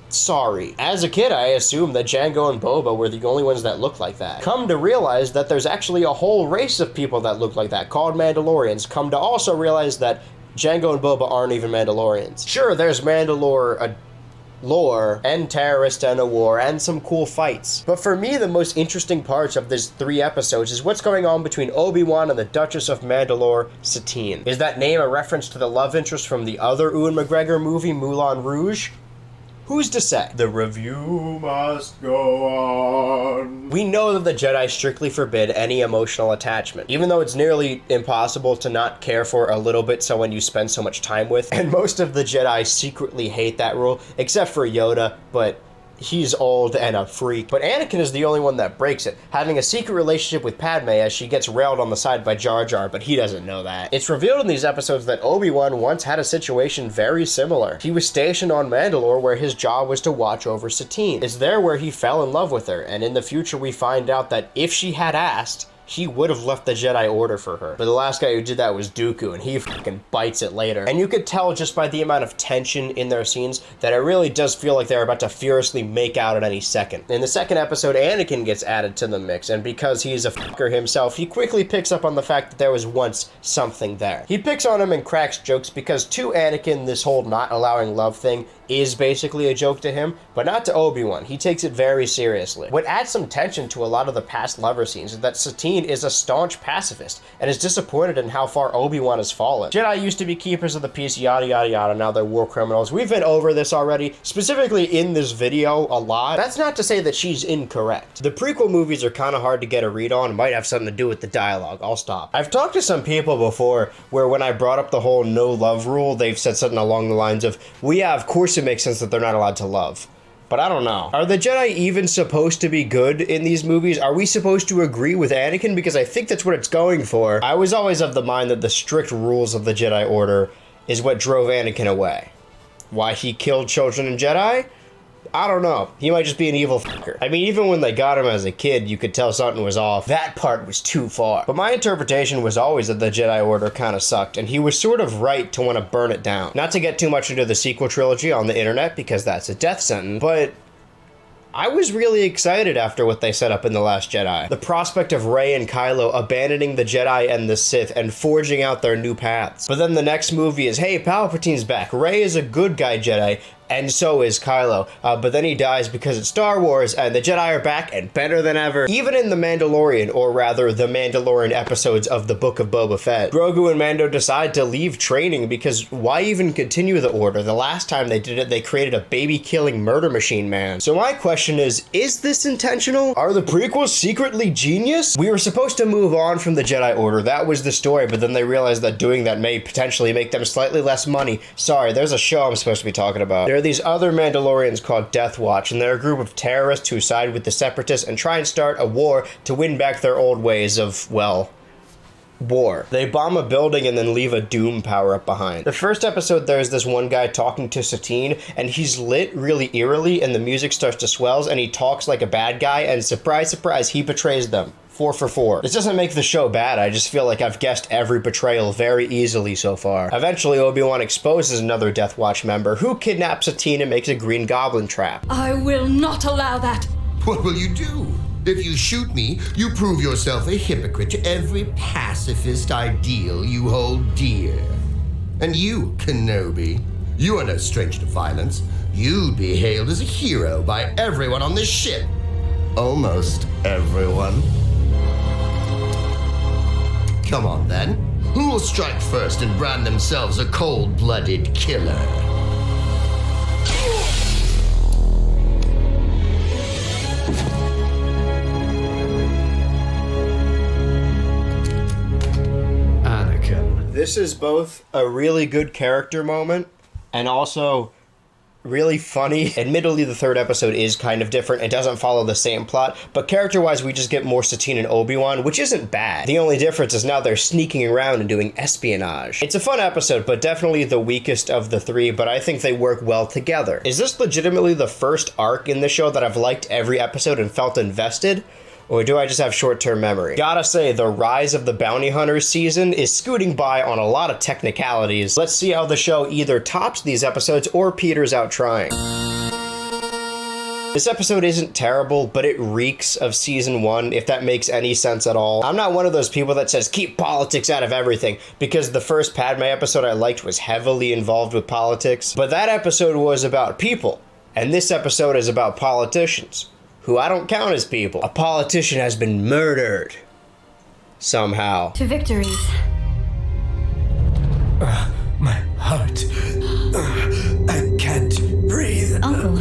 Sorry. As a kid, I assumed that Jango and Boba were the only ones that looked like that. Come to realize that there's actually a whole race of people that look like that, called Mandalorians. Come to also realize that Jango and Boba aren't even Mandalorians. Sure, there's Mandalore lore, and terrorist and a war, and some cool fights. But for me, the most interesting parts of these 3 episodes is what's going on between Obi-Wan and the Duchess of Mandalore, Satine. Is that name a reference to the love interest from the other Ewan McGregor movie, Moulin Rouge? Who's to say? The review must go on. We know that the Jedi strictly forbid any emotional attachment, even though it's nearly impossible to not care for a little bit someone you spend so much time with, and most of the Jedi secretly hate that rule, except for Yoda, but he's old and a freak. But Anakin is the only one that breaks it, having a secret relationship with Padme as she gets railed on the side by Jar Jar, but he doesn't know that. It's revealed in these episodes that Obi-Wan once had a situation very similar. He was stationed on Mandalore where his job was to watch over Satine. It's there where he fell in love with her, and in the future we find out that if she had asked, he would have left the Jedi Order for her. But the last guy who did that was Dooku, and he fucking bites it later. And you could tell just by the amount of tension in their scenes that it really does feel like they're about to furiously make out at any second. In the second episode, Anakin gets added to the mix, and because he's a fucker himself, he quickly picks up on the fact that there was once something there. He picks on him and cracks jokes because to Anakin, this whole not allowing love thing is basically a joke to him, but not to Obi-Wan. He takes it very seriously. What adds some tension to a lot of the past lover scenes is that Satine is a staunch pacifist and is disappointed in how far Obi-Wan has fallen. Jedi used to be keepers of the peace, yada yada yada, now they're war criminals. We've been over this already, specifically in this video a lot. That's not to say that she's incorrect. The prequel movies are kind of hard to get a read on. It might have something to do with the dialogue. I'll stop. I've talked to some people before where when I brought up the whole no love rule, they've said something along the lines of, well, yeah, of course it makes sense that they're not allowed to love. But I don't know. Are the Jedi even supposed to be good in these movies? Are we supposed to agree with Anakin? Because I think that's what it's going for. I was always of the mind that the strict rules of the Jedi Order is what drove Anakin away. Why he killed children and Jedi? I don't know. He might just be an evil fucker. I mean, even when they got him as a kid, you could tell something was off. That part was too far. But my interpretation was always that the Jedi Order kind of sucked, and he was sort of right to want to burn it down. Not to get too much into the sequel trilogy on the internet, because that's a death sentence, but I was really excited after what they set up in The Last Jedi. The prospect of Rey and Kylo abandoning the Jedi and the Sith and forging out their new paths. But then the next movie is, hey, Palpatine's back. Rey is a good guy Jedi, and so is Kylo. But then he dies because it's Star Wars, and the Jedi are back and better than ever. Even in The Mandalorian, or rather, the Mandalorian episodes of the Book of Boba Fett, Grogu and Mando decide to leave training because why even continue the Order? The last time they did it, they created a baby-killing murder machine man. So my question is this intentional? Are the prequels secretly genius? We were supposed to move on from the Jedi Order. That was the story, but then they realized that doing that may potentially make them slightly less money. Sorry, there's a show I'm supposed to be talking about. There are these other Mandalorians called Death Watch, and they're a group of terrorists who side with the Separatists and try and start a war to win back their old ways of, well, war. They bomb a building and then leave a doom power-up behind. The first episode, there's this one guy talking to Satine, and he's lit really eerily, and the music starts to swells, and he talks like a bad guy, and surprise, surprise, he betrays them. 4 for 4. This doesn't make the show bad, I just feel like I've guessed every betrayal very easily so far. Eventually, Obi-Wan exposes another Death Watch member who kidnaps Satine and makes a Green Goblin trap. I will not allow that. What will you do? If you shoot me, you prove yourself a hypocrite to every pacifist ideal you hold dear. And you, Kenobi, you are no stranger to violence. You'd be hailed as a hero by everyone on this ship. Almost everyone. Come on, then. Who will strike first and brand themselves a cold-blooded killer? Anakin. This is both a really good character moment and also really funny. Admittedly, the third episode is kind of different. It doesn't follow the same plot, but character-wise, we just get more Satine and Obi-Wan, which isn't bad. The only difference is now they're sneaking around and doing espionage. It's a fun episode, but definitely the weakest of the three, but I think they work well together. Is this legitimately the first arc in the show that I've liked every episode and felt invested? Or do I just have short-term memory? Gotta say, the Rise of the Bounty Hunters season is scooting by on a lot of technicalities. Let's see how the show either tops these episodes or peters out trying. This episode isn't terrible, but it reeks of season 1, if that makes any sense at all. I'm not one of those people that says keep politics out of everything, because the first Padme episode I liked was heavily involved with politics, but that episode was about people, and this episode is about politicians, who I don't count as people. A politician has been murdered. Somehow. To victories. My heart. I can't breathe. Uncle.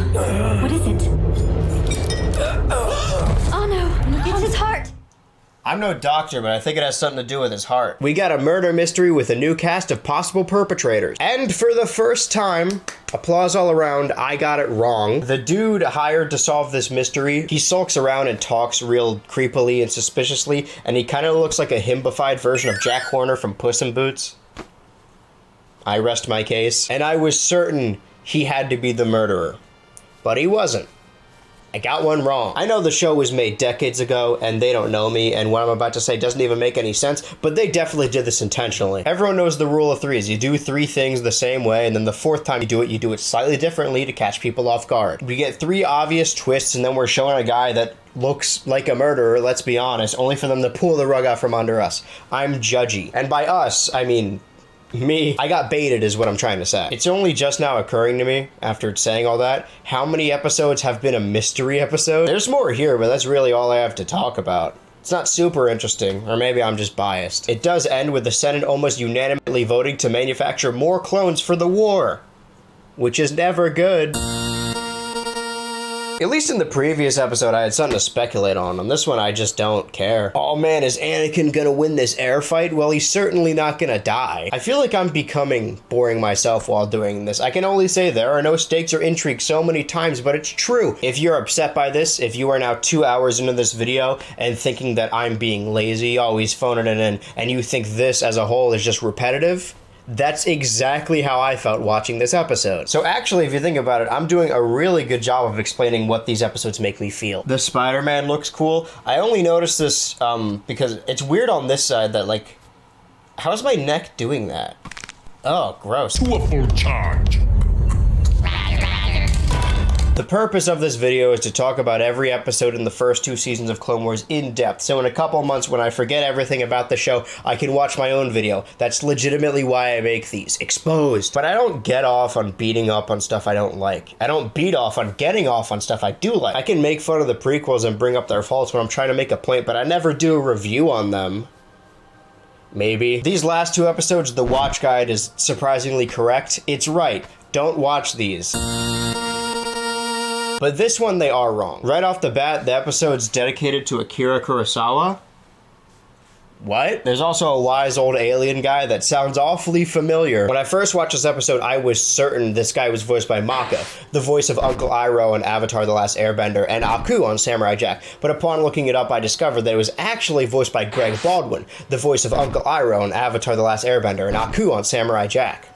I'm no doctor, but I think it has something to do with his heart. We got a murder mystery with a new cast of possible perpetrators. And for the first time, applause all around, I got it wrong. The dude hired to solve this mystery, he sulks around and talks real creepily and suspiciously, and he kind of looks like a himbified version of Jack Horner from Puss in Boots. I rest my case. And I was certain he had to be the murderer. But he wasn't. I got one wrong. I know the show was made decades ago and they don't know me, and what I'm about to say doesn't even make any sense, but they definitely did this intentionally. Everyone knows the rule of threes. You do 3 things the same way, and then the 4th time you do it slightly differently to catch people off guard. We get 3 obvious twists, and then we're showing a guy that looks like a murderer, let's be honest, only for them to pull the rug out from under us. I'm judgy. And by us, I mean me. I got baited is what I'm trying to say. It's only just now occurring to me, after saying all that, how many episodes have been a mystery episode? There's more here, but that's really all I have to talk about. It's not super interesting, or maybe I'm just biased. It does end with the Senate almost unanimously voting to manufacture more clones for the war, which is never good. At least in the previous episode, I had something to speculate on. On this one, I just don't care. Oh man, is Anakin gonna win this air fight? Well, he's certainly not gonna die. I feel like I'm becoming boring myself while doing this. I can only say there are no stakes or intrigue so many times, but it's true. If you're upset by this, if you are now 2 hours into this video and thinking that I'm being lazy, always phoning it in, and you think this as a whole is just repetitive, that's exactly how I felt watching this episode. So actually, if you think about it, I'm doing a really good job of explaining what these episodes make me feel. The Spider-Man looks cool. I only noticed this because it's weird on this side that, like, how is my neck doing that? Oh, gross. To a full charge. The purpose of this video is to talk about every episode in the first 2 seasons of Clone Wars in depth, so in a couple months when I forget everything about the show, I can watch my own video. That's legitimately why I make these. Exposed. But I don't get off on beating up on stuff I don't like. I don't beat off on getting off on stuff I do like. I can make fun of the prequels and bring up their faults when I'm trying to make a point, but I never do a review on them. Maybe. These last 2 episodes, the watch guide is surprisingly correct. It's right. Don't watch these. But this one, they are wrong. Right off the bat, the episode's dedicated to Akira Kurosawa. What? There's also a wise old alien guy that sounds awfully familiar. When I first watched this episode, I was certain this guy was voiced by Mako, the voice of Uncle Iroh in Avatar: The Last Airbender, and Aku on Samurai Jack. But upon looking it up, I discovered that it was actually voiced by Greg Baldwin, the voice of Uncle Iroh in Avatar: The Last Airbender, and Aku on Samurai Jack.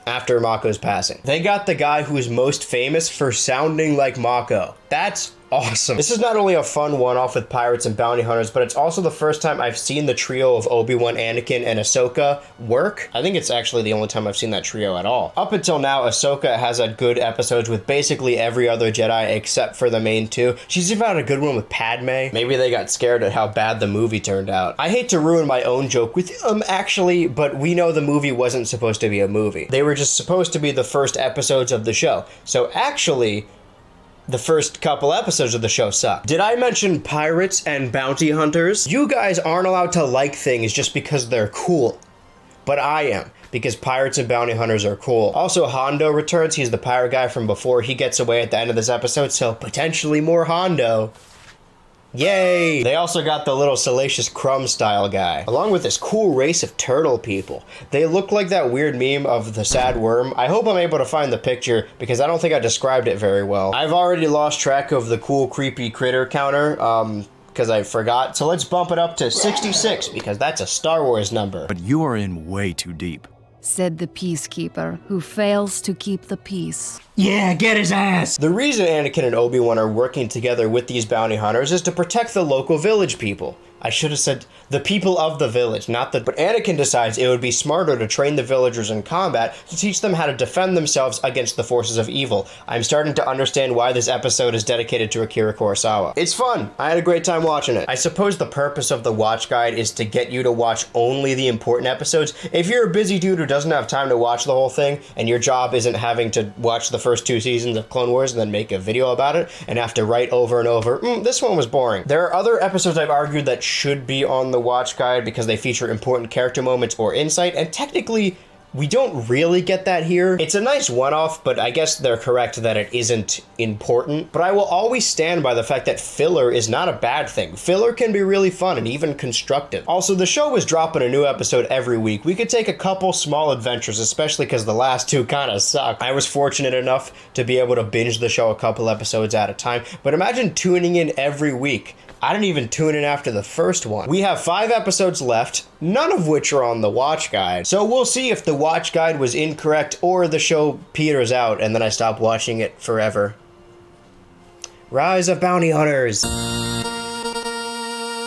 After Mako's passing. They got the guy who is most famous for sounding like Mako. That's awesome. This is not only a fun one-off with pirates and bounty hunters, but it's also the first time I've seen the trio of Obi-Wan, Anakin, and Ahsoka work. I think it's actually the only time I've seen that trio at all. Up until now, Ahsoka has had good episodes with basically every other Jedi except for the main 2. She's even had a good one with Padme. Maybe they got scared at how bad the movie turned out. I hate to ruin my own joke with actually, but we know the movie wasn't supposed to be a movie. They were just supposed to be the first episodes of the show. So actually, the first couple episodes of the show suck. Did I mention pirates and bounty hunters? You guys aren't allowed to like things just because they're cool. But I am, because pirates and bounty hunters are cool. Also, Hondo returns. He's the pirate guy from before. He gets away at the end of this episode, so potentially more Hondo. Yay! They also got the little Salacious Crumb style guy, along with this cool race of turtle people. They look like that weird meme of the sad worm. I hope I'm able to find the picture, because I don't think I described it very well. I've already lost track of the cool creepy critter counter, because I forgot. So let's bump it up to 66, because that's a Star Wars number. But you are in way too deep. Said the peacekeeper who fails to keep the peace. Yeah, get his ass! The reason Anakin and Obi-Wan are working together with these bounty hunters is to protect the local village people. I should have said the people of the village, not the... But Anakin decides it would be smarter to train the villagers in combat to teach them how to defend themselves against the forces of evil. I'm starting to understand why this episode is dedicated to Akira Kurosawa. It's fun. I had a great time watching it. I suppose the purpose of the watch guide is to get you to watch only the important episodes. If you're a busy dude who doesn't have time to watch the whole thing, and your job isn't having to watch the first 2 seasons of Clone Wars and then make a video about it, and have to write over and over, this one was boring. There are other episodes I've argued that should be on the watch guide because they feature important character moments or insight, and technically We don't really get that here. It's a nice one-off, but I guess they're correct that it isn't important. But I will always stand by the fact that filler is not a bad thing. Filler can be really fun and even constructive. Also, the show was dropping a new episode every week. We could take a couple small adventures, especially because the last two kind of suck. I was fortunate enough to be able to binge the show a couple episodes at a time, but imagine tuning in every week. I didn't even tune in after the first one. We have 5 episodes left, none of which are on the watch guide. So we'll see if the watch guide was incorrect or the show peters out and then I stop watching it forever. Rise of Bounty Hunters.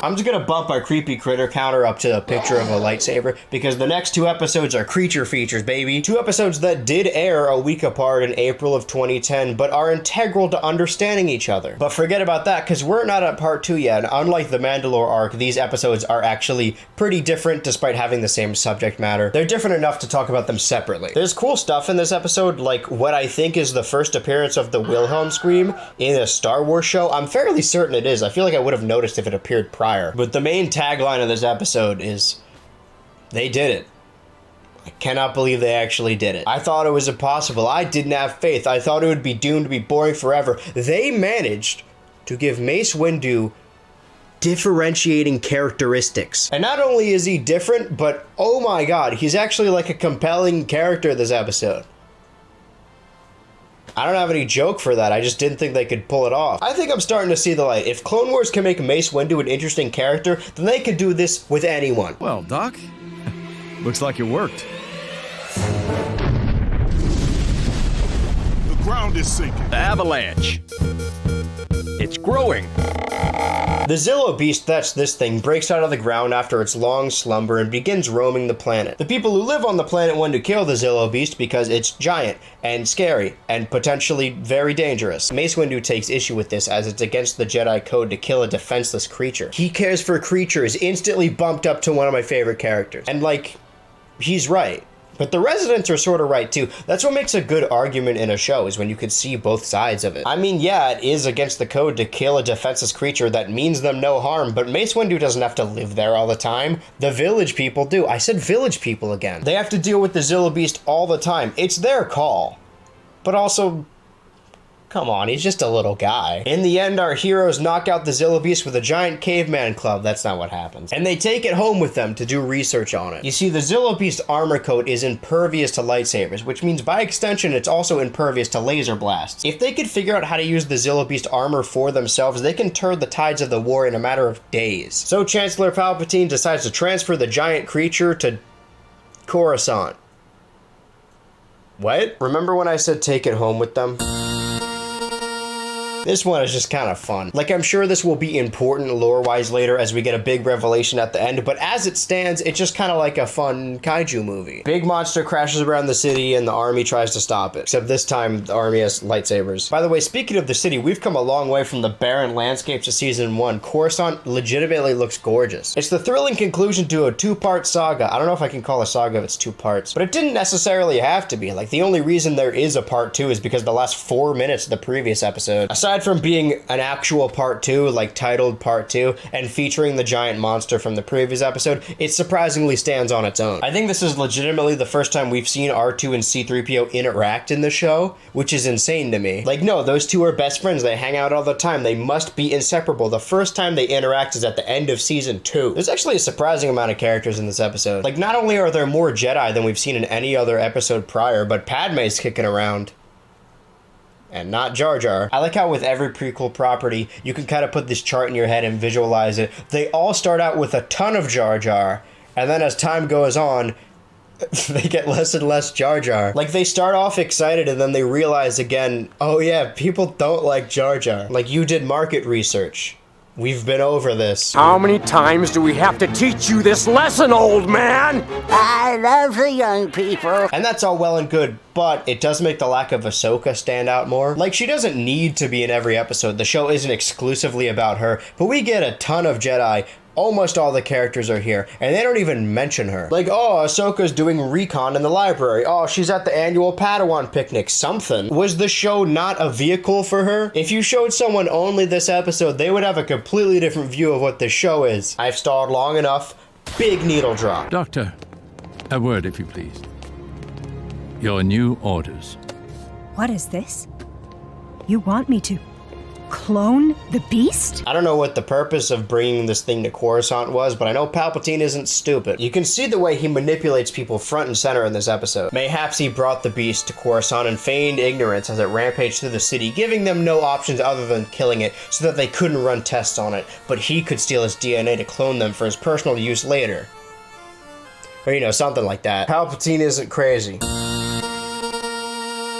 I'm just gonna bump our creepy critter counter up to a picture of a lightsaber because the next 2 episodes are creature features, baby. 2 episodes that did air a week apart in April of 2010, but are integral to understanding each other. But forget about that, because we're not at part 2 yet, and unlike the Mandalore Arc, these episodes are actually pretty different despite having the same subject matter. They're different enough to talk about them separately. There's cool stuff in this episode, like what I think is the first appearance of the Wilhelm scream in a Star Wars show. I'm fairly certain it is. I feel like I would have noticed if it appeared prior. But the main tagline of this episode is, they did it. I cannot believe they actually did it. I thought it was impossible. I didn't have faith. I thought it would be doomed to be boring forever. They managed to give Mace Windu differentiating characteristics. And not only is he different, but oh my god, he's actually like a compelling character this episode. I don't have any joke for that. I just didn't think they could pull it off. I think I'm starting to see the light. If Clone Wars can make Mace Windu an interesting character, then they could do this with anyone. Well, Doc, looks like it worked. The ground is sinking. The avalanche. It's growing. The Zillo Beast, that's this thing, breaks out of the ground after its long slumber and begins roaming the planet. The people who live on the planet want to kill the Zillo Beast because it's giant and scary and potentially very dangerous. Mace Windu takes issue with this as it's against the Jedi code to kill a defenseless creature. He cares for creatures, instantly bumped up to one of my favorite characters. And like, he's right. But the residents are sort of right too. That's what makes a good argument in a show, is when you can see both sides of it. I mean, yeah, it is against the code to kill a defenseless creature that means them no harm, but Mace Windu doesn't have to live there all the time. The village people do. I said village people again. They have to deal with the Zillo Beast all the time. It's their call. But also, come on, he's just a little guy. In the end, our heroes knock out the Zillo Beast with a giant caveman club. That's not what happens. And they take it home with them to do research on it. You see, the Zillo Beast armor coat is impervious to lightsabers, which means by extension, it's also impervious to laser blasts. If they could figure out how to use the Zillo Beast armor for themselves, they can turn the tides of the war in a matter of days. So Chancellor Palpatine decides to transfer the giant creature to Coruscant. What? Remember when I said take it home with them? This one is just kind of fun. Like, I'm sure this will be important lore-wise later as we get a big revelation at the end, but as it stands, it's just kind of like a fun kaiju movie. Big monster crashes around the city and the army tries to stop it. Except this time, the army has lightsabers. By the way, speaking of the city, we've come a long way from the barren landscapes of Season 1. Coruscant legitimately looks gorgeous. It's the thrilling conclusion to a 2-part saga. I don't know if I can call a saga if it's 2 parts, but it didn't necessarily have to be. Like, the only reason there is a part 2 is because the last 4 minutes of the previous episode. Aside from being an actual part 2, like titled part 2, and featuring the giant monster from the previous episode, it surprisingly stands on its own. I think this is legitimately the first time we've seen R2 and C-3PO interact in the show, which is insane to me. Like, no, those two are best friends. They hang out all the time. They must be inseparable. The first time they interact is at the end of Season 2. There's actually a surprising amount of characters in this episode. Like, not only are there more Jedi than we've seen in any other episode prior, but Padme's kicking around. And not Jar Jar. I like how with every prequel property, you can kind of put this chart in your head and visualize it. They all start out with a ton of Jar Jar, and then as time goes on, they get less and less Jar Jar. Like, they start off excited and then they realize again, oh yeah, people don't like Jar Jar. Like, you did market research. We've been over this. How many times do we have to teach you this lesson, old man? I love the young people. And that's all well and good, but it does make the lack of Ahsoka stand out more. Like, she doesn't need to be in every episode. The show isn't exclusively about her, but we get a ton of Jedi. Almost all the characters are here, and they don't even mention her. Like, oh, Ahsoka's doing recon in the library. Oh, she's at the annual Padawan picnic. Something. Was the show not a vehicle for her? If you showed someone only this episode, they would have a completely different view of what this show is. I've stalled long enough. Big needle drop. Doctor, a word if you please. Your new orders. What is this? You want me to clone the beast? I don't know what the purpose of bringing this thing to Coruscant was, but I know Palpatine isn't stupid. You can see the way he manipulates people front and center in this episode. Mayhaps he brought the beast to Coruscant in feigned ignorance as it rampaged through the city, giving them no options other than killing it so that they couldn't run tests on it, but he could steal its DNA to clone them for his personal use later. Or, you know, something like that. Palpatine isn't crazy.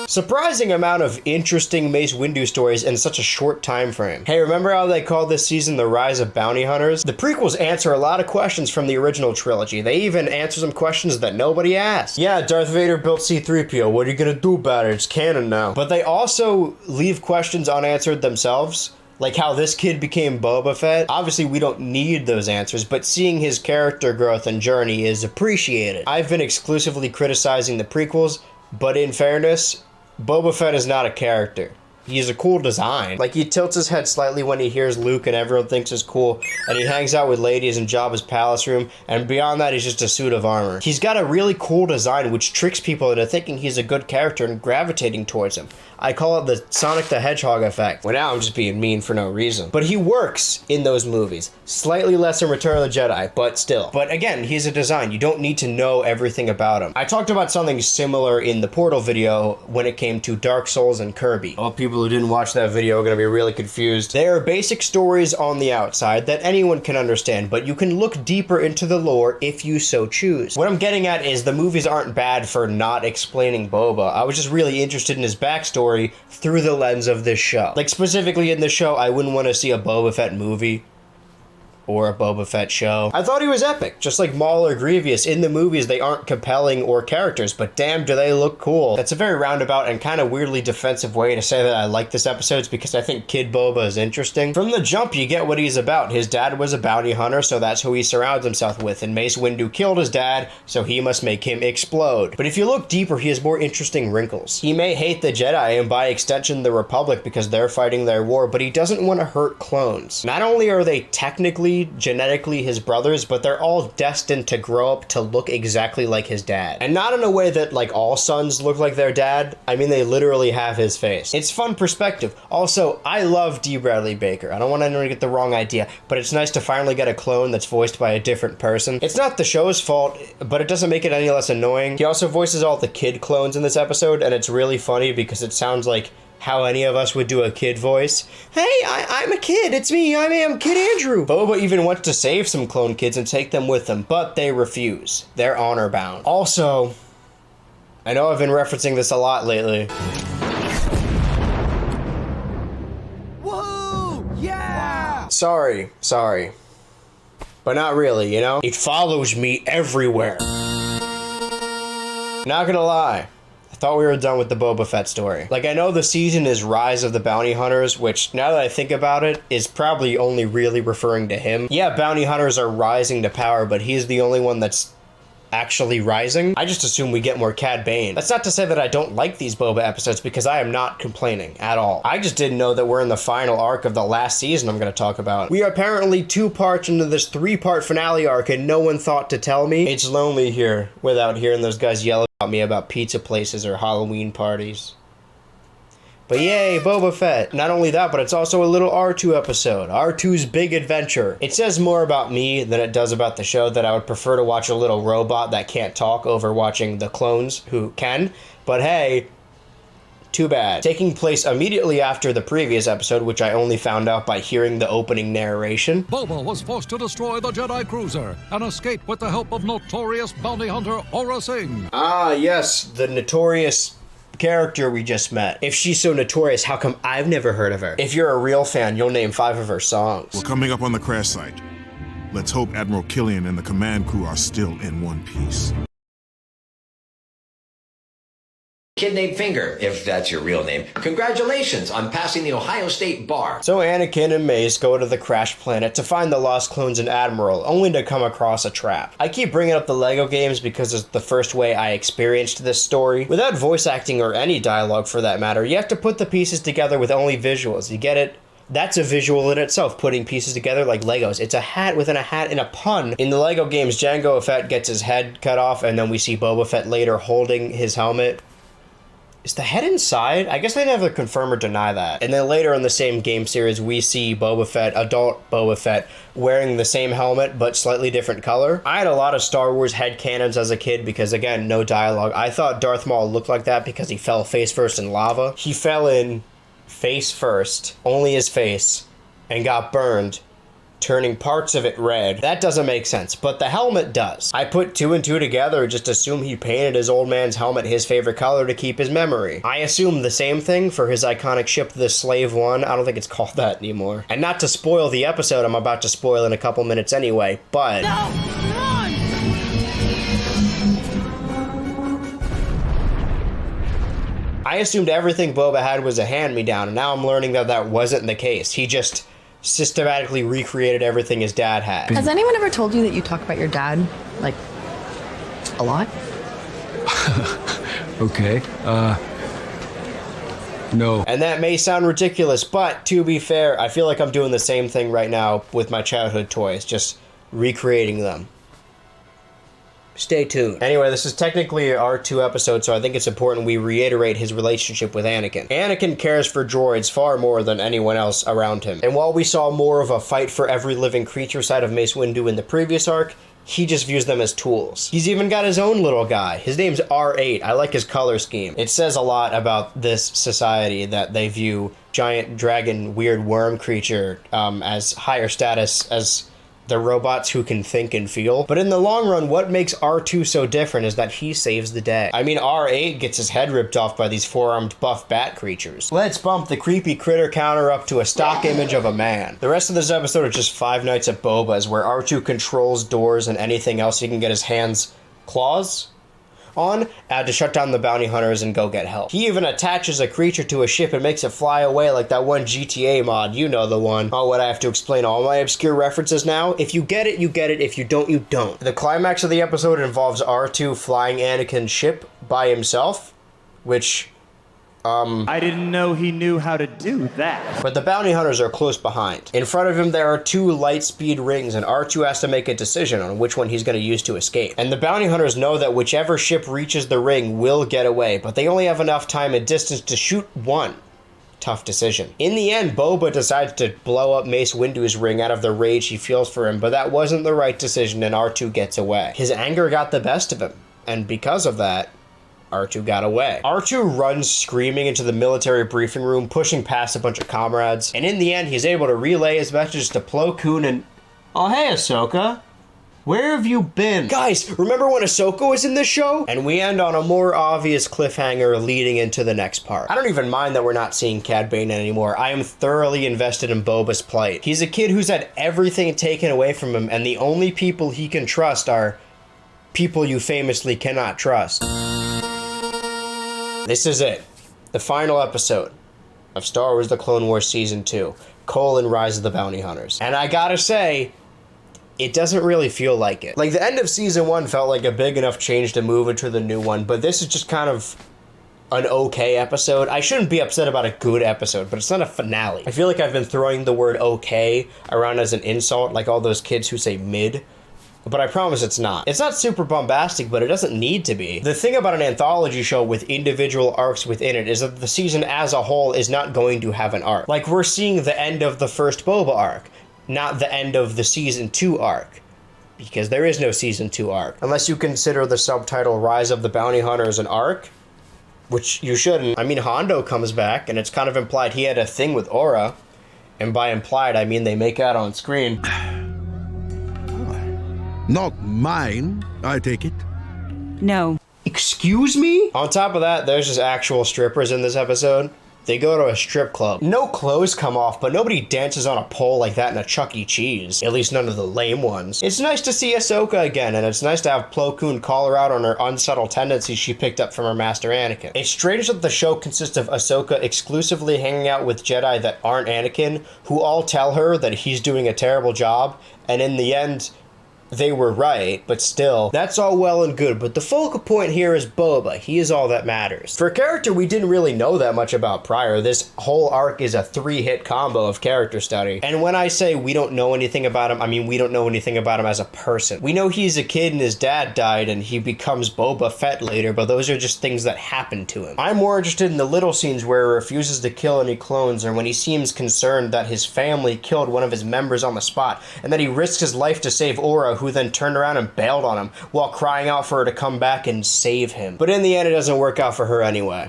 Surprising amount of interesting Mace Windu stories in such a short time frame. Hey, remember how they called this season The Rise of Bounty Hunters? The prequels answer a lot of questions from the original trilogy. They even answer some questions that nobody asked. Yeah, Darth Vader built C-3PO. What are you gonna do about it? It's canon now. But they also leave questions unanswered themselves. Like how this kid became Boba Fett. Obviously, we don't need those answers, but seeing his character growth and journey is appreciated. I've been exclusively criticizing the prequels, but in fairness, Boba Fett is not a character. He's a cool design. Like, he tilts his head slightly when he hears Luke and everyone thinks it's cool, and he hangs out with ladies in Jabba's palace room, and beyond that, he's just a suit of armor. He's got a really cool design which tricks people into thinking he's a good character and gravitating towards him. I call it the Sonic the Hedgehog effect. Well, now I'm just being mean for no reason. But he works in those movies. Slightly less in Return of the Jedi, but still. But again, he's a design. You don't need to know everything about him. I talked about something similar in the Portal video when it came to Dark Souls and Kirby. All people who didn't watch that video are going to be really confused. There are basic stories on the outside that anyone can understand, but you can look deeper into the lore if you so choose. What I'm getting at is the movies aren't bad for not explaining Boba. I was just really interested in his backstory through the lens of this show. Like, specifically in this show, I wouldn't want to see a Boba Fett movie or a Boba Fett show. I thought he was epic, just like Maul or Grievous. In the movies, they aren't compelling or characters, but damn, do they look cool. That's a very roundabout and kind of weirdly defensive way to say that I like this episode, because I think Kid Boba is interesting. From the jump, you get what he's about. His dad was a bounty hunter, so that's who he surrounds himself with, and Mace Windu killed his dad, so he must make him explode. But if you look deeper, he has more interesting wrinkles. He may hate the Jedi, and by extension the Republic, because they're fighting their war, but he doesn't want to hurt clones. Not only are they technically genetically his brothers, but they're all destined to grow up to look exactly like his dad. And not in a way that, like, all sons look like their dad. I mean, they literally have his face. It's fun perspective. Also, I love D. Bradley Baker. I don't want anyone to get the wrong idea, but it's nice to finally get a clone that's voiced by a different person. It's not the show's fault, but it doesn't make it any less annoying. He also voices all the kid clones in this episode, and it's really funny because it sounds like how any of us would do a kid voice. Hey, I'm a kid, it's me, I'm Kid Andrew. Boba even wants to save some clone kids and take them with them, but they refuse. They're honor bound. Also, I know I've been referencing this a lot lately. Woohoo! Yeah! Sorry. But not really, you know? It follows me everywhere. Not gonna lie. I thought we were done with the Boba Fett story. Like, I know the season is Rise of the Bounty Hunters, which, now that I think about it, is probably only really referring to him. Yeah, bounty hunters are rising to power, but he's the only one that's actually rising. I just assume we get more Cad Bane. That's not to say that I don't like these Boba episodes, because I am not complaining at all. I just didn't know that we're in the final arc of the last season I'm going to talk about. We are apparently 2 parts into this 3-part finale arc, and no one thought to tell me. It's lonely here without hearing those guys yell at me about pizza places or Halloween parties. But yay, Boba Fett. Not only that, but it's also a little R2 episode. R2's big adventure. It says more about me than it does about the show, that I would prefer to watch a little robot that can't talk over watching the clones who can. But hey, too bad. Taking place immediately after the previous episode, which I only found out by hearing the opening narration. Boba was forced to destroy the Jedi cruiser and escape with the help of notorious bounty hunter Aura Singh. Ah, yes, the notorious character we just met. If she's so notorious, how come I've never heard of her? If you're a real fan, you'll name 5 of her songs. We're coming up on the crash site. Let's hope Admiral Killian and the command crew are still in one piece. Kid named Finger, if that's your real name. Congratulations on passing the Ohio State bar. So Anakin and Mace go to the crash planet to find the lost clones and Admiral, only to come across a trap. I keep bringing up the Lego games because it's the first way I experienced this story. Without voice acting or any dialogue for that matter, you have to put the pieces together with only visuals. You get it? That's a visual in itself, putting pieces together like Legos. It's a hat within a hat and a pun. In the Lego games, Jango Fett gets his head cut off, and then we see Boba Fett later holding his helmet. Is the head inside? I guess they never confirm or deny that. And then later in the same game series, we see Boba Fett, adult Boba Fett, wearing the same helmet but slightly different color. I had a lot of Star Wars headcanons as a kid because, again, no dialogue. I thought Darth Maul looked like that because he fell face first in lava. He fell in face first, only his face, and got burned, turning parts of it red. That doesn't make sense, but the helmet does. I put 2 and 2 together, just assume he painted his old man's helmet his favorite color to keep his memory. I assume the same thing for his iconic ship, the Slave One. I don't think it's called that anymore. And not to spoil the episode I'm about to spoil in a couple minutes anyway, but... No! Run! I assumed everything Boba had was a hand-me-down, and now I'm learning that that wasn't the case. He just systematically recreated everything his dad had. Has anyone ever told you that you talk about your dad, like, a lot? Okay, no. And that may sound ridiculous, but to be fair, I feel like I'm doing the same thing right now with my childhood toys, just recreating them. Stay tuned. Anyway, this is technically an R2 episode, so I think it's important we reiterate his relationship with Anakin. Anakin cares for droids far more than anyone else around him. And while we saw more of a fight for every living creature side of Mace Windu in the previous arc, he just views them as tools. He's even got his own little guy. His name's R8. I like his color scheme. It says a lot about this society that they view giant dragon weird worm creature as higher status as the robots who can think and feel. But in the long run, what makes R2 so different is that he saves the day. I mean, R8 gets his head ripped off by these four-armed buff bat creatures. Let's bump the creepy critter counter up to a stock image of a man. The rest of this episode is just Five Nights at Boba's, where R2 controls doors and anything else he can get his claws on, to shut down the bounty hunters and go get help. He even attaches a creature to a ship and makes it fly away like that one GTA mod. You know the one. Oh, what, I have to explain all my obscure references now? If you get it, you get it. If you don't, you don't. The climax of the episode involves R2 flying Anakin's ship by himself, which... I didn't know he knew how to do that. But the bounty hunters are close behind. In front of him, there are 2 light speed rings, and R2 has to make a decision on which one he's going to use to escape. And the bounty hunters know that whichever ship reaches the ring will get away, but they only have enough time and distance to shoot one. Tough decision. In the end, Boba decides to blow up Mace Windu's ring out of the rage he feels for him, but that wasn't the right decision, and R2 gets away. His anger got the best of him, and because of that, R2 got away. R2 runs screaming into the military briefing room, pushing past a bunch of comrades, and in the end, he's able to relay hhis message to Plo Koon and... Oh, hey, Ahsoka. Where have you been? Guys, remember when Ahsoka was in this show? And we end on a more obvious cliffhanger leading into the next part. I don't even mind that we're not seeing Cad Bane anymore. I am thoroughly invested in Boba's plight. He's a kid who's had everything taken away from him, and the only people he can trust are people you famously cannot trust. This is it. The final episode of Star Wars The Clone Wars Season 2, Rise of the Bounty Hunters. And I gotta say, it doesn't really feel like it. Like, the end of Season 1 felt like a big enough change to move into the new one, but this is just kind of an okay episode. I shouldn't be upset about a good episode, but it's not a finale. I feel like I've been throwing the word okay around as an insult, like all those kids who say mid. But I promise it's not. It's not super bombastic, but it doesn't need to be. The thing about an anthology show with individual arcs within it is that the season as a whole is not going to have an arc. Like, we're seeing the end of the first Boba arc, not the end of the Season 2 arc. Because there is no Season 2 arc. Unless you consider the subtitle Rise of the Bounty Hunters an arc, which you shouldn't. I mean, Hondo comes back, and it's kind of implied he had a thing with Aura. And by implied, I mean they make out on screen. Not mine, I take it. No. Excuse me? On top of that, there's just actual strippers in this episode. They go to a strip club. No clothes come off, but nobody dances on a pole like that in a Chuck E. Cheese. At least none of the lame ones. It's nice to see Ahsoka again, and it's nice to have Plo Koon call her out on her unsubtle tendencies she picked up from her master Anakin. It's strange that the show consists of Ahsoka exclusively hanging out with Jedi that aren't Anakin, who all tell her that he's doing a terrible job, and in the end, they were right, but still, that's all well and good, but the focal point here is Boba. He is all that matters. For a character we didn't really know that much about prior, this whole arc is a 3-hit combo of character study. And when I say we don't know anything about him, I mean we don't know anything about him as a person. We know he's a kid and his dad died and he becomes Boba Fett later, but those are just things that happen to him. I'm more interested in the little scenes where he refuses to kill any clones, or when he seems concerned that his family killed one of his members on the spot, and that he risks his life to save Aura, who then turned around and bailed on him while crying out for her to come back and save him. But in the end, it doesn't work out for her anyway.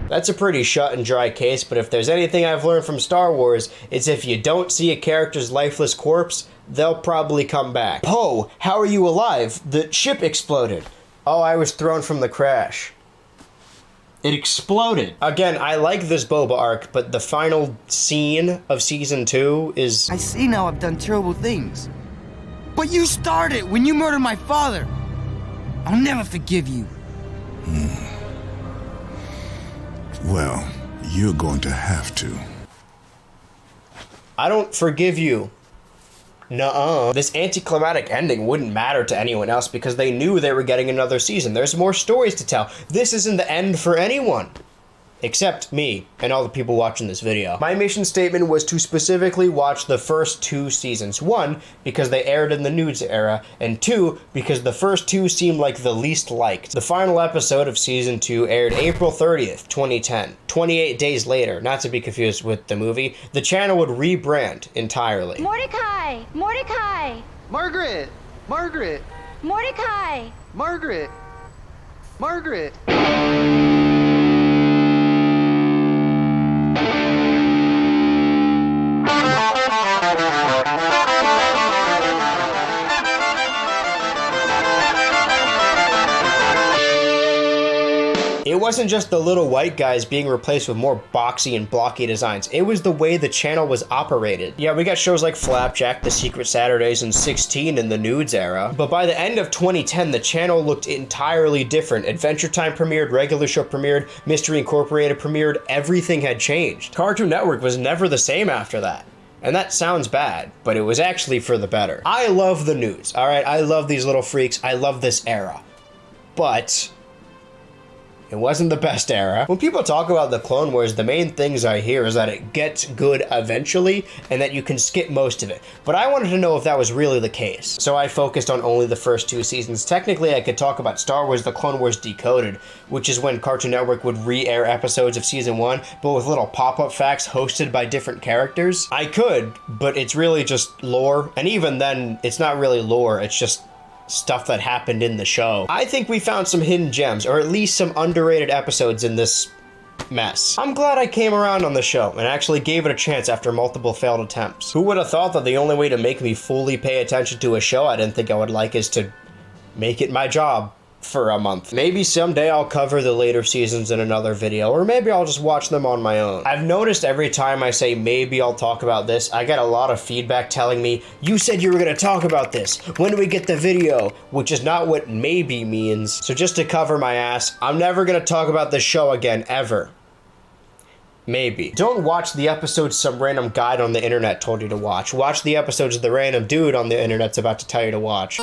That's a pretty shut and dry case, but if there's anything I've learned from Star Wars, it's if you don't see a character's lifeless corpse, they'll probably come back. Poe, how are you alive? The ship exploded. Oh, I was thrown from the crash. It exploded. Again, I like this Boba arc, but the final scene of season 2 is... I see now I've done terrible things. But you started when you murdered my father. I'll never forgive you. Well, you're going to have to. I don't forgive you. Nuh-uh. This anticlimactic ending wouldn't matter to anyone else because they knew they were getting another season. There's more stories to tell. This isn't the end for anyone. Except me and all the people watching this video. My mission statement was to specifically watch the first 2 seasons. 1, because they aired in the nudes era, and 2, because the first 2 seemed like the least liked. The final episode of season 2 aired April 30th, 2010. 28 days later, not to be confused with the movie, the channel would rebrand entirely. Mordecai! Mordecai! Margaret! Margaret! Mordecai! Margaret! Margaret! It wasn't just the little white guys being replaced with more boxy and blocky designs. It was the way the channel was operated. Yeah, we got shows like Flapjack, The Secret Saturdays, and 16 in the nudes era. But by the end of 2010, the channel looked entirely different. Adventure Time premiered, regular show premiered, Mystery Incorporated premiered, everything had changed. Cartoon Network was never the same after that. And that sounds bad, but it was actually for the better. I love the nudes, all right? I love these little freaks. I love this era. But it wasn't the best era. When people talk about the Clone Wars, the main things I hear is that it gets good eventually and that you can skip most of it. But I wanted to know if that was really the case. So I focused on only the first 2 seasons. Technically, I could talk about Star Wars The Clone Wars Decoded, which is when Cartoon Network would re-air episodes of season 1, but with little pop-up facts hosted by different characters. I could, but it's really just lore. And even then, it's not really lore, it's just stuff that happened in the show. I think we found some hidden gems, or at least some underrated episodes in this mess. I'm glad I came around on the show and actually gave it a chance after multiple failed attempts. Who would have thought that the only way to make me fully pay attention to a show I didn't think I would like is to make it my job for a month. Maybe someday I'll cover the later seasons in another video, or maybe I'll just watch them on my own. I've noticed every time I say maybe I'll talk about this, I get a lot of feedback telling me, you said you were gonna talk about this. When do we get the video? Which is not what maybe means. So just to cover my ass, I'm never gonna talk about this show again, ever. Maybe. Don't watch the episodes some random guide on the internet told you to watch. Watch the episodes the random dude on the internet's about to tell you to watch.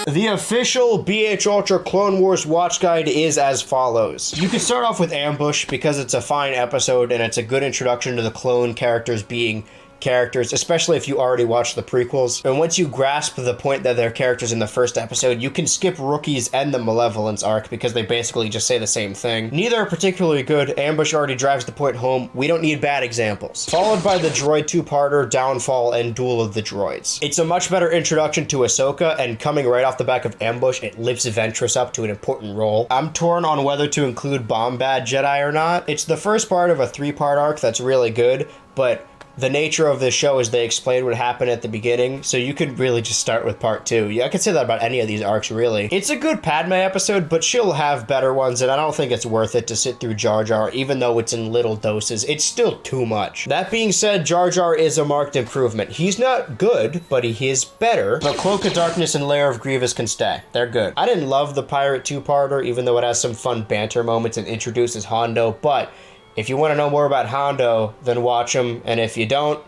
The official BHultra Clone Wars watch guide is as follows. You can start off with Ambush because it's a fine episode and it's a good introduction to the clone characters being characters, especially if you already watched the prequels. And once you grasp the point that they're characters in the first episode, you can skip Rookies and the Malevolence arc because they basically just say the same thing. Neither are particularly good. Ambush already drives the point home. We don't need bad examples. Followed by the Droid 2-parter, Downfall, and Duel of the Droids. It's a much better introduction to Ahsoka, and coming right off the back of Ambush, it lifts Ventress up to an important role. I'm torn on whether to include Bombad Jedi or not. It's the first part of a 3-part arc that's really good, but the nature of this show is they explain what happened at the beginning, so you could really just start with part 2. Yeah, I could say that about any of these arcs, really. It's a good Padme episode, but she'll have better ones, and I don't think it's worth it to sit through Jar Jar, even though it's in little doses. It's still too much. That being said, Jar Jar is a marked improvement. He's not good, but he is better. But Cloak of Darkness and Lair of Grievous can stay. They're good. I didn't love the Pirate 2-parter, even though it has some fun banter moments and introduces Hondo, but If you want to know more about Hondo, then watch him, and if you don't,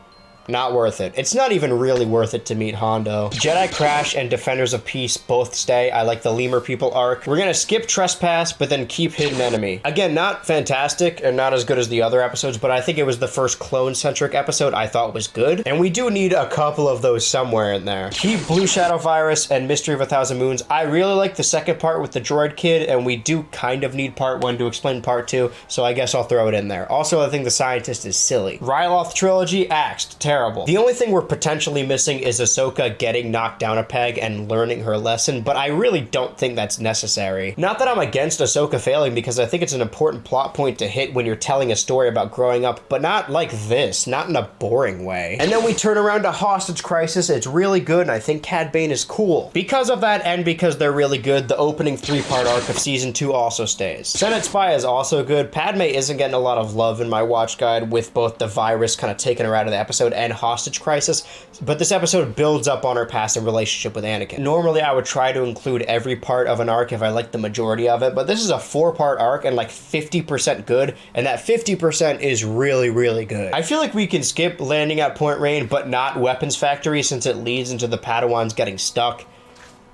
not worth it. It's not even really worth it to meet Hondo. Jedi Crash and Defenders of Peace both stay. I like the Lemur People arc. We're gonna skip Trespass, but then keep Hidden Enemy. Again, not fantastic and not as good as the other episodes, but I think it was the first clone-centric episode I thought was good, and we do need a couple of those somewhere in there. Keep Blue Shadow Virus and Mystery of a Thousand Moons. I really like the second part with the droid kid, and we do kind of need part 1 to explain part 2, so I guess I'll throw it in there. Also, I think the scientist is silly. Ryloth trilogy, axed. Terrible. The only thing we're potentially missing is Ahsoka getting knocked down a peg and learning her lesson, but I really don't think that's necessary. Not that I'm against Ahsoka failing, because I think it's an important plot point to hit when you're telling a story about growing up, but not like this, not in a boring way. And then we turn around to Hostage Crisis. It's really good, and I think Cad Bane is cool. Because of that, and because they're really good, the opening 3-part arc of Season 2 also stays. Senate Spy is also good. Padme isn't getting a lot of love in my watch guide, with both the virus kind of taking her out of the episode and Hostage Crisis, but this episode builds up on her past and relationship with Anakin. Normally I would try to include every part of an arc if I like the majority of it, but this is a 4-part arc and like 50% good, and that 50% is really, really good. I feel like we can skip landing at Point Rain, but not Weapons Factory, since it leads into the Padawans getting stuck.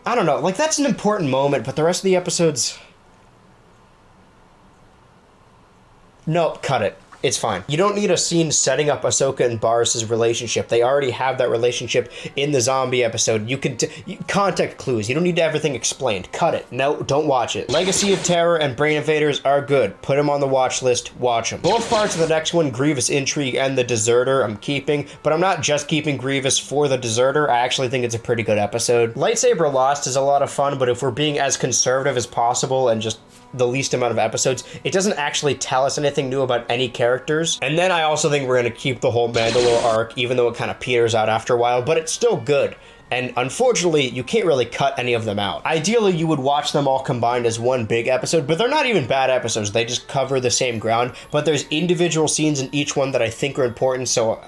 I don't know, like that's an important moment, but the rest of the episodes... Nope, cut it. It's fine. You don't need a scene setting up Ahsoka and Barris's relationship. They already have that relationship in the zombie episode. You can context clues. You don't need everything explained. Cut it. No, don't watch it. Legacy of Terror and Brain Invaders are good. Put them on the watch list. Watch them. Both parts of the next one, Grievous Intrigue and The Deserter, I'm keeping, but I'm not just keeping Grievous for The Deserter. I actually think it's a pretty good episode. Lightsaber Lost is a lot of fun, but if we're being as conservative as possible and just the least amount of episodes, it doesn't actually tell us anything new about any characters. And then I also think we're going to keep the whole Mandalore arc, even though it kind of peters out after a while, but it's still good. And unfortunately, you can't really cut any of them out. Ideally, you would watch them all combined as one big episode, but they're not even bad episodes. They just cover the same ground, but there's individual scenes in each one that I think are important, so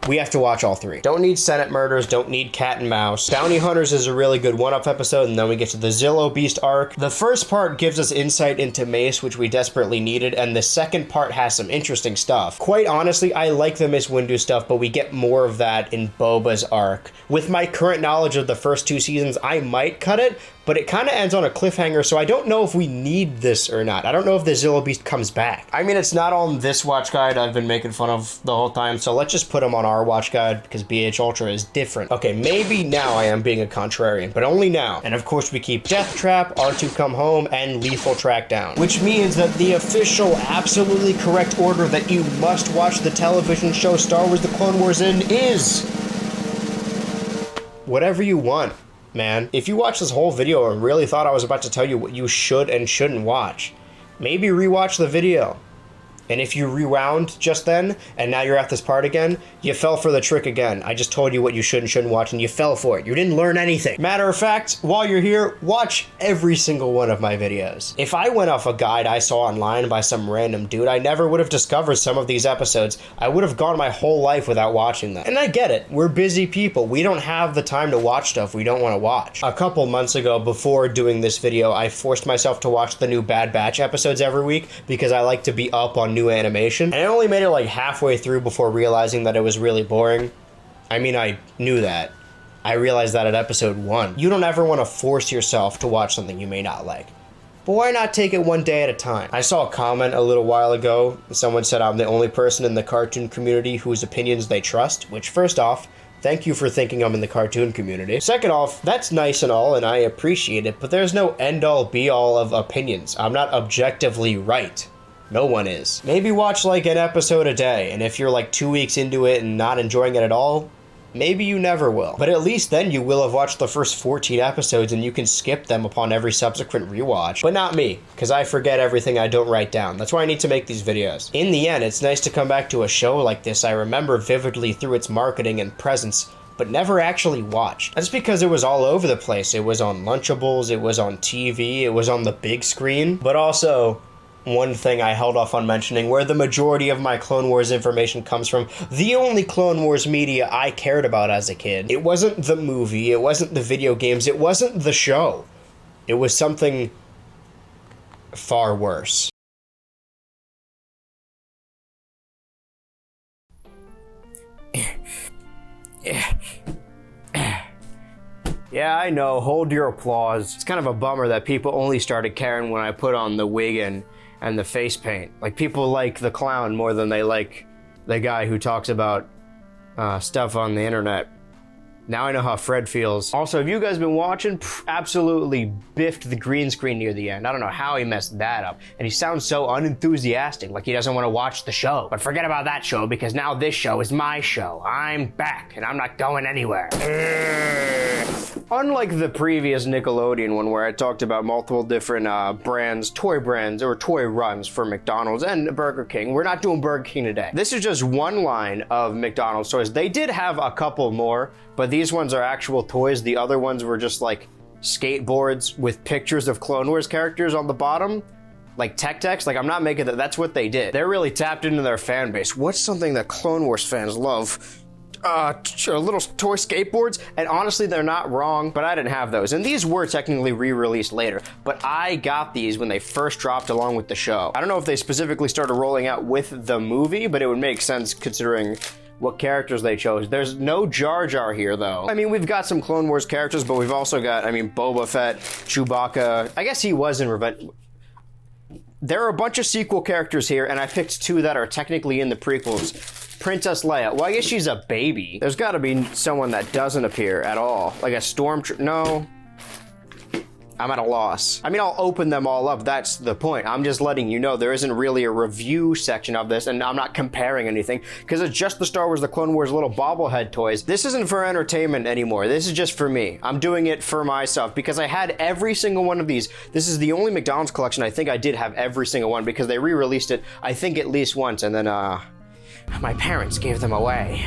we have to watch all 3. Don't need Senate Murders, don't need Cat and Mouse. Bounty Hunters is a really good one-off episode, and then we get to the Zillo Beast arc. The first part gives us insight into Mace, which we desperately needed, and the second part has some interesting stuff. Quite honestly, I like the Mace Windu stuff, but we get more of that in Boba's arc. With my current knowledge of the first 2 seasons, I might cut it, but it kind of ends on a cliffhanger, so I don't know if we need this or not. I don't know if the Zillo Beast comes back. I mean, it's not on this watch guide I've been making fun of the whole time, so let's just put them on our watch guide, because BHultra is different. Okay, maybe now I am being a contrarian, but only now. And of course we keep Death Trap, R2 Come Home, and Lethal Trackdown, which means that the official, absolutely correct order that you must watch the television show Star Wars The Clone Wars in is... whatever you want, man. If you watched this whole video and really thought I was about to tell you what you should and shouldn't watch, maybe rewatch the video. And if you rewound just then, and now you're at this part again, you fell for the trick again. I just told you what you should and shouldn't watch, and you fell for it. You didn't learn anything. Matter of fact, while you're here, watch every single one of my videos. If I went off a guide I saw online by some random dude, I never would have discovered some of these episodes. I would have gone my whole life without watching them. And I get it. We're busy people. We don't have the time to watch stuff we don't want to watch. A couple months ago, before doing this video, I forced myself to watch the new Bad Batch episodes every week because I like to be up on new animation, and I only made it like halfway through before realizing that it was really boring. I mean, I knew that. I realized that at episode 1. You don't ever want to force yourself to watch something you may not like. But why not take it one day at a time? I saw a comment a little while ago. Someone said I'm the only person in the cartoon community whose opinions they trust, which first off, thank you for thinking I'm in the cartoon community. Second off, that's nice and all, and I appreciate it, but there's no end-all be-all of opinions. I'm not objectively right. No one is. Maybe watch like an episode a day, and if you're like 2 weeks into it and not enjoying it at all, maybe you never will. But at least then you will have watched the first 14 episodes and you can skip them upon every subsequent rewatch. But not me, because I forget everything I don't write down. That's why I need to make these videos. In the end, it's nice to come back to a show like this I remember vividly through its marketing and presence, but never actually watched. That's because it was all over the place. It was on Lunchables, it was on TV, it was on the big screen, but also one thing I held off on mentioning, where the majority of my Clone Wars information comes from, the only Clone Wars media I cared about as a kid. It wasn't the movie, it wasn't the video games, it wasn't the show. It was something far worse. Yeah, I know, hold your applause. It's kind of a bummer that people only started caring when I put on the wig and the face paint. Like, people like the clown more than they like the guy who talks about stuff on the internet. Now I know how Fred feels. Also, have you guys been watching? Absolutely biffed the green screen near the end. I don't know how he messed that up. And he sounds so unenthusiastic, like he doesn't want to watch the show. But forget about that show, because now this show is my show. I'm back, and I'm not going anywhere. Unlike the previous Nickelodeon one where I talked about multiple different brands, toy brands, or toy runs for McDonald's and Burger King, we're not doing Burger King today. This is just one line of McDonald's toys. They did have a couple more, but these ones are actual toys. The other ones were just like skateboards with pictures of Clone Wars characters on the bottom, like tech decks. Like, I'm not making that. That's what they did. They're really tapped into their fan base. What's something that Clone Wars fans love? Little toy skateboards, and honestly, they're not wrong, but I didn't have those. And these were technically re-released later, but I got these when they first dropped along with the show. I don't know if they specifically started rolling out with the movie, but it would make sense considering what characters they chose. There's no Jar Jar here, though. I mean, we've got some Clone Wars characters, but we've also got, I mean, Boba Fett, Chewbacca. I guess he was in Revenge. There are a bunch of sequel characters here, and I picked two that are technically in the prequels. Princess Leia. Well, I guess she's a baby. There's got to be someone that doesn't appear at all. Like a stormtrooper. No. I'm at a loss. I mean, I'll open them all up. That's the point. I'm just letting you know there isn't really a review section of this, and I'm not comparing anything, because it's just the Star Wars, the Clone Wars little bobblehead toys. This isn't for entertainment anymore. This is just for me. I'm doing it for myself, because I had every single one of these. This is the only McDonald's collection I think I did have every single one, because they re-released it, I think, at least once, and then, my parents gave them away.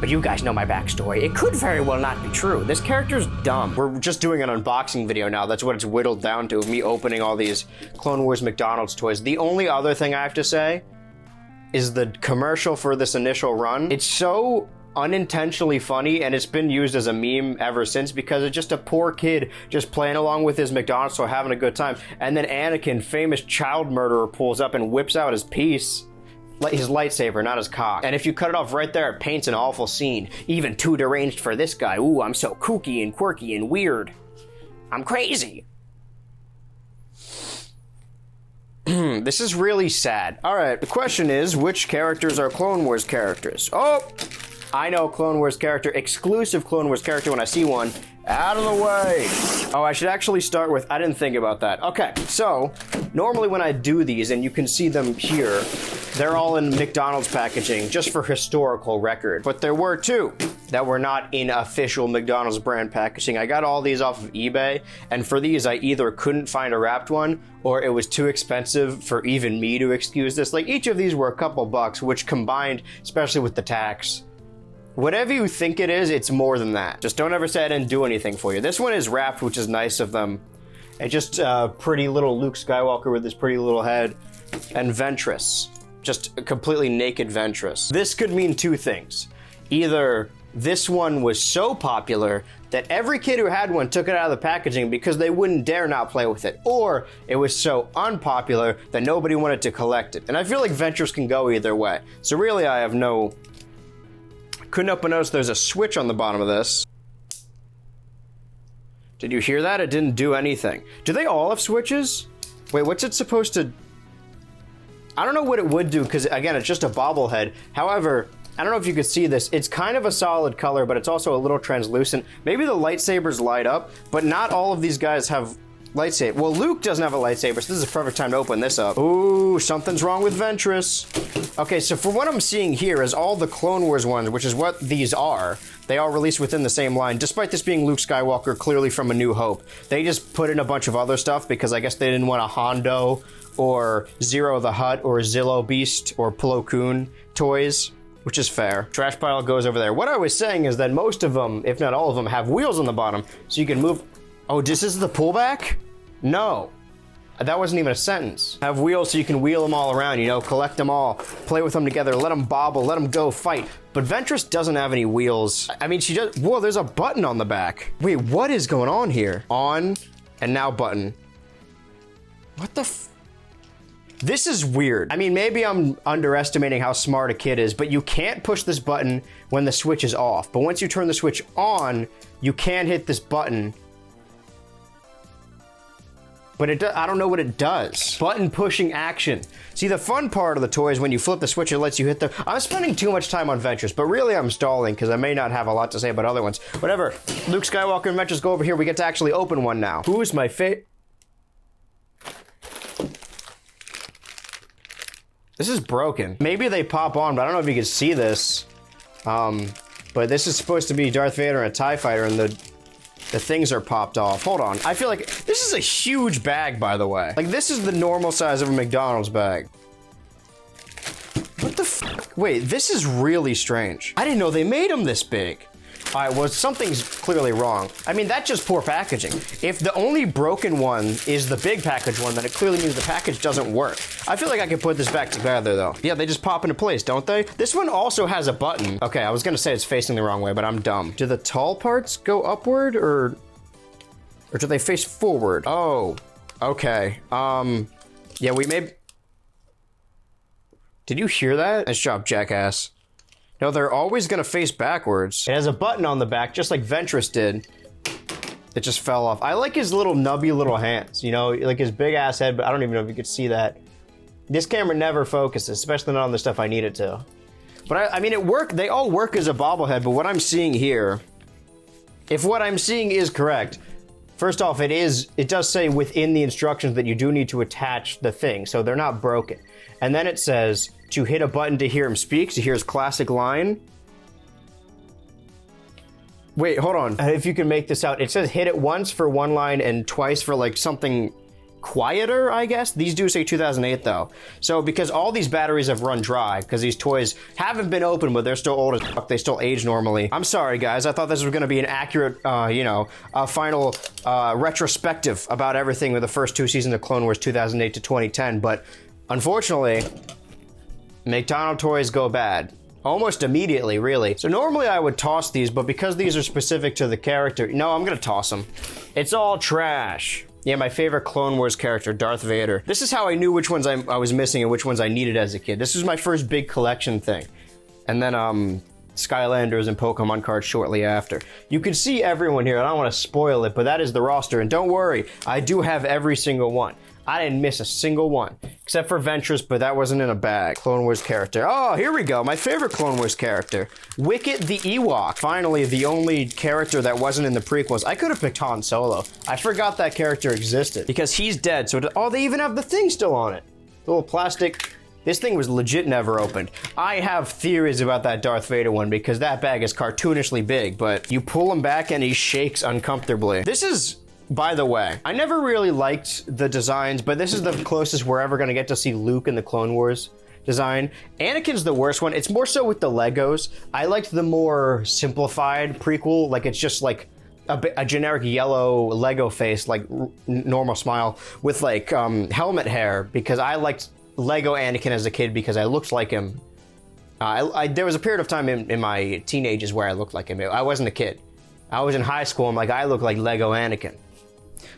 But you guys know my backstory. It could very well not be true. This character's dumb. We're just doing an unboxing video now. That's what it's whittled down to, of me opening all these Clone Wars McDonald's toys. The only other thing I have to say is the commercial for this initial run. It's so unintentionally funny, and it's been used as a meme ever since, because it's just a poor kid just playing along with his McDonald's toy, having a good time. And then Anakin, famous child murderer, pulls up and whips out his piece. His lightsaber, not his cock. And if you cut it off right there, it paints an awful scene. Even too deranged for this guy. Ooh, I'm so kooky and quirky and weird. I'm crazy. This is really sad. All right, the question is, which characters are Clone Wars characters? Oh, I know Clone Wars character, exclusive Clone Wars character when I see one. Out of the way. Oh, I should actually start with, I didn't think about that. Okay, so normally when I do these, and you can see them here, they're all in McDonald's packaging, just for historical record. But there were two that were not in official McDonald's brand packaging. I got all these off of eBay, and for these, I either couldn't find a wrapped one, or it was too expensive for even me to excuse this. Like, each of these were a couple bucks, which combined, especially with the tax, whatever you think it is, it's more than that. Just don't ever say I didn't do anything for you. This one is wrapped, which is nice of them. And just pretty little Luke Skywalker with his pretty little head. And Ventress. Just a completely naked Ventress. This could mean two things. Either this one was so popular that every kid who had one took it out of the packaging because they wouldn't dare not play with it. Or it was so unpopular that nobody wanted to collect it. And I feel like Ventress can go either way. So really, I have no... Couldn't help but notice there's a switch on the bottom of this. Did you hear that? It didn't do anything. Do they all have switches? Wait, what's it supposed to... I don't know what it would do, because again, it's just a bobblehead. However, I don't know if you could see this. It's kind of a solid color, but it's also a little translucent. Maybe the lightsabers light up, but not all of these guys have lightsaber. Well, Luke doesn't have a lightsaber, so this is a perfect time to open this up. Ooh, something's wrong with Ventress. Okay, so for what I'm seeing here is all the Clone Wars ones, which is what these are. They all released within the same line, despite this being Luke Skywalker, clearly from A New Hope. They just put in a bunch of other stuff because I guess they didn't want a Hondo or Zero the Hutt or Zillo Beast or Plo Koon toys, which is fair. Trash pile goes over there. What I was saying is that most of them, if not all of them, have wheels on the bottom, so you can move. Oh, this is the pullback? No. That wasn't even a sentence. Have wheels so you can wheel them all around, you know, collect them all, play with them together, let them bobble, let them go, fight. But Ventress doesn't have any wheels. I mean, she does. Whoa, there's a button on the back. Wait, what is going on here? On, and now button. What the f... This is weird. I mean, maybe I'm underestimating how smart a kid is, but you can't push this button when the switch is off. But once you turn the switch on, you can hit this button. But I don't know what it does. Button pushing action. See, the fun part of the toy is when you flip the switch, it lets you hit the... I'm spending too much time on Ventures, but really I'm stalling because I may not have a lot to say about other ones. Whatever. Luke Skywalker and Ventures, go over here. We get to actually open one now. Who is my favorite? This is broken. Maybe they pop on, but I don't know if you can see this. But this is supposed to be Darth Vader and a TIE fighter, and the things are popped off. Hold on. I feel like this is a huge bag, by the way. Like, this is the normal size of a McDonald's bag. What the fuck? Wait, this is really strange. I didn't know they made them this big. All right, well, something's clearly wrong. I mean, that's just poor packaging. If the only broken one is the big package one, then it clearly means the package doesn't work. I feel like I could put this back together, though. Yeah, they just pop into place, don't they? This one also has a button. Okay, I was gonna say it's facing the wrong way, but I'm dumb. Do the tall parts go upward, or do they face forward? Oh, okay. Yeah, we may... Did you hear that? Nice job, jackass. No, they're always gonna face backwards. It has a button on the back, just like Ventress did. It just fell off. I like his little nubby little hands, you know, like his big ass head, but I don't even know if you could see that. This camera never focuses, especially not on the stuff I need it to. But I mean, they all work as a bobblehead, but what I'm seeing here, if what I'm seeing is correct, first off, it does say within the instructions that you do need to attach the thing, so they're not broken. And then it says to hit a button to hear him speak, to hear his classic line. Wait, hold on. If you can make this out, it says hit it once for one line and twice for like something quieter, I guess. These do say 2008 though. So because all these batteries have run dry, because these toys haven't been opened, but they're still old as fuck, they still age normally. I'm sorry guys, I thought this was gonna be an accurate, you know, a final retrospective about everything with the first 2 seasons of Clone Wars 2008 to 2010, but unfortunately, McDonald's toys go bad. Almost immediately, really. So normally I would toss these, but because these are specific to the character, no, I'm gonna toss them. It's all trash. Yeah, my favorite Clone Wars character, Darth Vader. This is how I knew which ones I was missing and which ones I needed as a kid. This was my first big collection thing. And then, Skylanders and Pokemon cards shortly after. You can see everyone here. I don't want to spoil it, but that is the roster. And don't worry, I do have every single one. I didn't miss a single one, except for Ventress, but that wasn't in a bag. Clone Wars character. Oh, here we go. My favorite Clone Wars character. Wicket the Ewok. Finally, the only character that wasn't in the prequels. I could have picked Han Solo. I forgot that character existed because he's dead. So, oh, they even have the thing still on it. The little plastic. This thing was legit never opened. I have theories about that Darth Vader one because that bag is cartoonishly big, but you pull him back and he shakes uncomfortably. This is... By the way, I never really liked the designs, but this is the closest we're ever gonna get to see Luke in the Clone Wars design. Anakin's the worst one. It's more so with the Legos. I liked the more simplified prequel, like it's just like a generic yellow Lego face, like normal smile, with like helmet hair, because I liked Lego Anakin as a kid because I looked like him. There was a period of time in my teenagers where I looked like him. I wasn't a kid. I was in high school, I'm like, I look like Lego Anakin.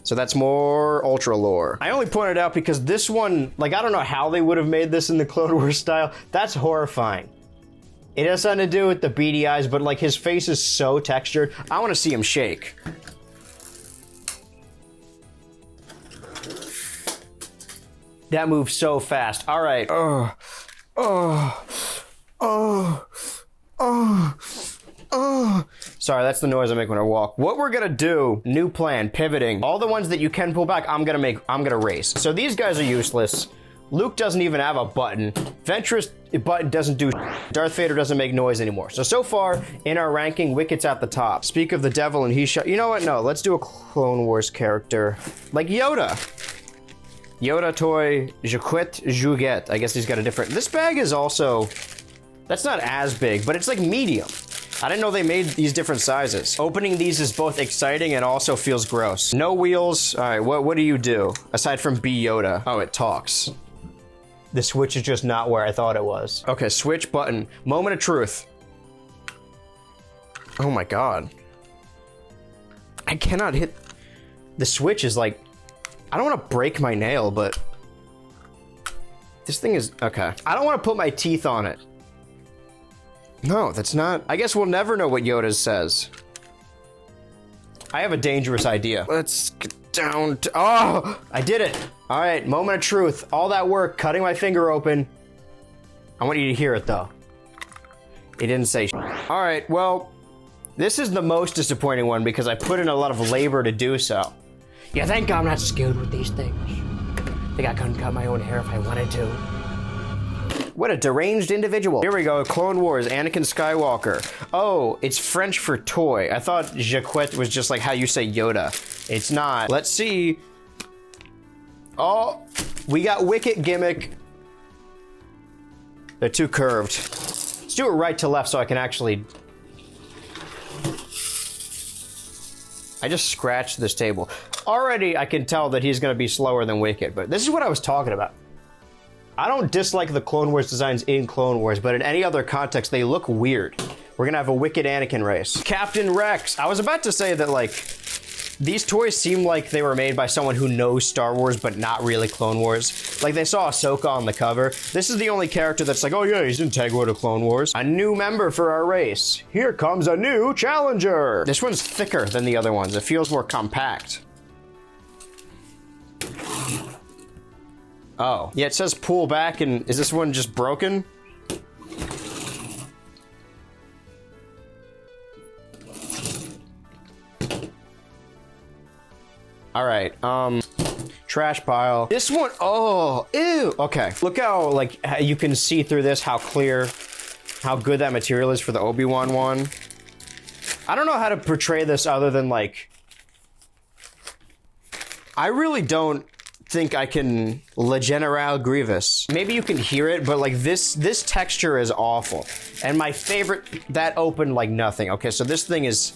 So that's more ultra lore. I only pointed out because this one, like, I don't know how they would have made this in the Clone Wars style. That's horrifying. It has something to do with the beady eyes, but like his face is so textured. I want to see him shake. That moves so fast. All right. Sorry, that's the noise I make when I walk. What we're gonna do, new plan, pivoting. All the ones that you can pull back, I'm gonna race. So these guys are useless. Luke doesn't even have a button. Ventress button doesn't do. Darth Vader doesn't make noise anymore. So far, in our ranking, Wicket's at the top. Speak of the devil and he shot. You know what? No, let's do a Clone Wars character. Like Yoda. Yoda toy, je quitte, je get. I guess he's got a different. This bag is also, that's not as big, but it's like medium. I didn't know they made these different sizes. Opening these is both exciting and also feels gross. No wheels. All right, what do you do? Aside from be Yoda. Oh, it talks. The switch is just not where I thought it was. Okay, switch button. Moment of truth. Oh my God. I cannot hit. The switch is like, I don't want to break my nail, but This thing is, okay. I don't want to put my teeth on it. No, that's not, I guess we'll never know what Yoda says. I have a dangerous idea. Let's get down to, oh, I did it. All right, moment of truth. All that work, cutting my finger open. I want you to hear it though. It didn't say shit. All right, well, this is the most disappointing one because I put in a lot of labor to do so. You think I'm not skilled with these things? Think I couldn't cut my own hair if I wanted to? What a deranged individual. Here we go, Clone Wars, Anakin Skywalker. Oh, it's French for toy. I thought Jaquette was just like how you say Yoda. It's not. Let's see. Oh, we got Wicket gimmick. They're too curved. Let's do it right to left so I can actually... I just scratched this table. Already I can tell that he's gonna be slower than Wicket, but this is what I was talking about. I don't dislike the Clone Wars designs in Clone Wars, but in any other context, they look weird. We're gonna have a Wicket Anakin race. Captain Rex. I was about to say that, like, these toys seem like they were made by someone who knows Star Wars, but not really Clone Wars. Like, they saw Ahsoka on the cover. This is the only character that's like, oh yeah, he's integral to Clone Wars. A new member for our race. Here comes a new challenger. This one's thicker than the other ones. It feels more compact. Oh, yeah, it says pull back, and is this one just broken? All right, trash pile. This one, oh, ew. Okay, look how, like, you can see through this, how clear, how good that material is for the Obi-Wan one. I don't know how to portray this other than, like, I really don't think I can Le General Grievous. Maybe you can hear it, but like this texture is awful. And my favorite, that opened like nothing. Okay, so this thing is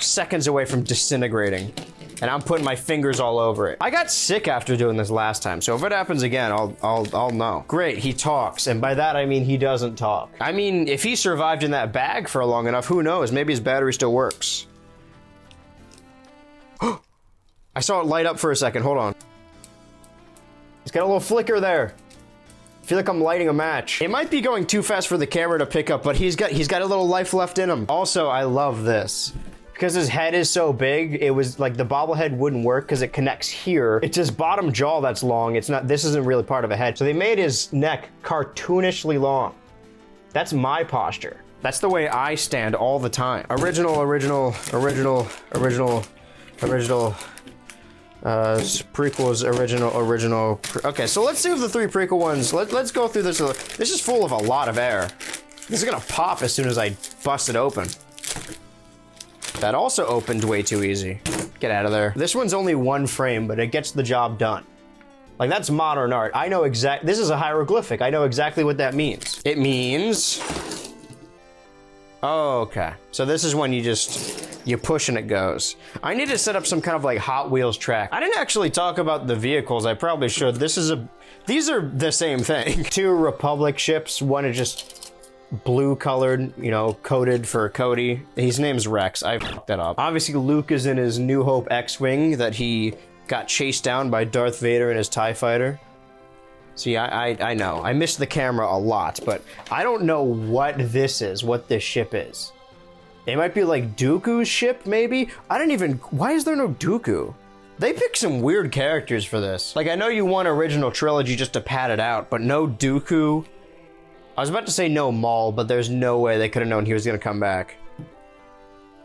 seconds away from disintegrating. And I'm putting my fingers all over it. I got sick after doing this last time, so if it happens again, I'll know. Great, he talks, and by that I mean he doesn't talk. I mean, if he survived in that bag for long enough, who knows? Maybe his battery still works. I saw it light up for a second, hold on. He's got a little flicker there. I feel like I'm lighting a match. It might be going too fast for the camera to pick up, but he's got a little life left in him. Also, I love this. Because his head is so big, it was like the bobblehead wouldn't work because it connects here. It's his bottom jaw that's long. It's not, this isn't really part of a head. So they made his neck cartoonishly long. That's my posture. That's the way I stand all the time. Original. Prequels, original. Okay, so let's see if the 3 prequel ones, let's go through this. This is full of a lot of air. This is gonna pop as soon as I bust it open. That also opened way too easy. Get out of there. This one's only 1 frame, but it gets the job done. Like, that's modern art. I know this is a hieroglyphic. I know exactly what that means. It means, oh, okay. So this is when you push and it goes. I need to set up some kind of like Hot Wheels track. I didn't actually talk about the vehicles. I probably should. These are the same thing. 2 Republic ships. One is just blue colored, you know, coded for Cody. His name's Rex. I fucked that up. Obviously, Luke is in his New Hope X-Wing that he got chased down by Darth Vader in his TIE fighter. See, I know. I missed the camera a lot, but I don't know what this is, what this ship is. It might be like Dooku's ship, maybe? Why is there no Dooku? They picked some weird characters for this. Like, I know you want original trilogy just to pad it out, but no Dooku. I was about to say no Maul, but there's no way they could have known he was gonna come back.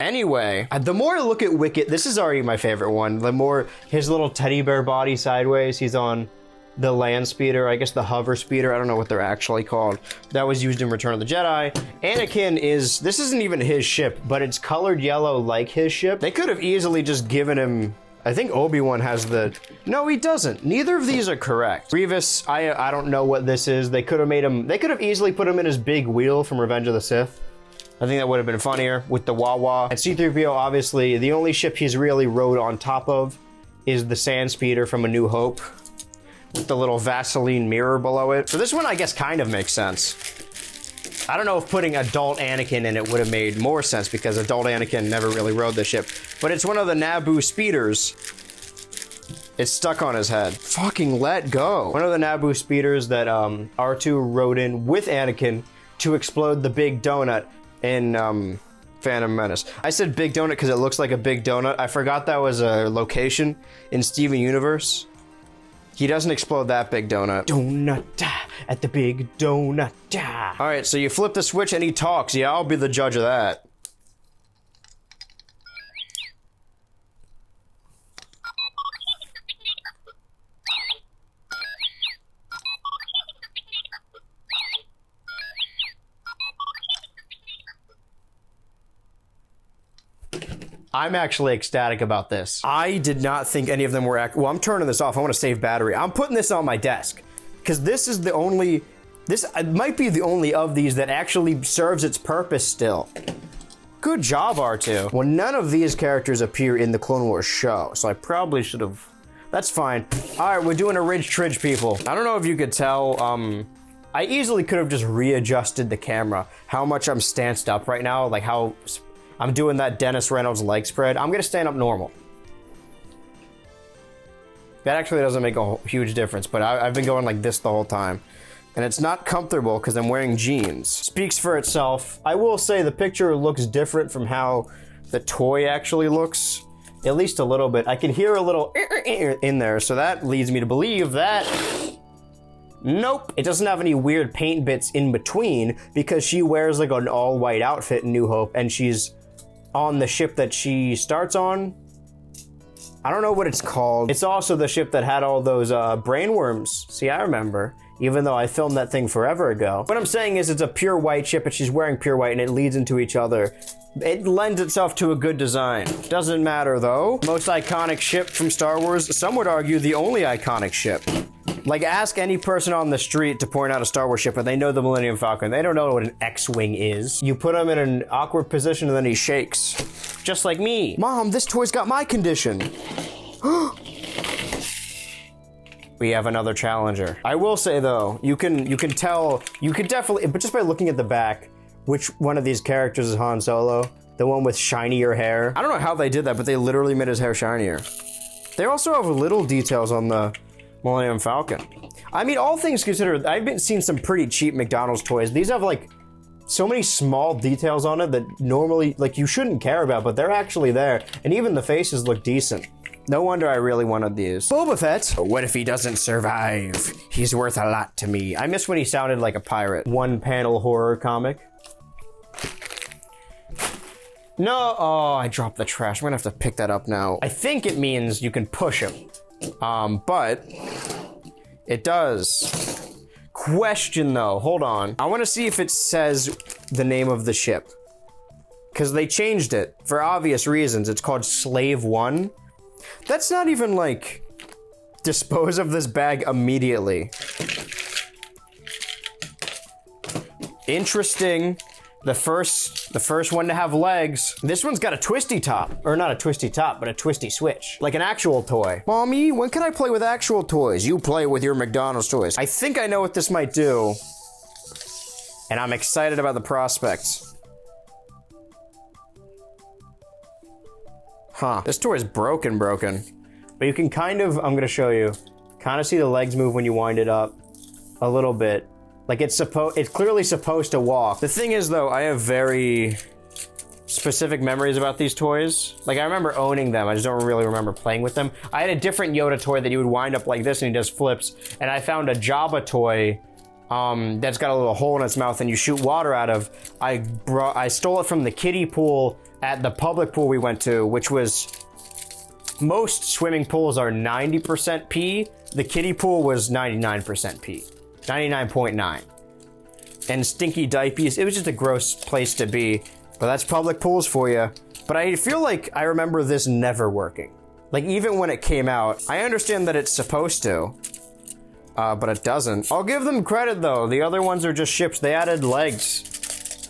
Anyway, the more I look at Wicket, this is already my favorite one. The more his little teddy bear body sideways, he's on the land speeder, I guess the hover speeder, I don't know what they're actually called. That was used in Return of the Jedi. Anakin this isn't even his ship, but it's colored yellow like his ship. They could have easily just given him, I think Obi-Wan has no, he doesn't. Neither of these are correct. Grievous, I don't know what this is. They could have easily put him in his big wheel from Revenge of the Sith. I think that would have been funnier with the Wawa. And C-3PO, obviously, the only ship he's really rode on top of is the Sand Speeder from A New Hope, with the little Vaseline mirror below it. So this one, I guess, kind of makes sense. I don't know if putting adult Anakin in it would have made more sense because adult Anakin never really rode the ship, but it's one of the Naboo speeders. It's stuck on his head. Fucking let go. One of the Naboo speeders that R2 rode in with Anakin to explode the big donut in Phantom Menace. I said big donut because it looks like a big donut. I forgot that was a location in Steven Universe. He doesn't explode that big donut. Donut at the big donut. All right, so you flip the switch and he talks. Yeah, I'll be the judge of that. I'm actually ecstatic about this. I did not think any of them were well, I'm turning this off. I want to save battery. I'm putting this on my desk because this is the only, this might be the only of these that actually serves its purpose still. Good job, R2. Well, none of these characters appear in the Clone Wars show, so I probably should have, that's fine. All right, we're doing a Ridge Tridge, people. I don't know if you could tell, I easily could have just readjusted the camera, how much I'm stanced up right now, like how I'm doing that Dennis Reynolds leg spread. I'm gonna stand up normal. That actually doesn't make a huge difference, but I've been going like this the whole time. And it's not comfortable because I'm wearing jeans. Speaks for itself. I will say the picture looks different from how the toy actually looks. At least a little bit. I can hear a little in there, so that leads me to believe that nope, it doesn't have any weird paint bits in between because she wears like an all white outfit in New Hope and she's on the ship that she starts on. I don't know what it's called. It's also the ship that had all those brainworms. See, I remember, even though I filmed that thing forever ago. What I'm saying is it's a pure white ship and she's wearing pure white and it leads into each other. It lends itself to a good design. Doesn't matter though. Most iconic ship from Star Wars, some would argue the only iconic ship. Like, ask any person on the street to point out a Star Wars ship and they know the Millennium Falcon. They don't know what an X-Wing is. You put him in an awkward position and then he shakes. Just like me. Mom, this toy's got my condition. We have another challenger. I will say though, you can tell, you can definitely, but just by looking at the back, which one of these characters is Han Solo? The one with shinier hair. I don't know how they did that, but they literally made his hair shinier. They also have little details on the Millennium Falcon. I mean, all things considered, I've seen some pretty cheap McDonald's toys. These have like so many small details on it that normally, like, you shouldn't care about, but they're actually there. And even the faces look decent. No wonder I really wanted these. Boba Fett. What if he doesn't survive? He's worth a lot to me. I miss when he sounded like a pirate. One panel horror comic. No, oh, I dropped the trash. I'm gonna have to pick that up now. I think it means you can push him. But it does. Question though, hold on. I want to see if it says the name of the ship. Because they changed it for obvious reasons. It's called Slave 1. That's not even like, dispose of this bag immediately. Interesting. The first one to have legs. This one's got a twisty top. Or not a twisty top, but a twisty switch. Like an actual toy. Mommy, when can I play with actual toys? You play with your McDonald's toys. I think I know what this might do. And I'm excited about the prospects. Huh, this toy is broken. But you can kind of, I'm gonna show you, kind of see the legs move when you wind it up a little bit. Like it's clearly supposed to walk. The thing is though, I have very specific memories about these toys. Like I remember owning them, I just don't really remember playing with them. I had a different Yoda toy that you would wind up like this and he does flips. And I found a Jabba toy that's got a little hole in its mouth and you shoot water out of. I stole it from the kiddie pool at the public pool we went to, which was, most swimming pools are 90% pee. The kiddie pool was 99% pee. 99.9. And stinky diapers. It was just a gross place to be. But that's public pools for you. But I feel like I remember this never working. Like even when it came out, I understand that it's supposed to. But it doesn't. I'll give them credit though. The other ones are just ships. They added legs.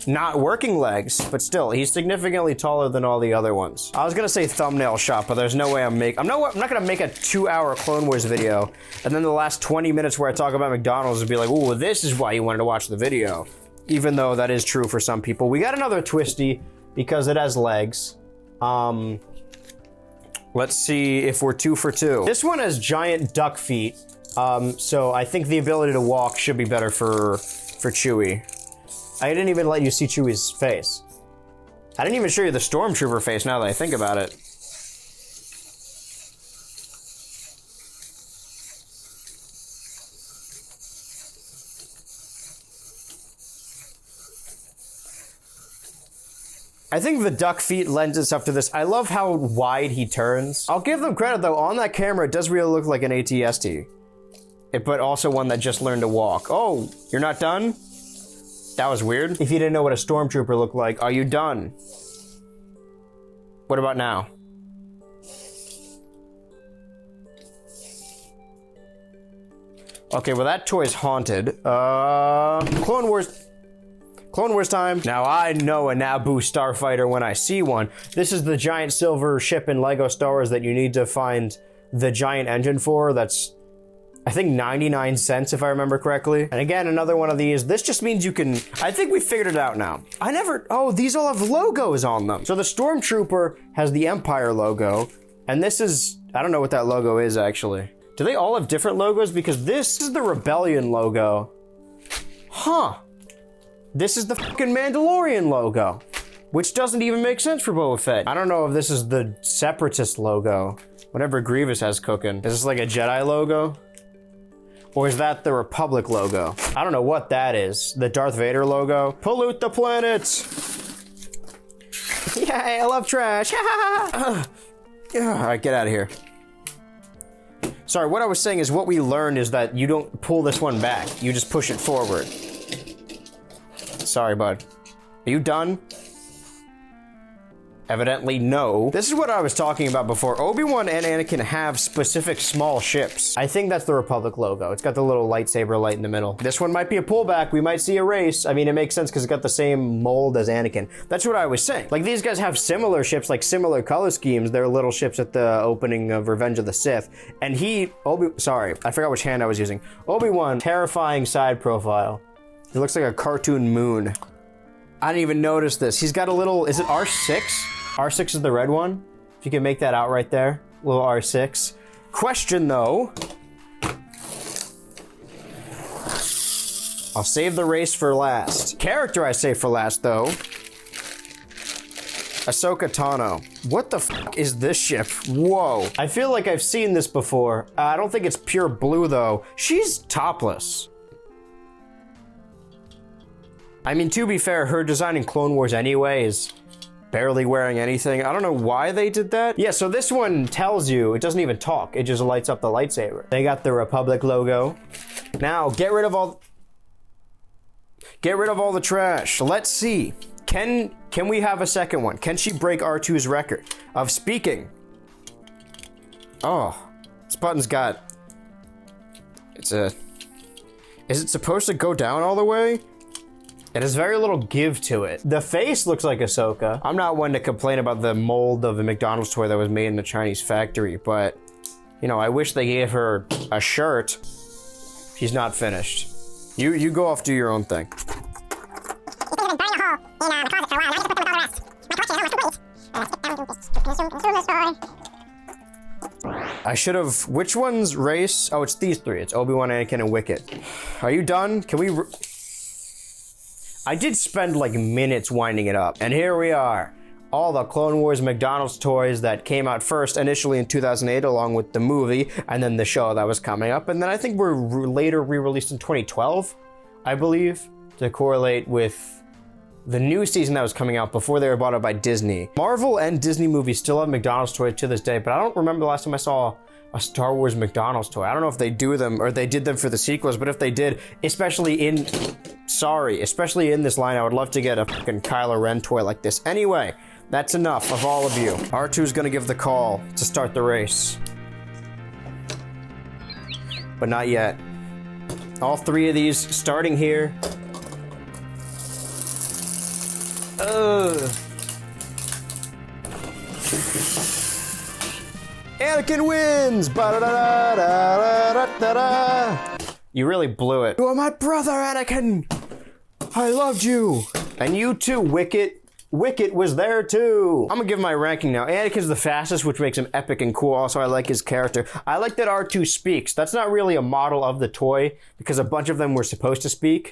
Not working legs, but still, he's significantly taller than all the other ones. I was gonna say thumbnail shot, but there's no way I'm not gonna make a 2-hour Clone Wars video, and then the last 20 minutes where I talk about McDonald's and be like, ooh, this is why you wanted to watch the video. Even though that is true for some people. We got another twisty, because it has legs. Let's see if we're 2 for 2. This one has giant duck feet, so I think the ability to walk should be better for Chewie. I didn't even let you see Chewie's face. I didn't even show you the Stormtrooper face now that I think about it. I think the duck feet lends itself to this. I love how wide he turns. I'll give them credit though, on that camera it does really look like an AT-ST. But also one that just learned to walk. Oh, you're not done? That was weird. If you didn't know what a Stormtrooper looked like, are you done? What about now? Okay, well that toy's haunted. Clone Wars time. Now I know a Naboo starfighter when I see one. This is the giant silver ship in LEGO Star Wars that you need to find the giant engine for. That's, I think, 99 cents if I remember correctly. And again, another one of these. This just means you can, I think we figured it out now. Oh, these all have logos on them. So the Stormtrooper has the Empire logo, and this is, I don't know what that logo is actually. Do they all have different logos? Because this is the Rebellion logo. Huh. This is the fucking Mandalorian logo, which doesn't even make sense for Boba Fett. I don't know if this is the Separatist logo, whatever Grievous has cooking. Is this like a Jedi logo? Or is that the Republic logo? I don't know what that is. The Darth Vader logo. Pollute the planet! Yay, I love trash! All right, get out of here. Sorry, what I was saying is what we learned is that you don't pull this one back. You just push it forward. Sorry, bud. Are you done? Evidently, no. This is what I was talking about before. Obi-Wan and Anakin have specific small ships. I think that's the Republic logo. It's got the little lightsaber light in the middle. This one might be a pullback. We might see a race. I mean, it makes sense because it's got the same mold as Anakin. That's what I was saying. Like, these guys have similar ships, like similar color schemes. They're little ships at the opening of Revenge of the Sith. And sorry, I forgot which hand I was using. Obi-Wan, terrifying side profile. He looks like a cartoon moon. I didn't even notice this. He's got a little, is it R6? R6 is the red one. If you can make that out right there. Little R6. Question though. I'll save the race for last. Character I save for last though. Ahsoka Tano. What the fuck is this ship? Whoa. I feel like I've seen this before. I don't think it's pure blue though. She's topless. I mean, to be fair, her design in Clone Wars anyway is barely wearing anything. I don't know why they did that. Yeah, so this one tells you, it doesn't even talk. It just lights up the lightsaber. They got the Republic logo. Now, get rid of all the trash. Let's see. Can we have a second one? Can she break R2's record of speaking? Oh, this button's got, is it supposed to go down all the way? It has very little give to it. The face looks like Ahsoka. I'm not one to complain about the mold of the McDonald's toy that was made in the Chinese factory, but, you know, I wish they gave her a shirt. She's not finished. You go off, do your own thing. I should have, which one's race? Oh, it's these three. It's Obi-Wan, Anakin, and Wicket. Are you done? Can we... I did spend like minutes winding it up. And here we are. All the Clone Wars McDonald's toys that came out first initially in 2008 along with the movie and then the show that was coming up. And then I think were later re-released in 2012, I believe, to correlate with the new season that was coming out before they were bought up by Disney. Marvel and Disney movies still have McDonald's toys to this day, but I don't remember the last time I saw a Star Wars McDonald's toy. I don't know if they do them or they did them for the sequels, but if they did, especially in this line, I would love to get a fucking Kylo Ren toy like this. Anyway, that's enough of all of you. R2's gonna give the call to start the race. But not yet. All three of these starting here. Anakin wins! Ba-da-da-da-da-da-da-da. You really blew it. You are my brother, Anakin! I loved you! And you too, Wicket. Wicket was there too. I'm gonna give my ranking now. Anakin's the fastest, which makes him epic and cool. Also, I like his character. I like that R2 speaks. That's not really a model of the toy because a bunch of them were supposed to speak.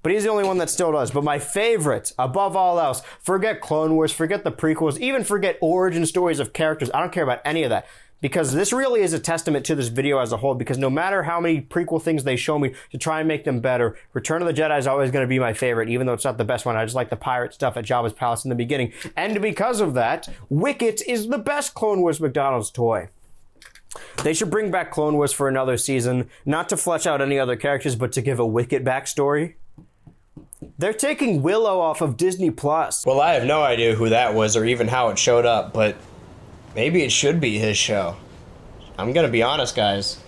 But he's the only one that still does. But my favorite, above all else, forget Clone Wars, forget the prequels, even forget origin stories of characters. I don't care about any of that. Because this really is a testament to this video as a whole, because no matter how many prequel things they show me to try and make them better, Return of the Jedi is always going to be my favorite, even though it's not the best one. I just like the pirate stuff at Jabba's palace in the beginning. And because of that, Wicket is the best Clone Wars McDonald's toy. They should bring back Clone Wars for another season, not to flesh out any other characters, but to give a Wicket backstory. They're taking Willow off of Disney+. Well, I have no idea who that was or even how it showed up, but maybe it should be his show. I'm gonna be honest, guys.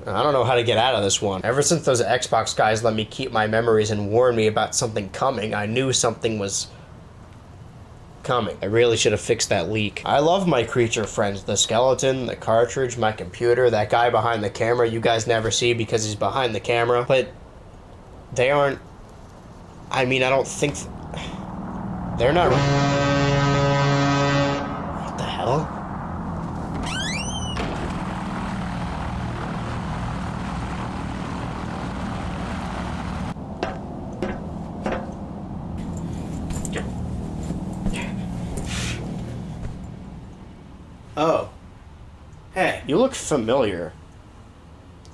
I don't know how to get out of this one. Ever since those Xbox guys let me keep my memories and warn me about something coming, I knew something was coming. I really should have fixed that leak. I love my creature friends. The skeleton, the cartridge, my computer, that guy behind the camera you guys never see because he's behind the camera. But they aren't... I mean, I don't think... They're not... What the hell? Oh. Hey, you look familiar.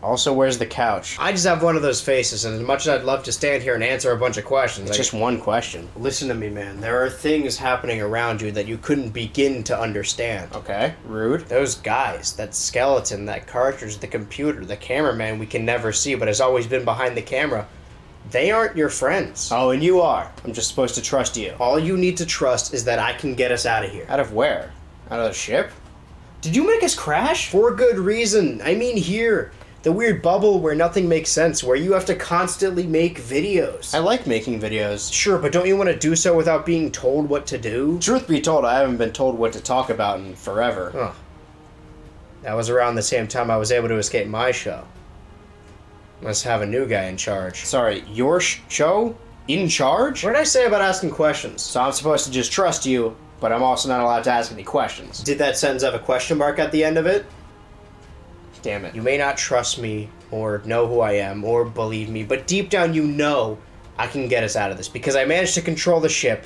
Also, where's the couch? I just have one of those faces, and as much as I'd love to stand here and answer a bunch of questions... It's just one question. Listen to me, man. There are things happening around you that you couldn't begin to understand. Okay, rude. Those guys, that skeleton, that cartridge, the computer, the cameraman we can never see but has always been behind the camera, they aren't your friends. Oh, and you are. I'm just supposed to trust you. All you need to trust is that I can get us out of here. Out of where? Out of the ship? Did you make us crash? For good reason. I mean here. The weird bubble where nothing makes sense, where you have to constantly make videos. I like making videos. Sure, but don't you want to do so without being told what to do? Truth be told, I haven't been told what to talk about in forever. Huh. That was around the same time I was able to escape my show. Must have a new guy in charge. Sorry, your show? In charge? What did I say about asking questions? So I'm supposed to just trust you, but I'm also not allowed to ask any questions. Did that sentence have a question mark at the end of it? Damn it. You may not trust me, or know who I am, or believe me, but deep down you know I can get us out of this, because I managed to control the ship,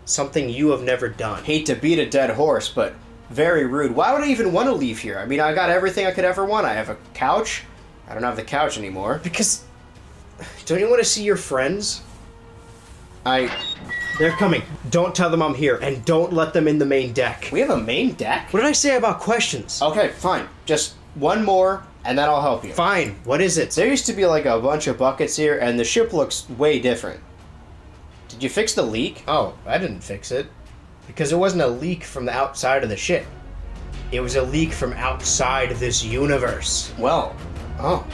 something you have never done. Hate to beat a dead horse, but very rude. Why would I even want to leave here? I mean, I got everything I could ever want. I have a couch. I don't have the couch anymore. Because, don't you want to see your friends? They're coming. Don't tell them I'm here, and don't let them in the main deck. We have a main deck? What did I say about questions? Okay, fine. Just one more, and then I'll help you. Fine. What is it? There used to be like a bunch of buckets here, and the ship looks way different. Did you fix the leak? Oh, I didn't fix it. Because it wasn't a leak from the outside of the ship. It was a leak from outside this universe. Well, oh.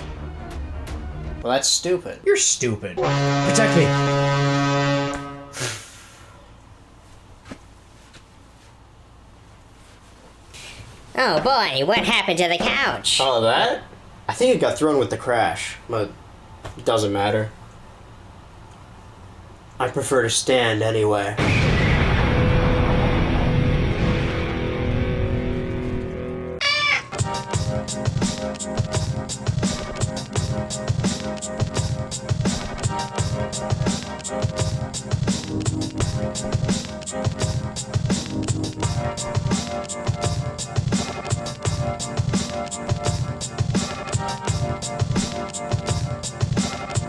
Well, that's stupid. You're stupid. Protect me. Oh boy, what happened to the couch? Oh, that? I think it got thrown with the crash, but it doesn't matter. I prefer to stand anyway.